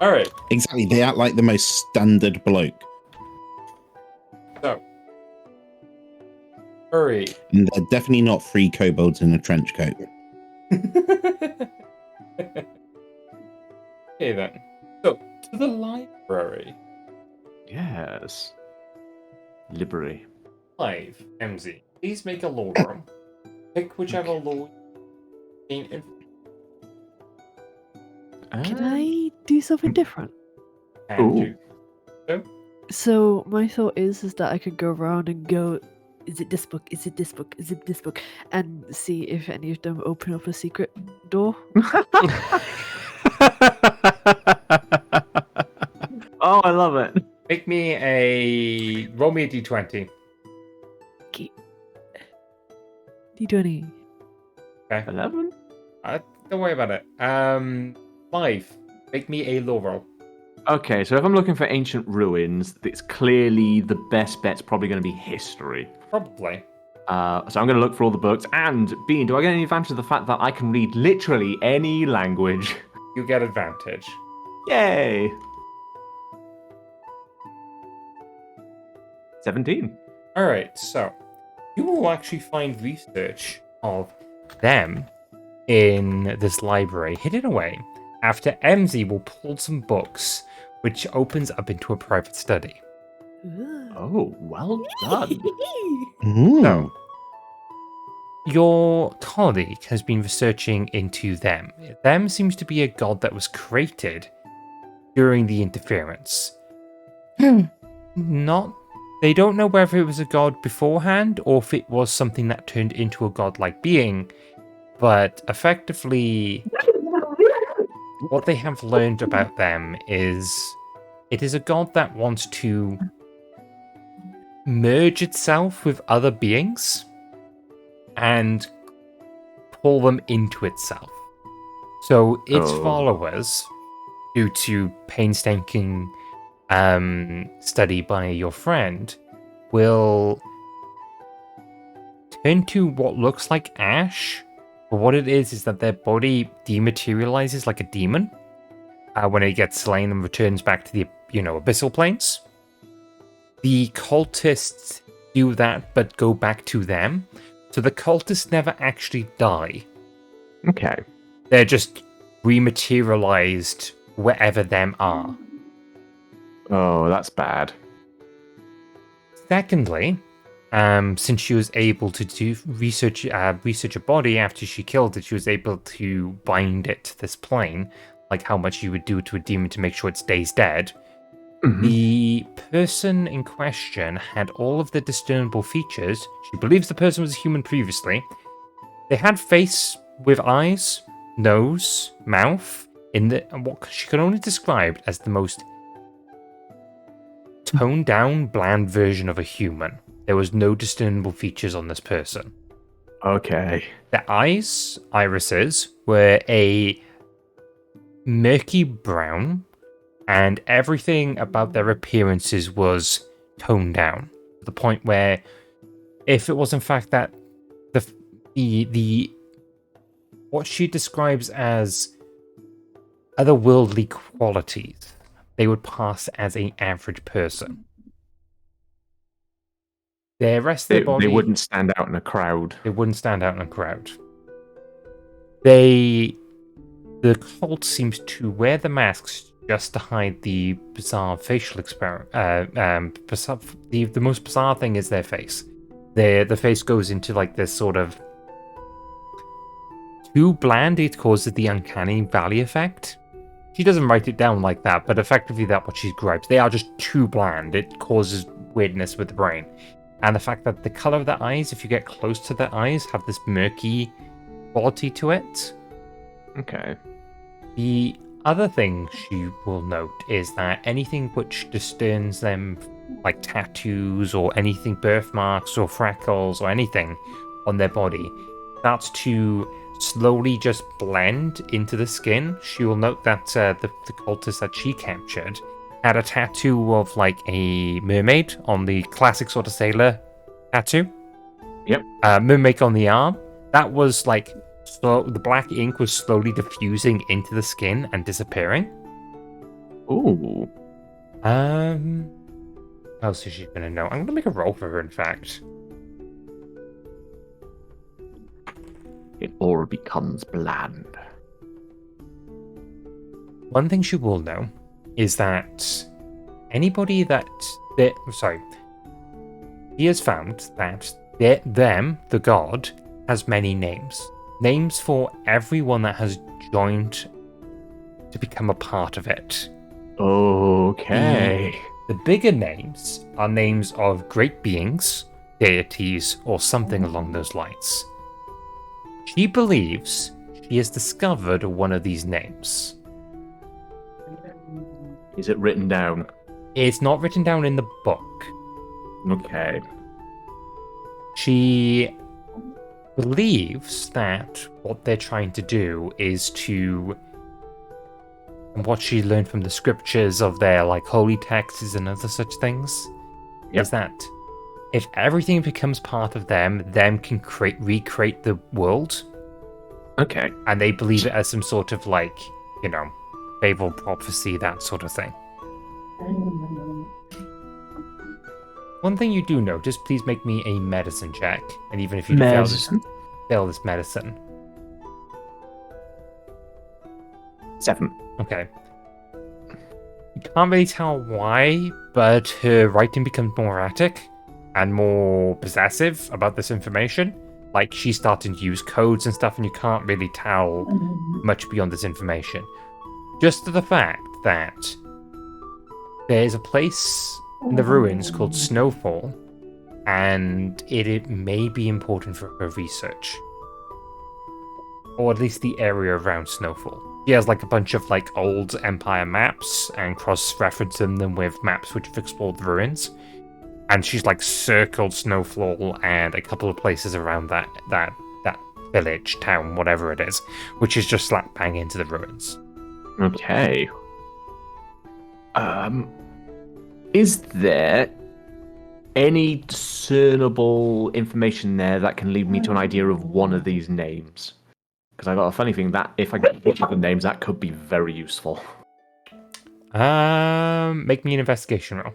Alright, Exactly, they act like the most standard bloke. so. Hurry. And they're definitely not 3 kobolds in a trench coat. Okay then. So, to the library. Yes. Library. Blythe, Emmzyz, please make a law roll. Pick whichever law you in. Can I do something different? And do. So my thought is that I could go around and go, is it this book? Is it this book? Is it this book? And see if any of them open up a secret door. Oh, I love it. Make me roll me a d20. D20. Okay. 11? Don't worry about it. 5. Make me a law roll. Okay, so if I'm looking for ancient ruins, it's clearly the best bet's probably going to be history. Probably. So I'm going to look for all the books. And, Bean, do I get any advantage of the fact that I can read literally any language? You get advantage. Yay! 17. Alright, so you will actually find research of them in this library hidden away after Emmzyz will pull some books, which opens up into a private study. Oh, well done. So, your colleague has been researching into them. Them seems to be a god that was created during the interference. They don't know whether it was a god beforehand or if it was something that turned into a godlike being, but effectively, what they have learned about them is it is a god that wants to merge itself with other beings and pull them into itself. So its followers, due to painstaking study by your friend, will turn to what looks like ash. But what it is that their body dematerializes like a demon when it gets slain and returns back to the abyssal planes. The cultists do that, but go back to them. So the cultists never actually die. Okay. They're just rematerialized wherever them are. Oh, that's bad. Secondly, since she was able to do research a body after she killed it, she was able to bind it to this plane, like how much you would do to a demon to make sure it stays dead. Mm-hmm. The person in question had all of the discernible features. She believes the person was a human previously. They had face with eyes, nose, mouth, and what she could only describe as the most toned down, bland version of a human. There was no discernible features on this person. Okay. Their irises, were a murky brown, and everything about their appearances was toned down to the point where, if it was in fact that the what she describes as otherworldly qualities, they would pass as an average person. The rest of their body... They wouldn't stand out in a crowd. They wouldn't stand out in a crowd. They the cult seems to wear the masks just to hide the bizarre facial the most bizarre thing is their face. The face goes into like this sort of too bland, it causes the uncanny valley effect. She doesn't write it down like that, but effectively that's what she gripes. They are just too bland. It causes weirdness with the brain. And the fact that the color of their eyes, if you get close to their eyes, have this murky quality to it. Okay. The other thing she will note is that anything which discerns them, like tattoos or anything, birthmarks or freckles or anything on their body, starts to slowly just blend into the skin. She will note that the cultist that she captured had a tattoo of like a mermaid on the classic sort of sailor tattoo. Yep. Mermaid on the arm. That was like, so the black ink was slowly diffusing into the skin and disappearing. Ooh. What else is she gonna know? I'm gonna make a roll for her, in fact. It all becomes bland. One thing she will know is that anybody that he has found that the god, has many names. Names for everyone that has joined to become a part of it. Okay. The bigger names are names of great beings, deities, or something along those lines. She believes she has discovered one of these names. Is it written down? It's not written down in the book. Okay. She believes that what they're trying to do is to, and what she learned from the scriptures of their like holy texts and other such things, is that if everything becomes part of them can recreate the world. Okay. And they believe it as some sort of like, Babel prophecy, that sort of thing. One thing you do know, just please make me a medicine check. And even if you fail this medicine. 7. Okay. You can't really tell why, but her writing becomes more erratic and more possessive about this information. Like, she's starting to use codes and stuff, and you can't really tell much beyond this information. Just to the fact that there's a place in the ruins called Snowfall, and it may be important for her research. Or at least the area around Snowfall. She has like a bunch of like old Empire maps and cross-referencing them with maps which have explored the ruins. And she's like circled Snowfall and a couple of places around that village, town, whatever it is, which is just slap bang into the ruins. Okay. Is there any discernible information there that can lead me to an idea of one of these names? Because I got a funny thing that if I get each of the names, that could be very useful. Make me an investigation roll.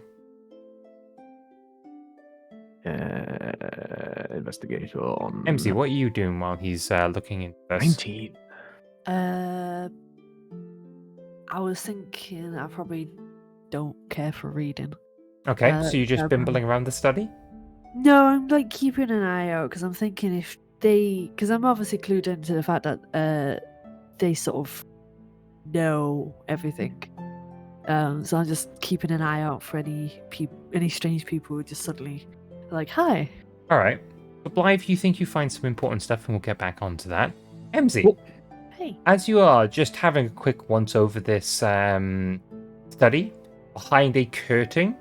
Investigator on Emmzyz, what are you doing while he's looking into this? 19. I was thinking I probably don't care for reading. Okay, so you're just bimbling around the study? No, I'm like keeping an eye out because I'm thinking if they, because I'm obviously clued into the fact that they sort of know everything. So I'm just keeping an eye out for any strange people who just suddenly like, hi. All right. But Blythe, you think you find some important stuff, and we'll get back onto that. Emmzyz, Hey. as you are just having a quick once over this study, behind a curtain,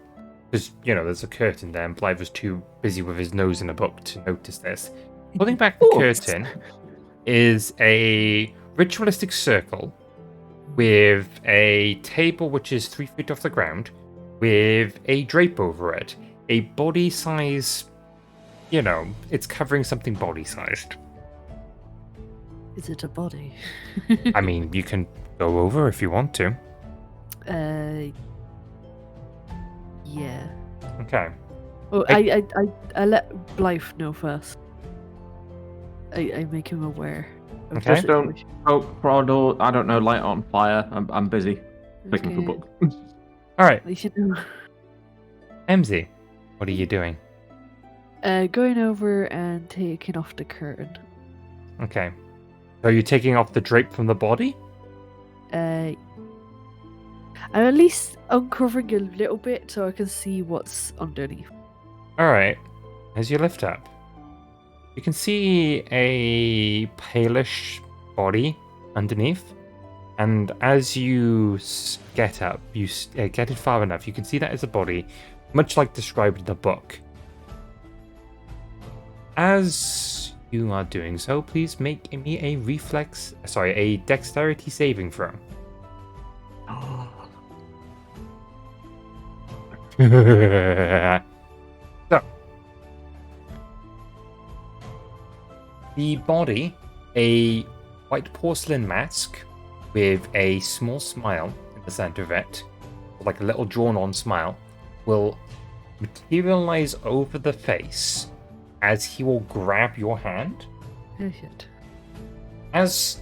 because, there's a curtain there, and Blythe was too busy with his nose in a book to notice this. Pulling back the curtain is a ritualistic circle with a table which is 3 feet off the ground, with a drape over it. A body size, it's covering something body sized. Is it a body? I mean, you can go over if you want to. Yeah. Okay. Well, I let Blythe know first. I make him aware. Okay. Just don't poke, prod, or I don't know, light on fire. I'm busy looking for Okay. books. All right, We should know. Emmzyz, what are you doing? Going over and taking off the curtain. Okay. So you're taking off the drape from the body? I'm at least uncovering a little bit so I can see what's underneath. All right. As you lift up, you can see a palish body underneath. And as you get up, you get it far enough, you can see that it's a body, much like described in the book. As you are doing so, please make me a dexterity saving throw. So, the body, a white porcelain mask with a small smile in the center of it, like a little drawn-on smile, will materialize over the face as he will grab your hand. Oh shit. As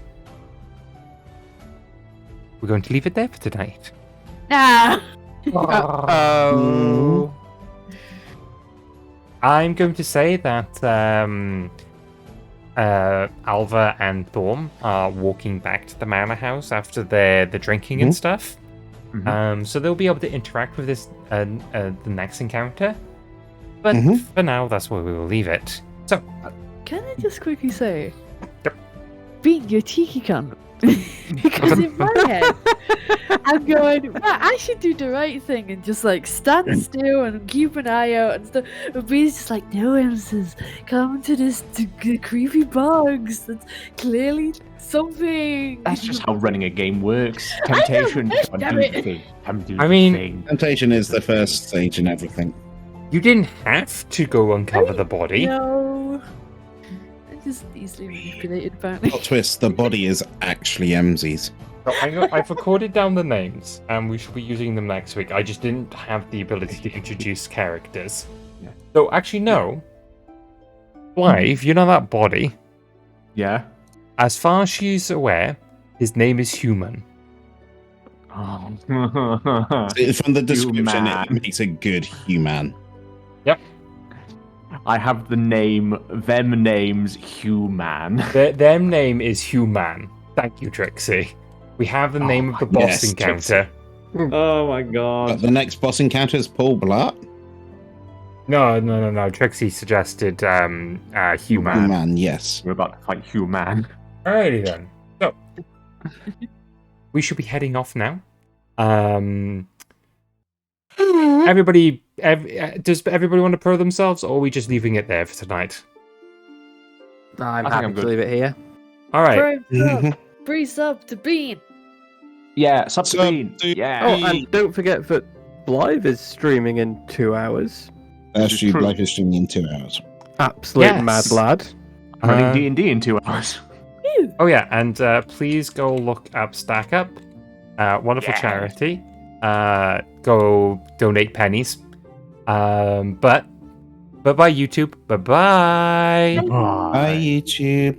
we're going to leave it there for tonight. Ah! Oh. I'm going to say that Alva and Thorm are walking back to the manor house after the drinking and stuff. So they'll be able to interact with this the next encounter. But for now, that's where we will leave it. So, Can I just quickly say, Yep. being your cheeky cunt, because in my head, I'm going, well, I should do the right thing and just like stand still and keep an eye out and stuff. But B's just like, no, Emmzyz, come to this creepy bugs. That's clearly something. That's just how running a game works. Temptation. damn it. Temptation is the first stage in everything. you didn't have to go uncover the body. No. I'm just easily manipulated, apparently. Plot twist, the body is actually Emmzyz. So I've recorded down the names, and we should be using them next week. I just didn't have the ability to introduce characters. Yeah. So actually, no. Blythe, you know that body? Yeah. As far as she's aware, his name is Human. Oh. From the description, Human. it makes a good human. Yep. I have the name, them names, Human. Their name is Human. Thank you, Trixie. We have the name of the boss yes, encounter. Oh my But god. the next boss encounter is Paul Blart. No. Trixie suggested Human. Human, yes. We're about to fight Human. Alrighty then. So we should be heading off now. Everybody, does everybody want to pro themselves, or are we just leaving it there for tonight? I'm I think happy I'm to good. leave it here. All right. Breeze up to Bean. Yeah, Subscreen. Sub- Yeah. Oh, and don't forget that Blythe is streaming in 2 hours. That's true. true. Life is streaming in 2 hours. Absolute Yes. mad lad. Running D&D in 2 hours. Oh yeah, and please go look up Stack Up, wonderful Yeah. charity. Go donate pennies. But bye bye YouTube. Bye bye. Bye, YouTube.